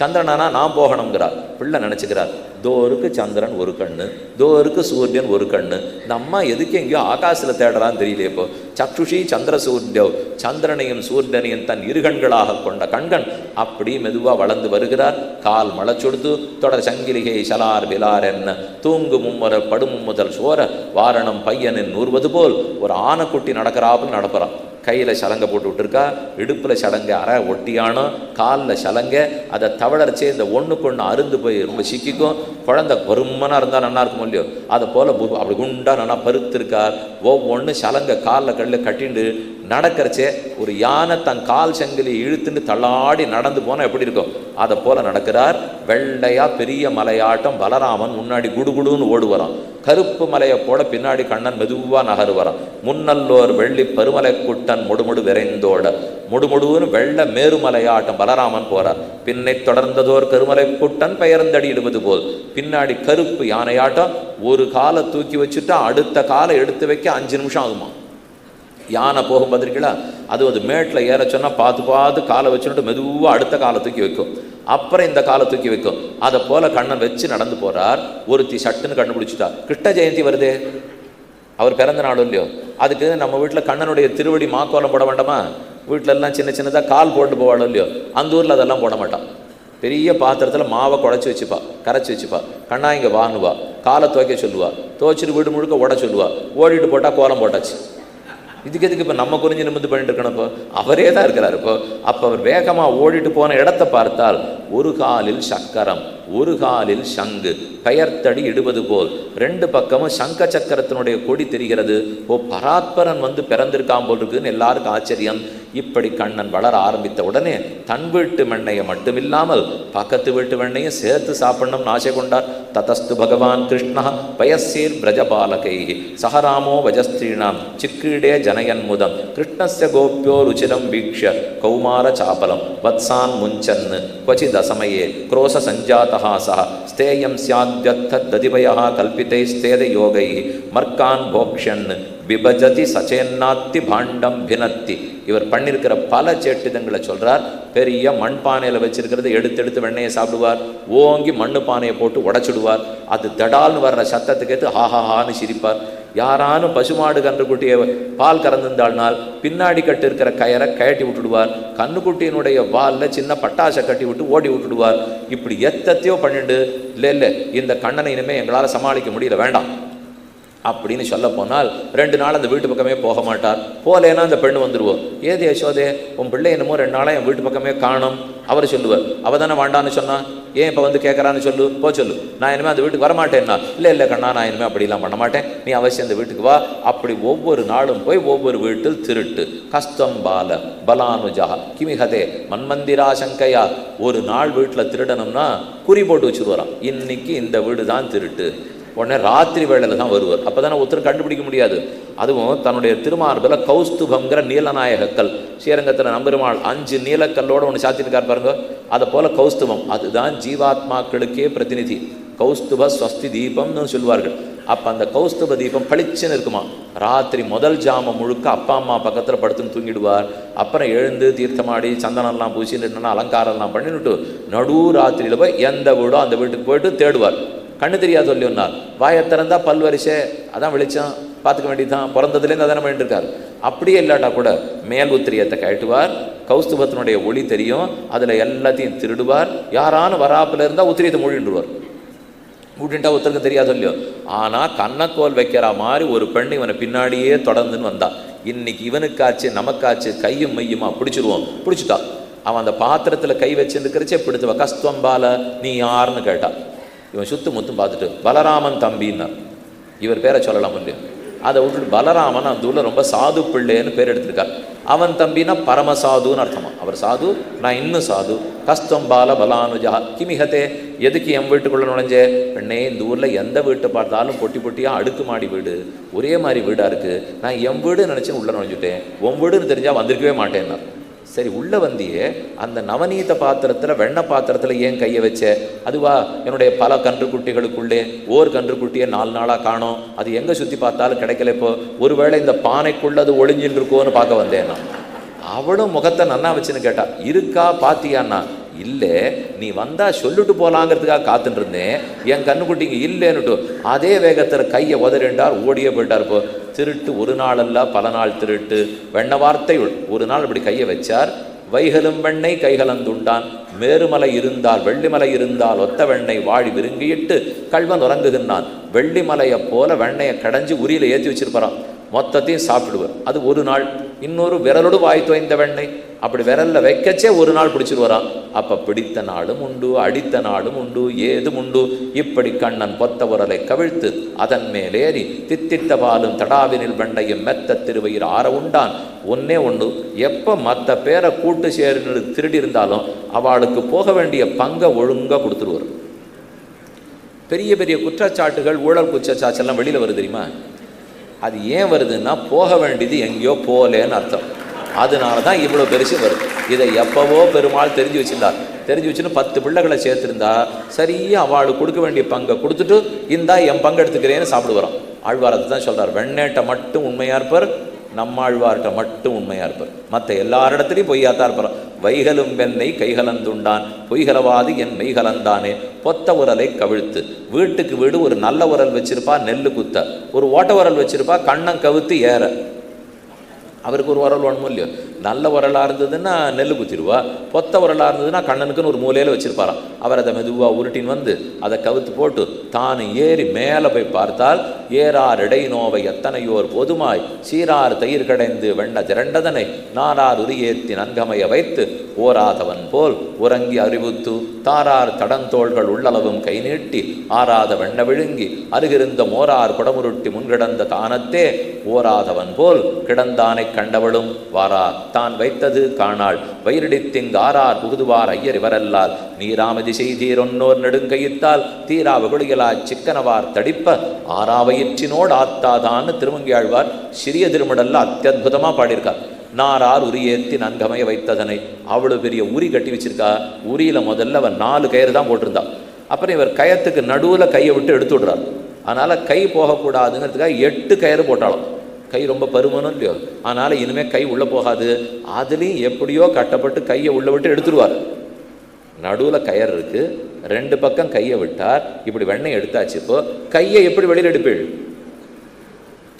சந்திரனானா நான் போகணுங்கிறார். பிள்ளை நினச்சிக்கிறார், தோருக்கு சந்திரன் ஒரு கண்ணு, தோருக்கு சூரியன் ஒரு கண்ணு. இந்த அம்மா எதுக்கு எங்கேயோ ஆகாசில் தேடுறான்னு தெரியல. இப்போ சக்ஷுஷி சந்திர சூரியோ, சந்திரனையும் சூரியனையும் தன் இருகண்களாக கொண்ட கண்கண் அப்படி மெதுவாக வளர்ந்து வருகிறார். கால் மலைச்சொடுத்து தொடர் சங்கிலிகை சலார் விலார் என்ன தூங்கு மும்முற படும் முதல் சோர வாரணம் பையனின் நூறுவது போல் ஒரு ஆனைக்குட்டி நடக்கிறாப்புன்னு நடப்புறான். கையில் சலங்கை போட்டு விட்டுருக்கா, இடுப்பில் சலங்கை அரை ஒட்டியானோ, காலில் சலங்கை. அதை தவளர்ச்சே இந்த ஒன்றுக்கு ஒன்று அருந்து போய் ரொம்ப சிக்கிக்கும். குழந்தை பருமனாக இருந்தால் நல்லா இருக்கும் இல்லையோ, அதை போல் அப்படி குண்டா நல்லா பருத்திருக்கார். ஒவ்வொன்று சலங்கை காலில் கல்லில் கட்டிண்டு நடக்கிறச்சே ஒரு யானை தன் கால் சங்கிலி இழுத்துட்டு தள்ளாடி நடந்து போனால் எப்படி இருக்கும், அதை போல் நடக்கிறார். வெள்ளையா பெரிய மலையாட்டம் பலராமன் முன்னாடி குடுகுடுன்னு ஓடு வரான். கருப்பு மலையை போல பின்னாடி கண்ணன் மெதுவாக நகரு வரான். முன்னல்லோர் வெள்ளி பருமலை குட்டன் முடுமுடு விரைந்தோட, முடுமுடுன்னு வெள்ளை மேருமலையாட்டம் பலராமன் போறார். பின்னை தொடர்ந்ததோர் கருமலை குட்டன் பெயர்ந்தடி இடுவது போல் பின்னாடி கருப்பு யானையாட்டம். ஒரு காலை தூக்கி வச்சுட்டா அடுத்த காலை எடுத்து வைக்க 5 நிமிஷம் ஆகுமா. யானை போகும் பார்த்துருக்கீங்களா? அது மேட்டில் ஏற சொன்னால் பார்த்து காலை வச்சுட்டு மெதுவாக அடுத்த காலை தூக்கி வைக்கும். அப்புறம் இந்த காலை தூக்கி வைக்கும். அதை போல கண்ணன் வச்சு நடந்து போறார். ஒருத்தி சட்டுன்னு கண்டுபிடிச்சிட்டா, கிருஷ்ண ஜெயந்தி வருதே, அவர் பிறந்த நாளும் இல்லையோ, அதுக்கு நம்ம வீட்டில் கண்ணனுடைய திருவடி மாக்கோலம் போட வேண்டாமா? வீட்டில எல்லாம் சின்ன சின்னதாக கால் போட்டு போவாளோ இல்லையோ, அந்த ஊரில் அதெல்லாம் போட மாட்டான். பெரிய பாத்திரத்தில் மாவை குழச்சி வச்சுப்பா, கரைச்சி வச்சுப்பா. கண்ணா இங்கே வாங்குவா, காலை துவைக்க சொல்லுவா, துவைச்சிட்டு வீடு முழுக்க ஓட சொல்லுவா. ஓடிட்டு போட்டால் கோலம் போட்டாச்சு. இதுக்கு எதுக்கு இப்போ நம்ம குறிஞ்சி நிமிந்து பண்ணிட்டு இருக்கணும்? இப்போ அவரே தான் இருக்கிறார். அப்போ அவர் வேகமாக ஓடிட்டு போன இடத்தை பார்த்தால் ஒரு காலில் சக்கரம், ஒரு காலில் சங்கு, பெயர்த்தடி இடுவது போல் ரெண்டு பக்கமும் சங்க சக்கரத்தினுடைய கொடி தெரிகிறது. பராத்பரன் வந்து பிறந்திருக்கான் போல் இருக்குன்னு எல்லாருக்கும் ஆச்சரியம். இப்படி கண்ணன் வளர ஆரம்பித்த உடனே தன் வீட்டு வெண்ணையை மட்டுமில்லாமல் பக்கத்து வீட்டு வெண்ணையும் சேர்த்து சாப்பிடணும்னு ஆசை கொண்டார். ததஸ்து பகவான் கிருஷ்ணா பயசீர் பிரஜபாலகை சஹராமோ வஜஸ்திரீணாம் சிக்ரீடே ஜனயன் முதம் கிருஷ்ணஸ்ய கோப்யோ ருச்சிரம் வீக்ஷ கௌமார சாபலம் வத்சான் முஞ்சன் क्वचिदसमये क्रोश सञ्जातः सः स्तेयं स्याद्यत्तद्दधिपयः कल्पितैस्तेद योगैः मर्कान् भोक्ष्यन् விபஜதி சச்சேன்னாத்தி பாண்டம் பினத்தி. இவர் பண்ணியிருக்கிற பல சேட்டிதங்களை சொல்றார். பெரிய மண்பானையில் வச்சிருக்கிறத எடுத்து வெண்ணையை சாப்பிடுவார். ஓங்கி மண்ணு பானையை போட்டு உடைச்சிடுவார். அது தடால்னு வர்ற சத்தத்துக்கு ஏற்று ஹாஹான்னு சிரிப்பார். யாரானும் பசுமாடு கன்றுக்குட்டியை பால் கறந்துருந்தாள்னால் பின்னாடி கட்டு இருக்கிற கயரை கயட்டி விட்டுடுவார். கண்ணுக்குட்டியினுடைய வாலில் சின்ன பட்டாசை கட்டி விட்டு ஓடி விட்டுடுவார். இப்படி எத்தத்தையோ பண்ணிட்டு இல்லை இந்த கண்ணனை இனிமே எங்களால் சமாளிக்க முடியல, வேண்டாம் அப்படின்னு சொல்ல போனால் 2 நாள் அந்த வீட்டு பக்கமே போக மாட்டார். போலேன்னா அந்த பெண்ணு வந்துடுவோம். ஏது யசோதே, உன் பிள்ளை என்னமோ 2 நாளாக என் வீட்டு பக்கமே காணும். அவர் சொல்லுவார், அவள் தானே வேண்டான்னு சொன்னா, ஏன் இப்போ வந்து கேட்குறான்னு சொல்லு, சொல்லு, நான் இனிமேல் அந்த வீட்டுக்கு வரமாட்டேன்னா. இல்லை கண்ணா, நான் இனிமேல் அப்படிலாம் பண்ண மாட்டேன், நீ அவசியம் அந்த வீட்டுக்கு வா. அப்படி ஒவ்வொரு நாளும் போய் ஒவ்வொரு வீட்டில் திருட்டு. கஸ்தம் பால பலானுஜா கிமிஹதே மன்மந்திராசங்கையா. ஒரு நாள் வீட்டில் திருடணும்னா குறி போட்டு வச்சுருவாராம், இன்னைக்கு இந்த வீடு தான் திருட்டு. உடனே ராத்திரி வேளையில் தான் வருவார். அப்போ தானே ஒருத்தர் கண்டுபிடிக்க முடியாது. அதுவும் தன்னுடைய திருமார்பில் கௌஸ்துபங்கிற நீலநாயகக்கல், ஸ்ரீரங்கத்தில் நம்பெருமாள் 5 நீலக்கல்லோடு ஒன்று சாத்திருக்கார் பாருங்க. அதை போல கௌஸ்துபம், அதுதான் ஜீவாத்மாக்களுக்கே பிரதிநிதி. கௌஸ்துப ஸ்வஸ்தி தீபம்னு சொல்வார்கள். அப்போ அந்த கௌஸ்துப தீபம் பளிச்சுன்னு இருக்குமா. ராத்திரி முதல் ஜாமம் முழுக்க அப்பா அம்மா பக்கத்தில் படுத்துன்னு தூங்கிடுவார். அப்புறம் எழுந்து தீர்த்தமாடி சந்தனம்லாம் பூசின்னு அலங்காரம்லாம் பண்ணிவிட்டு நடு ராத்திரியில் போய் எந்த வீடோ அந்த வீட்டுக்கு போயிட்டு தேடுவார். கண்ணு தெரியாது சொல்லினார், வாயை திறந்தா பல்வரிசை, அதான் வெளிச்சம், பார்த்துக்க வேண்டியதுதான், பிறந்ததுலேருந்து அதான பண்ணிட்டு இருக்கார். அப்படியே இல்லாட்டா கூட மேல் உத்திரியத்தை கழட்டுவார், கௌஸ்துபத்தினுடைய ஒளி தெரியும், அதில் எல்லாத்தையும் திருடுவார். யாரானு வராப்பில் இருந்தால் உத்திரியத்தை மூடிண்டுருவார். மூடின்ட்டா ஒருத்தருக்கு தெரியாது இல்லையோ. ஆனால் கண்ணக்கோல் வைக்கிற மாதிரி ஒரு பெண் இவனை பின்னாடியே தொடர்ந்துன்னு வந்தான். இன்னைக்கு இவனுக்காச்சு நமக்காச்சு கையும் மையுமா பிடிச்சிருவோம். பிடிச்சிட்டா அவன் அந்த பாத்திரத்தில் கை வச்சுருக்கிறச்சே பிடித்துவா. கஸ்துவம்பால நீ யாருன்னு கேட்டான். இவன் சுத்து முத்தும் பார்த்துட்டு பலராமன் தம்பின்னார். இவர் பேரை சொல்லலாம் இல்லையா. அதை விட்டுட்டு பலராமன் அந்த ஊரில் ரொம்ப சாது பிள்ளைன்னு பேர் எடுத்திருக்கார். அவன் தம்பினா பரமசாதுன்னு அர்த்தமா. அவர் சாது, நான் இன்னும் சாது. கஸ்தம்பால பலானுஜா கிமிஹத்தே, எதுக்கு என் வீட்டுக்குள்ளே நுழைஞ்சே? பெண்ணே, இந்த ஊரில் எந்த வீட்டை பார்த்தாலும் பொட்டி பொட்டியாக அடுக்குமாடி வீடு, ஒரே மாதிரி வீடாக இருக்குது. நான் என் வீடு நினச்சி உள்ளே நுழைஞ்சுட்டேன். உன் வீடுன்னு தெரிஞ்சால் வந்திருக்கவே மாட்டேன்னா. சரி, உள்ளே வந்தியே அந்த நவநீத பாத்திரத்தில் வெண்ணெய் பாத்திரத்தில் ஏன் கையை வச்ச? அதுவா, என்னுடைய பல கன்றுக்குட்டிகளுக்குள்ளே ஓர் கன்றுக்குட்டியை 4 நாளாக காணோம், அது எங்கே சுற்றி பார்த்தாலும் கிடைக்கல. இப்போ ஒருவேளை இந்த பானைக்குள்ளே அது ஒளிஞ்சின்னு இருக்கோன்னு பார்க்க வந்தேன்னா. அவளும் முகத்தை நன்னா வச்சுன்னு கேட்டா, இருக்கா பாத்தியான்னா? இல்லை, நீ வந்தா சொல்லிட்டு போலாங்கிறதுக்காக காத்துட்டு இருந்தேன், என் கண்ணுக்குட்டிங்க இல்லைன்னுட்டு அதே வேகத்தில் கையை உதறிண்டார், ஓடியே போயிட்டார். இப்போ திருட்டு ஒரு நாள் அல்ல, பல நாள் திருட்டு. வெண்ண வார்த்தை ஒரு நாள் இப்படி கையை வச்சார். வைகலும் வெண்ணெய் கைகலந்துண்டான், மேருமலை இருந்தால் வெள்ளிமலை இருந்தால் ஒத்த வெண்ணெய் வாழி விருங்கிட்டு கல்வன் உறங்குகின்றான். வெள்ளிமலையை போல வெண்ணையை கடைஞ்சி உரியில் ஏற்றி வச்சிருப்பாரான். மொத்தத்தையும் சாப்பிடுவார். அது ஒரு நாள். இன்னொரு விரலோடு வாய் தோய்ந்த வெண்ணெய், அப்படி விரலில் வைக்கச்சே ஒரு நாள் பிடிச்சிருவாராம். அப்போ பிடித்த நாளும் உண்டு, அடித்த நாளும் உண்டு, ஏதும் உண்டு. இப்படி கண்ணன் பொத்த உரலை கவிழ்த்து அதன் மேலேறி தித்தித்த பாலும் தடாவினில் வெண்ணையும் மெத்த திருவயிறு ஆற உண்டான். ஒன்னே ஒன்று, எப்போ மற்ற பேரை கூட்டு சேர்ந்து திருடி இருந்தாலும் அவளுக்கு போக வேண்டிய பங்கை ஒழுங்காக கொடுத்துருவார். பெரிய பெரிய குற்றச்சாட்டுகள், ஊழல் குற்றச்சாட்டெல்லாம் வெளியில் வருது தெரியுமா? அது ஏன் வருதுன்னா, போக வேண்டியது எங்கேயோ போலேன்னு அர்த்தம். அதனால தான் இவ்வளோ பெருசு வருது. இதை எப்போவோ பெருமாள் தெரிஞ்சு வச்சுருந்தார். தெரிஞ்சு வச்சுன்னு 10 பிள்ளைகளை சேர்த்துருந்தா சரியாக அவளுக்கு கொடுக்க வேண்டிய பங்கை கொடுத்துட்டு, இந்தா என் பங்கு எடுத்துக்கிறேன்னு சாப்பிடு வரோம். ஆழ்வாரத்தை தான் சொல்கிறார், வெண்ணேட்டை மட்டும் உண்மையாக இருப்பார், நம்மாழ்வார்கிட்ட மட்டும் உண்மையாக இருப்பார், மற்ற எல்லாரிடத்துலையும் பொய்யாத்தான் இருப்பார். வைகலும் வெண்ணை கைகலந்துண்டான் பொய்கலவாது என் மெய்கலந்தானே. பொத்த உரலை கவிழ்த்து வீட்டுக்கு வீடு ஒரு நல்ல உரல் வச்சிருப்பா நெல்லு குத்த, ஒரு ஓட்ட உரல் வச்சிருப்பா கண்ணம் கவுத்து ஏற. அவருக்கு ஒரு உரல் வேணுமோ இல்லையோ? நல்ல உரலாக இருந்ததுன்னா நெல் குத்திடுவா, பொத்த உரலாக இருந்ததுன்னா கண்ணனுக்குன்னு ஒரு மூலையில் வச்சுருப்பாராம். அவர் அதை மெதுவாக உருட்டின்னு வந்து அதை கவுத்து போட்டு தான் ஏறி மேலே போய் பார்த்தால் ஏறார் இடை நோவை எத்தனையோர் பொதுமாய் சீரார் தயிர் கடைந்து வெண்ண திரண்டதனை நாரார் உரியேத்தி நன்கமைய வைத்து ஓராதவன் போல் உறங்கி அறிவுத்து தாரார் தடந்தோள்கள் உள்ளளவும் கை நீட்டி ஆறாத வெண்ண விழுங்கி அருகிருந்த மோரார் குடமுருட்டி முன்கிடந்த தானத்தே ஓராதவன் போல் கிடந்தானை கண்டவளும் வாரா தான் வைத்தது காணாள் வயிறிடித்திங் ஆறார் புகுதுவார் ஐயர் இவரல்லால் நீராமதி செய்தீரொன்னோர் நெடுங்கையித்தால் தீரா வெகுளிகளாய் சிக்கனவார் தடிப்ப ஆறாவயிற்றினோடு ஆத்தாதான்னு திருமங்கியாழ்வார் சிறிய திருமடல்ல அத்தியுதமாக பாடியிருக்கார். நாரார் உரியேத்தி நன்கமைய வைத்ததனை. அவ்வளவு பெரிய உரி கட்டி வச்சிருக்கா. உரியில முதல்ல அவன் 4 கயிறு தான் போட்டிருந்தான். அப்புறம் இவர் கயத்துக்கு நடுவில் கையை விட்டு எடுத்து விடுறார். அதனால கை போகக்கூடாதுங்கிறதுக்காக 8 கயிறு போட்டாலும். கை ரொம்ப பருமனும் இல்லையோ, அதனால் இனிமேல் கை உள்ளே போகாது. அதுலேயும் எப்படியோ கட்டப்பட்டு கையை உள்ளே விட்டு எடுத்துருவார். நடுவில் கயர் இருக்குது, 2 பக்கம் கையை விட்டார். இப்படி வெண்ணெய் எடுத்தாச்சு. இப்போ கையை எப்படி வெளியில் எடுப்பீள்?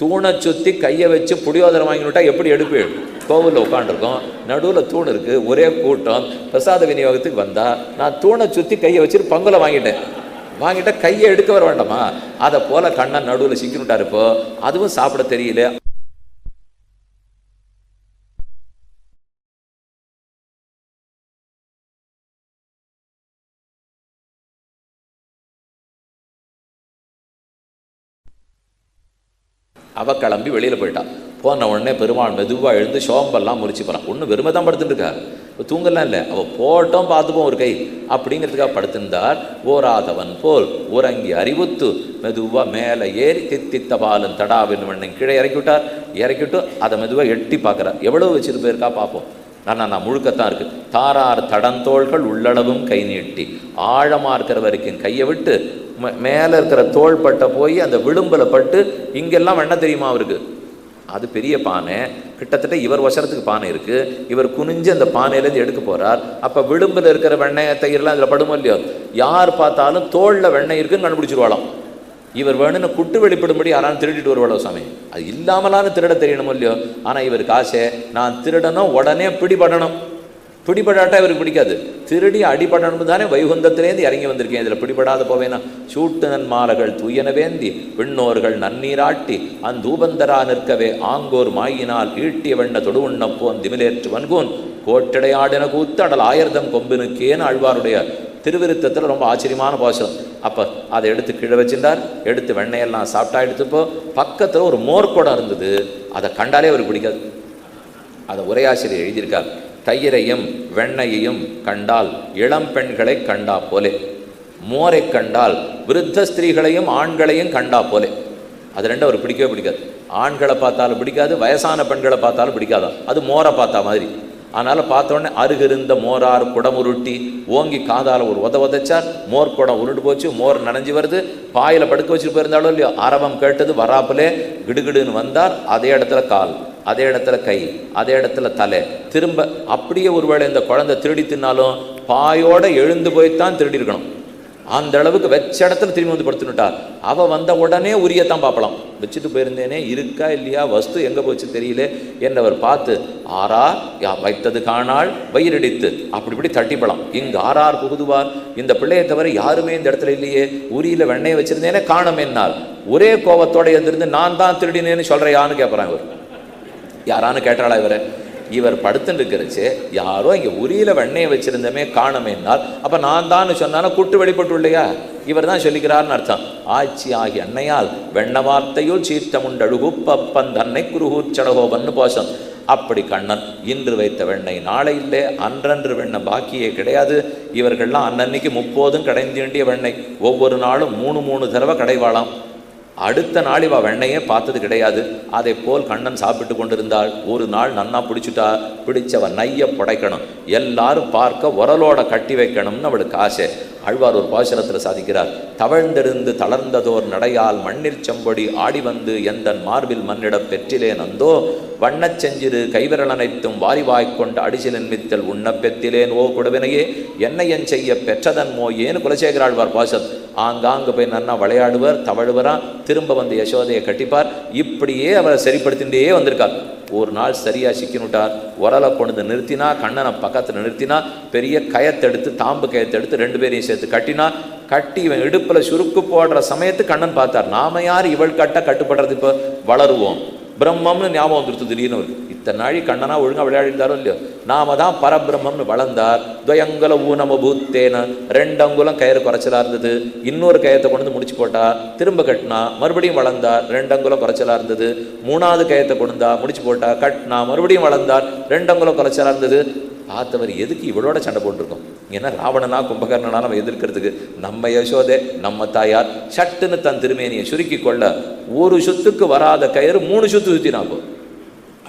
தூணை சுற்றி கையை வச்சு புடியோதரம் வாங்கி விட்டா எப்படி எடுப்பீள்? கோவிலில் உட்காண்டிருக்கோம், நடுவில் தூண் இருக்குது, ஒரே கூட்டம். பிரசாத விநியோகத்துக்கு வந்தால் நான் தூணை சுற்றி கையை வச்சுட்டு பங்குல வாங்கிட்டா கையை எடுக்க வர வேண்டாமா? அதை போல கண்ணன் நடுவில் சிக்கினுட்டார். இப்போ அதுவும் சாப்பிட தெரியல. அவ கிளம்பி வெளியில் போயிட்டான். போன உடனே பெருமாள் மெதுவாக எழுந்து சோம்பெல்லாம் முறிச்சு போகிறான். ஒன்றும் வெறுமை தான் படுத்துட்டு இருக்கா, இப்போ தூங்கலாம் இல்லை. அவள் போட்டோம் பார்த்துப்போம் ஒரு கை அப்படிங்கிறதுக்காக படுத்திருந்தார். ஓராதவன் போல் உறங்கி அறிவுத்து மெதுவாக மேலே ஏறி தித்தித்த பாலும் தடாவின் மண்ணை கீழே இறக்கி விட்டார். இறக்கிவிட்டு அதை மெதுவாக எட்டி பார்க்குறார். எவ்வளோ வச்சுட்டு போயிருக்கா பார்ப்போம். நான் முழுக்கத்தான் இருக்குது. தாரார் தடந்தோள்கள் உள்ளளவும் கை நீட்டி ஆழமாக இருக்கிற வரைக்கும் கையை விட்டு மேலே இருக்கிற தோள் பட்டை போய் அந்த விளிம்பில் பட்டு இங்கெல்லாம் வெண்ண தெரியுமா அவருக்கு? அது பெரிய பானை, கிட்டத்தட்ட இவர் வசரத்துக்கு பானை இருக்குது. இவர் குனிஞ்சு அந்த பானையிலேருந்து எடுக்க போகிறார். அப்போ விளிம்பில் இருக்கிற வெண்ணெய் தயிரெலாம் அதில் படுமோ இல்லையோ? யார் பார்த்தாலும் தோளில் வெண்ணெய் இருக்குன்னு கண்டுபிடிச்சிருவாளாம். இவர் வேணும்னு குட்டு வெளிப்படும்படி யாராலும் திருடிட்டு வருவாளோ சாமி? அது இல்லாமலான்னு திருட தெரியணுமோ இல்லையோ? ஆனால் இவருக்கு ஆசை, நான் திருடணும், உடனே பிடிபடணும். பிடிபடாட்டா இவருக்கு பிடிக்காது. திருடி அடிபடணும் தானே வைகுந்தத்திலேருந்து இறங்கி வந்திருக்கேன். இதில் பிடிபடாத போவேனா? சூட்டு நன்மாலகள் தூயனவேந்தி விண்ணோர்கள் நன்னீராட்டி அந்தூபந்தரா நிற்கவே ஆங்கோர் மாயினால் ஈட்டிய வெண்ண தொடு உண்ணப்போன் திமிலேற்று வன்கூன் கோட்டடையாடின கூத்து அடல் ஆயிரதம் கொம்பினுக்கேன்னு ஆழ்வாருடைய திருவிருத்தத்தில் ரொம்ப ஆச்சரியமான பாசம். அப்போ அதை எடுத்து கீழே வச்சிருந்தார். எடுத்து வெண்ணையெல்லாம் சாப்பிட்டா எடுத்துப்போ பக்கத்தில் ஒரு மோர்க்குடம் இருந்தது. அதை கண்டாலே அவருக்கு பிடிக்காது. அதை உரையாசிரியர் எழுதியிருக்கார். தயிரையும் வெண்ணையையும் கண்டால் இளம் பெண்களை கண்டா போலே, மோரை கண்டால் விருத்த ஸ்திரீகளையும் ஆண்களையும் கண்டா போலே. அது ரெண்டும் அவர் பிடிக்கவே பிடிக்காது. ஆண்களை பார்த்தாலும் பிடிக்காது, வயசான பெண்களை பார்த்தாலும் பிடிக்காதான். அது மோரை பார்த்தா மாதிரி. அதனால் பார்த்தோடனே அருகிருந்த மோரார் குடமுருட்டி ஓங்கி காதால் ஒரு உதச்சார். மோர் குடம் உருண்டு போச்சு, மோர் நனைஞ்சி வருது. பாயில் படுக்க வச்சுட்டு போயிருந்தாலும் இல்லையோ, அரவம் கேட்டது வராப்பிலே கிடுகிடுன்னு வந்தார். அதே இடத்துல கால், அதே இடத்துல கை, அதே இடத்துல தலை. திரும்ப அப்படியே ஒருவேளை இந்த குழந்தை திருடி தின்னாலும் பாயோட எழுந்து போய்த்தான் திருடி இருக்கணும். அந்த அளவுக்கு வச்ச இடத்துல திரும்பி வந்து படுத்துனுட்டார். அவள் வந்த உடனே உரியத்தான் பார்க்கலாம். வச்சுட்டு போயிருந்தேனே, இருக்கா இல்லையா, வஸ்து எங்கே போச்சு தெரியல என்றவர் பார்த்து ஆறா வைத்தது காணாள் வயிறடித்து அப்படி இப்படி தட்டிப்பலாம். இங்கு ஆறார் புகுதுவார், இந்த பிள்ளையை தவிர யாருமே இந்த இடத்துல இல்லையே, உரியில் வெண்ணையை வச்சிருந்தேனே காணம் என்னால். ஒரே கோபத்தோட இருந்திருந்து நான் தான் திருடினேன்னு சொல்கிறையான்னு கேட்குறான். இவர் யாரான்னு கேட்டாளா? இவர் படுத்துட்டு இருக்கிறச்சு யாரோ இங்கே உரியில் வெண்ணையை வச்சிருந்தமே காணமேனால், அப்போ நான் தான் சொன்னானா குட்டு வெளிப்பட்டு இல்லையா? இவர் தான் சொல்லிக்கிறார்னு அர்த்தம். ஆட்சி ஆகி அன்னையால் வெண்ண வார்த்தையுள் சீர்த்தமுண்டழுகுப்பன் தன்னை குருகூச்சடகோபன்னு போசம். அப்படி கண்ணன் இன்று வைத்த வெண்ணெய் நாளை இல்லை, அன்றன்று வெண்ணெய் பாக்கியே கிடையாது. இவர்கள்லாம் அன்னன்னைக்கு 30 கடைந்தீண்டிய வெண்ணெய் ஒவ்வொரு நாளும் 3 தடவை கடைவாளாம். அடுத்த நாள் இவ வெண்ணையே பார்த்தது கிடையாது. அதை போல் கண்ணன் சாப்பிட்டு கொண்டிருந்தாள். ஒரு நாள் நன்னா பிடிச்சுட்டா. பிடிச்சவன் நைய புடைக்கணும், எல்லாரும் பார்க்க உரலோட கட்டி வைக்கணும்னு அவளுக்கு ஆசை. ஆழ்வார் ஒரு பாசுரத்தில் சாதிக்கிறார். தவழ்ந்தெழுந்து தளர்ந்ததோர் நடையால் மண்ணில் செம்பொடி ஆடி வந்து எந்தன் மார்பில் மண்ணிடப் பெற்றிலேன் அந்தோ வண்ணச் செஞ்சிறு கைவிரல் அனைத்தும் வாரிவாய்க்கொண்டு அடிசிலின் மித்தல் உண்ண பெத்திலேன் ஓ குடவினையே என்னையன் செய்ய பெற்றதன் மோயேன்னு குலசேகர ஆழ்வார் பாசத். ஆங்காங்கு போய் நன்னா விளையாடுவர், தவழுவரா, திரும்ப வந்து யசோதையை கட்டிப்பார். இப்படியே அவரை சரிப்படுத்திகிட்டே வந்திருக்கார். ஒரு நாள் சரியாக சிக்கினுட்டார். உரலை கொண்டு நிறுத்தினா, கண்ணனை பக்கத்தில் நிறுத்தினா, பெரிய கயத்தெடுத்து தாம்பு கயத்தெடுத்து 2 பேரையும் சேர்த்து கட்டினா. கட்டி இவன் இடுப்பில் சுருக்கு போடுற சமயத்து கண்ணன் பார்த்தார். நாம யார் இவள் கட்டுப்படுறது? இப்போ வளருவோம் பிரம்மம்னு ஞாபகம் வந்துருத்து திடீர்னு. இத்தனை நாழி கண்ணனா ஒழுங்காக விளையாடிருந்தாரோ இல்லையோ, நாம தான் பரபிரம்மம்னு வளர்ந்தார். துவயங்குல ஊனம பூத்தேன 2 அங்குலம் கயிறு குறைச்சலா இருந்தது. இன்னொரு கயத்தை கொண்டு வந்து முடிச்சு போட்டா, திரும்ப கட்டினா, மறுபடியும் வளர்ந்தார். 2 அங்குலம் குறைச்சலா இருந்தது. 3வது கயத்தை கொண்டா முடிச்சு போட்டா, கட்டினா, மறுபடியும் வளர்ந்தார். 2 அங்குலம் குறைச்சலா இருந்தது. பார்த்தவர் எதுக்கு இவளோட சண்டை போட்டுருக்கோம்? ஏன்னா ராவணனா கும்பகர்ணனா நம்ம எதிர்க்கிறதுக்கு நம்ம யசோதே நம்ம தாயார் சட்டுன்னு தன் திருமேனியை சுருக்கி கொள்ள ஒரு சுத்துக்கு வராத கயிறு 3 சுத்து சுத்தினாப்போ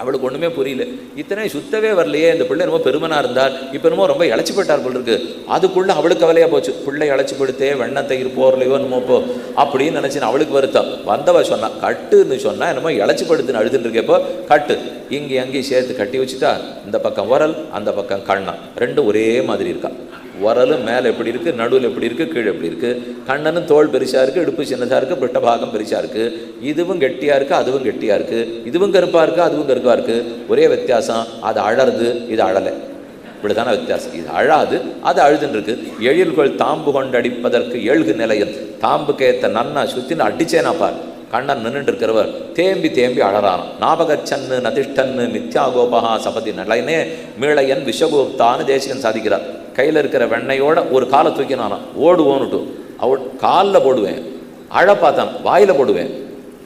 அவளுக்கு ஒன்றுமே புரியல. இத்தனை சுத்தவே வரலையே, இந்த பிள்ளை ரொம்ப பெருமனா இருந்தார், இப்போ என்னமோ ரொம்ப இழைச்சி போயிட்டார் போல் இருக்கு. அதுக்குள்ளே அவளுக்கு கவலையாக போச்சு. பிள்ளை இழைச்சி படுத்தே வெண்ணத்தயிர் போர்லையோ என்னமோ போ அப்படின்னு நினச்சின்னு அவளுக்கு வருத்தம். வந்தவ சொன்னா கட்டுன்னு சொன்னா என்னமோ இழைச்சி படுத்துன்னு அழுதுன்னு இருக்கேப்போ கட்டு இங்கே அங்கேயும் சேர்த்து கட்டி வச்சுட்டா. இந்த பக்கம் உரல், அந்த பக்கம் கண்ணா, 2 ஒரே மாதிரி இருக்கா. உரலும் மேலே எப்படி இருக்குது, நடுவில் எப்படி இருக்குது, கீழே எப்படி இருக்குது. கண்ணனும் தோல் பெருசாக இருக்குது, இடுப்பு சின்னதாக இருக்குது, பிட்டபாகம் பெருசாக இருக்குது. இதுவும் கெட்டியாக இருக்குது, அதுவும் கெட்டியாக இருக்குது. இதுவும் கருப்பாக இருக்குது, அதுவும் கருப்பாக இருக்குது. ஒரே வித்தியாசம், அது அழறது, இது அழலை. இப்படிதான வித்தியாசம். இது அழாது, அது அழுதுன்னு இருக்கு. எழில்கள் தாம்பு கொண்டு அடிப்பதற்கு ஏழ்கு நிலையம். தாம்புக்கு ஏற்ற நன்னா சுத்தின்னு அடிச்சேனா பார். கண்ணன் நின்றுட்டு இருக்கிறவர் தேம்பி தேம்பி அழறான். ஞாபகச்சன்னு நதிஷ்டன்னு மித்யா கோபகா சபதி நலைனே மீளையன் விஷகோப்தான்னு தேசிகன் சாதிக்கிறார். கையில் இருக்கிற வெண்ணையோட ஒரு காலை தூக்கினானா, ஓடுவோன்னுட்டு காலில் போடுவேன், அழ பார்த்தான் வாயில் போடுவேன்.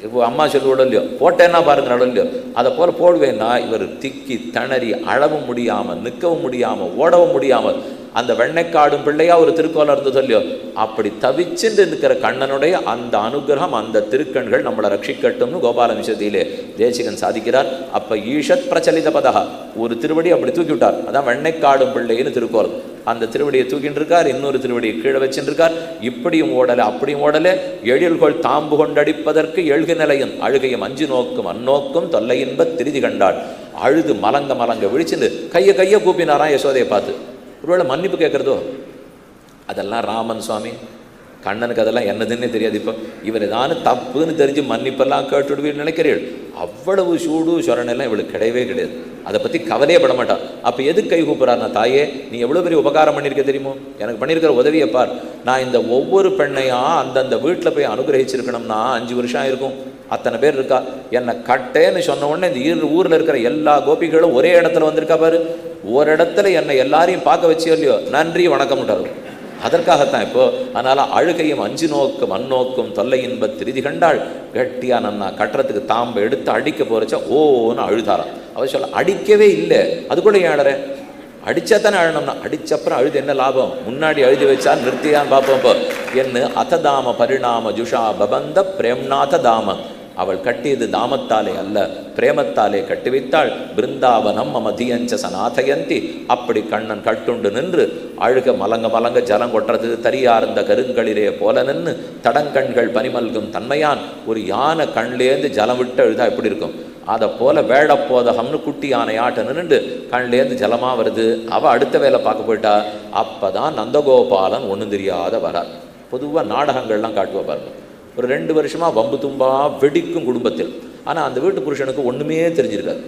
இப்போ அம்மா சொல்லுவோட இல்லையோ, போட்டேன்னா பாருங்க நடுவில் இல்லையோ, அதை போல் போடுவேன்னா இவர் திக்கி திணறி அழவும் முடியாமல், நிற்கவும் முடியாமல், ஓடவும் முடியாமல், அந்த வெண்ணைக்காடும் பிள்ளையா ஒரு திருக்கோலம் இருந்தது இல்லையோ, அப்படி தவிச்சுட்டு இருக்கிற கண்ணனுடைய அந்த அனுகிரகம், அந்த திருக்கண்கள் நம்மளை ரட்சிக்கட்டும்னு கோபால விஷயத்திலே தேசிகன் சாதிக்கிறார். அப்போ ஈஷத் பிரச்சலித பதகா, ஒரு திருவடி அப்படி தூக்கி விட்டார். அதான் வெண்ணைக்காடும் பிள்ளைன்னு திருக்கோலம். அந்த திருவடியை தூக்கிட்டு இருக்கார், இன்னொரு திருவடியை கீழே வச்சுட்டு இருக்கார். இப்படியும் ஓடலை அப்படியும் ஓடலை. எழில்கொள் தாம்பு கொண்டடிப்பதற்கு எழுகு நிலையும் அழுகையும் அஞ்சு நோக்கும் அந்நோக்கும் தொல்லையின்ப திருதி கண்டாள். அழுது மலங்க மலங்க விழிச்சுட்டு கையை கூப்பினாராம் யசோதையை பார்த்து. ஒருவேளை மன்னிப்பு கேட்குறதோ? அதெல்லாம் ராமன் சுவாமி, கண்ணனுக்கு அதெல்லாம் என்னதுன்னே தெரியாது. இப்போ இவர் ஏதானு தப்புன்னு தெரிஞ்சு மன்னிப்பெல்லாம் கேட்டுடுவீன்னு நினைக்கிறீள். அவ்வளவு சூடு சொரணெல்லாம் இவளுக்கு கிடையவே கிடையாது. அதை பற்றி கவலையே பட மாட்டான். அப்போ எதுக்கு கை கூப்பிட்றாருனா, தாயே நீ எவ்வளோ பெரிய உபகாரம் பண்ணியிருக்க தெரியுமோ, எனக்கு பண்ணியிருக்கிற உதவியை பார். நான் இந்த ஒவ்வொரு பெண்ணையும் அந்தந்த வீட்டில் போய் அனுகிரகிச்சிருக்கணும்னா 5 வருஷம் ஆயிருக்கும். அத்தனை பேர் இருக்கா. என்னை கட்டேன்னு சொன்ன உடனே இந்த ஊரில் இருக்கிற எல்லா கோபிகளும் ஒரே இடத்துல வந்திருக்கா பாரு. ஒரு இடத்துல என்னை எல்லாரையும் பார்க்க வச்சியோ இல்லையோ, நன்றி வணக்கம் விட்டாரு. அதற்காகத்தான் இப்போ. அதனால அழுகையும் அஞ்சு நோக்கும் அந்நோக்கும் தொல்லை இன்ப திருதி கண்டாள். கட்டியா நன்னா கட்டுறதுக்கு தாம்பை எடுத்து அடிக்க போறச்சா ஓன்னு அழுதாராம். அவ சொல்ல அடிக்கவே இல்லை, அதுக்குள்ள ஏன் அழற? அடிச்சா தானே அழணும்னா, அடிச்சப்புறம் அழுது என்ன லாபம்? முன்னாடி அழுதி வச்சா நிறுத்தியான்னு பார்ப்போம். இப்போ என்ன அத்ததாம பரிணாம ஜுஷா பபந்த பிரேம்நாத தாம. அவள் கட்டியது தாமத்தாலே அல்ல, பிரேமத்தாலே கட்டி வைத்தாள். பிருந்தாவனம் மமதியஞ்ச சநாதயந்தி. அப்படி கண்ணன் கட்டுண்டு நின்று அழுக மலங்க மலங்க ஜலம் கொட்டுறது தரியார்ந்த கருங்களிலே போல நின்று தடங்கண்கள் பனிமல்கும் தன்மையான். ஒரு யானை கண்லேருந்து ஜலம் விட்டு அழுதா எப்படி இருக்கும்? அதை போல வேடப்போதகம்னு குட்டி யானை ஆட்ட நின்று கண்லேருந்து ஜலமாக வருது. அவள் அடுத்த வேலை பார்க்க போயிட்டா. அப்போ தான் நந்தகோபாலன் ஒன்றும் தெரியாத வரார். பொதுவாக நாடகங்கள்லாம் காட்டுவா பாருங்க. ஒரு 2 வருஷமாக வம்பு தும்பா வெடிக்கும் குடும்பத்தில். ஆனால் அந்த வீட்டு புருஷனுக்கு ஒன்றுமே தெரிஞ்சிருக்காது.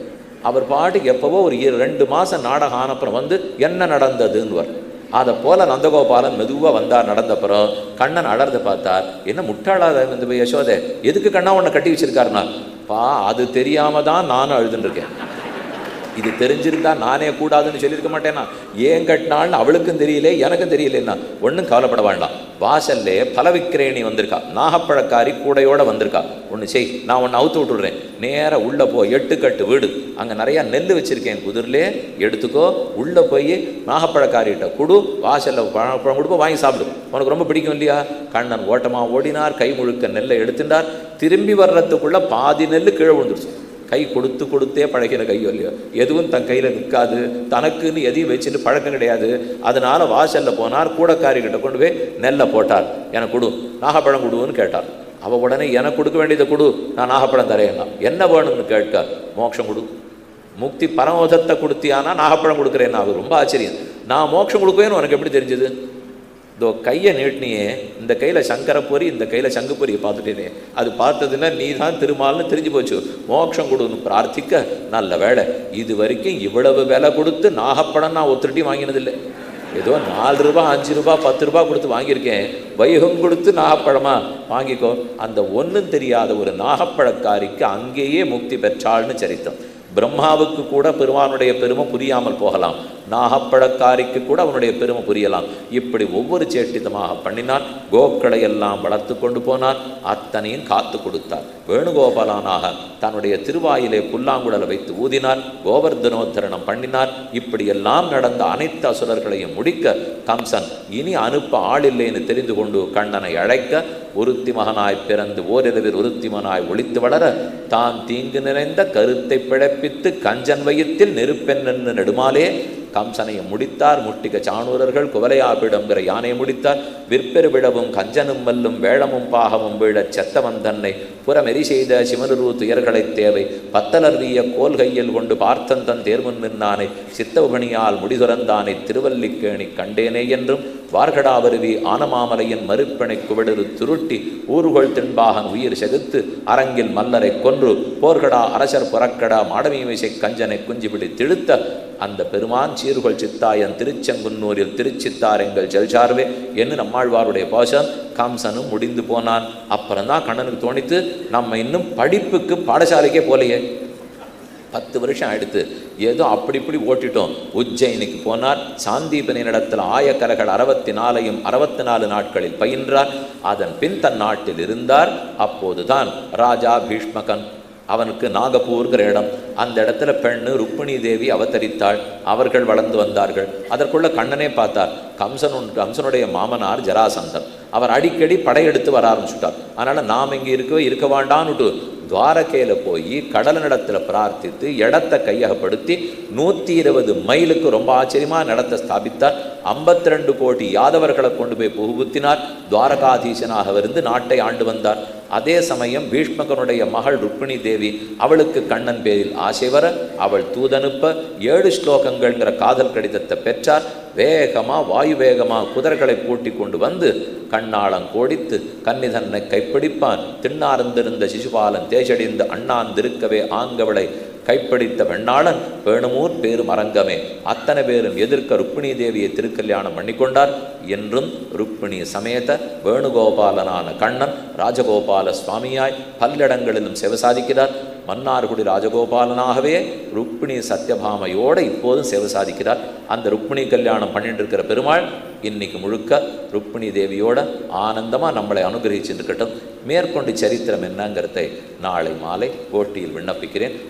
அவர் பாட்டுக்கு எப்போவோ ஒரு 2 மாதம் நாடகம் ஆனப்புறம் வந்து என்ன நடந்ததுன்னு வரும். அதை போல் நந்தகோபாலன் மெதுவாக வந்தார். நடந்தப்புறம் கண்ணன் அடர்ந்து பார்த்தார். என்ன முட்டாளாத இந்த யசோதை, எதுக்கு கண்ணா உன்னை கட்டி வச்சிருக்காருனா? அது தெரியாமல் தான் நானும் அழுதுன்ருக்கேன். இது தெரிஞ்சிருந்தா நானே கூடாதுன்னு சொல்லியிருக்க மாட்டேன்னா. ஏன் கட்டினாள்னு அவளுக்கும் தெரியல, எனக்கும் தெரியலன்னா ஒன்றும் கவலைப்பட வேண்டாம். வாசல்லே பலவிக்கிரேணி வந்திருக்கா, நாகப்பழக்காரி கூடையோடு வந்திருக்கா. ஒன்று செய், நான் ஒன்று அவுத்து விட்டுடுறேன். நேராக உள்ளே போ, 8 கட்டு வீடு, அங்கே நிறையா நெல் வச்சுருக்கேன், குதிரிலே எடுத்துக்கோ. உள்ளே போய் நாகப்பழக்காரிகிட்ட கொடு, வாசலில் பழம் கொடுப்போம், வாங்கி சாப்பிடு, உனக்கு ரொம்ப பிடிக்கும் இல்லையா? கண்ணன் ஓட்டமாக ஓடினார். கை முழுக்க நெல்லை எடுத்துட்டார். திரும்பி வர்றதுக்குள்ளே பாதி நெல் கீழே விழுந்துருச்சு. கை கொடுத்து கொடுத்தே பழகிற கையோ இல்லையோ, எதுவும் தன் கையில் நிற்காது, தனக்குன்னு எதையும் வச்சுட்டு பழக்கம் கிடையாது. அதனால வாசல்ல போனார், கூடக்காரிகிட்ட கொண்டு போய் நெல்லை போட்டார். எனக்கு கொடு, நாகப்பழம் கொடுன்னு கேட்டார். அவள் உடனே எனக்கு கொடுக்க வேண்டியதை கொடு, நான் நாகப்பழம் தரேன்னா. என்ன வேணும்னு கேட்க, மோட்சம் கொடு, முக்தி பரமோதத்தை கொடுத்தியானா நாகப்பழம் கொடுக்குறேன்னா. அவர் ரொம்ப ஆச்சரியம், நான் மோட்சம் கொடுக்குவேன்னு உனக்கு எப்படி தெரிஞ்சது? இதோ கையை நீட்டினியே, இந்த கையில் சங்கரப்பொறி, இந்த கையில் சங்குப்பொரியை பார்த்துட்டேனே, அது பார்த்ததுன்னா நீ தான் திருமால்னு தெரிஞ்சு போச்சு. மோட்சம் கொடுன்னு பிரார்த்திக்க, நல்ல வேலை, இது வரைக்கும் இவ்வளவு விலை கொடுத்து நாகப்பழம் நான் ஒத்துட்டி வாங்கினதில்லை. ஏதோ 4 ரூபா 5 ரூபா 10 ரூபா கொடுத்து வாங்கியிருக்கேன், வைகம் கொடுத்து நாகப்பழமா வாங்கிக்கோ. அந்த ஒன்றும் தெரியாத ஒரு நாகப்பழக்காரிக்கு அங்கேயே முக்தி பெற்றாள்னு சரித்தம். பிரம்மாவுக்கு கூட பெருமானுடைய பெருமை புரியாமல் போகலாம், நாகப்பழக்காரிக்கு கூட அவனுடைய பெருமை புரியலாம். இப்படி ஒவ்வொரு சேட்டிதமாக பண்ணினான். கோக்களை எல்லாம் வளர்த்து கொண்டு போனார், அத்தனையும் காத்து கொடுத்தார். வேணுகோபாலனாக தன்னுடைய திருவாயிலே புல்லாங்குழலை வைத்து ஊதினார், கோவர்தனோத்தரணம் பண்ணினார். இப்படியெல்லாம் நடந்த அனைத்து அசுரர்களையும் முடிக்க கம்சன் இனி அனுப்ப ஆளில்லைன்னு தெரிந்து கொண்டு கண்ணனை அழைக்க, ஒருத்தி மகனாய் பிறந்து ஓரிரவில் ஒருத்தி மகனாய் ஒளித்து வளர, தான் தீங்கு நிறைந்த கருத்தை பிழைப்பித்து கஞ்சன் வயிற்றில் நெருப்பென்னு நெடுமாலே கம்சனையும் முடித்தார். முட்டிக சாணூரர்கள் குவலையாபிடங்கிற யானை முடித்தார். விற்பெரு விழவும் கஞ்சனும் மல்லும் வேளமும் பாகமும் வீழச் செத்தவன் தன்னை புறமெறி செய்த சிமருரு துயர்களை தேவை பத்தலர்விய கோல் கையில் கொண்டு பார்த்தன் தன் தேர்முன் நின்னானை சித்தவுகணியால் முடிதுறந்தானை திருவல்லிக்கேணி கண்டேனே என்றும் வார்கடாவருவி ஆனமாமலையின் மறுப்பனை குவிடரு துருட்டி ஊர்கொள் திண்பாகன் உயிர் செகுத்து அரங்கில் மல்லரை கொன்று போர்கடா அரசர் புறக்கடா மாடமீமிசை கஞ்சனை குஞ்சிபிடி திழுத்த அந்த பெருமான் சீர்கொள் சித்தாயன் திருச்செங்குன்னூரில் திருச்சித்தார் எங்கள் செல்சார்வே என்று நம்மாழ்வாருடைய பாசம். கம்சனும் முடிந்து போனான். அப்புறம்தான் கண்ணனுக்கு தோணித்து, நம்ம இன்னும் படிப்புக்கு பாடசாலைக்கே போலையே, 10 வருஷம் ஆயிடுத்து, ஏதோ அப்படி இப்படி ஓட்டிட்டோம். உஜ்ஜயினிக்கு போனார். சாந்தீபனிடத்தில் ஆயக்கரகள் 64ஐயும் 64 நாட்களில் பயின்றார். அதன் பின் தன் நாட்டில் இருந்தார். அப்போதுதான் ராஜா பீஷ்மகன், அவனுக்கு நாகப்பூர்கிற இடம், அந்த இடத்துல பெண்ணு ருக்மிணி தேவி அவதரித்தாள். அவர்கள் வளர்ந்து வந்தார்கள். அதற்குள்ள கண்ணனே பார்த்தார். கம்சனுடைய மாமனார் ஜராசந்தன், அவர் அடிக்கடி படையெடுத்து வர ஆரம்பிச்சுட்டார். அதனால் நாம் இங்கே இருக்க வேண்டான்னுட்டு துவாரகையில் போய் கடலனிடத்தில் பிரார்த்தித்து இடத்தை கையகப்படுத்தி 120 மைலுக்கு ரொம்ப ஆச்சரியமாக நடத்தை ஸ்தாபித்தார். 52 கோடி யாதவர்களை கொண்டு போய் புகுத்தினார். துவாரகாதீசனாக இருந்து நாட்டை ஆண்டு வந்தார். அதே சமயம் பீஷ்மகனுடைய மகள் ருக்மிணி தேவி, அவளுக்கு கண்ணன் பேரில் ஆசை வர அவள் தூதனுப்ப 7 ஸ்லோகங்கள்ங்கிற காதல் கடிதத்தை பெற்றார். வேகமாக வாயு வேகமாக குதிரைகளை பூட்டி கொண்டு வந்து கண்ணாளம் கோடித்து கன்னிதன்னை கைப்பிடிப்பான். திண்ணார்ந்திருந்த சிசுபாலன் தேசடிந்து அண்ணாந்திருக்கவே ஆங்கவளை கைப்பிடித்த வெண்ணாளன் வேணுமூர் பேரும் அரங்கமே அத்தனை பேரும் எதிர்க்க ருக்மிணி தேவியை திருக்கல்யாணம் பண்ணிக்கொண்டார். என்றும் ருக்மிணி சமேத வேணுகோபாலனான கண்ணன் ராஜகோபால சுவாமியாய் பல்லிடங்களிலும் சேவை சாதிக்கிறார். மன்னார்குடி ராஜகோபாலனாகவே ருக்மிணி சத்யபாமையோடு இப்போதும் சேவை சாதிக்கிறார். அந்த ருக்மிணி கல்யாணம் பண்ணிட்டு இருக்கிற பெருமாள் இன்னைக்கு முழுக்க ருக்மிணி தேவியோட ஆனந்தமாக நம்மளை அனுகிரகிச்சுருக்கட்டும். மேற்கொண்டு சரித்திரம் என்னங்கிறதை நாளை மாலை போட்டியில் விண்ணப்பிக்கிறேன்.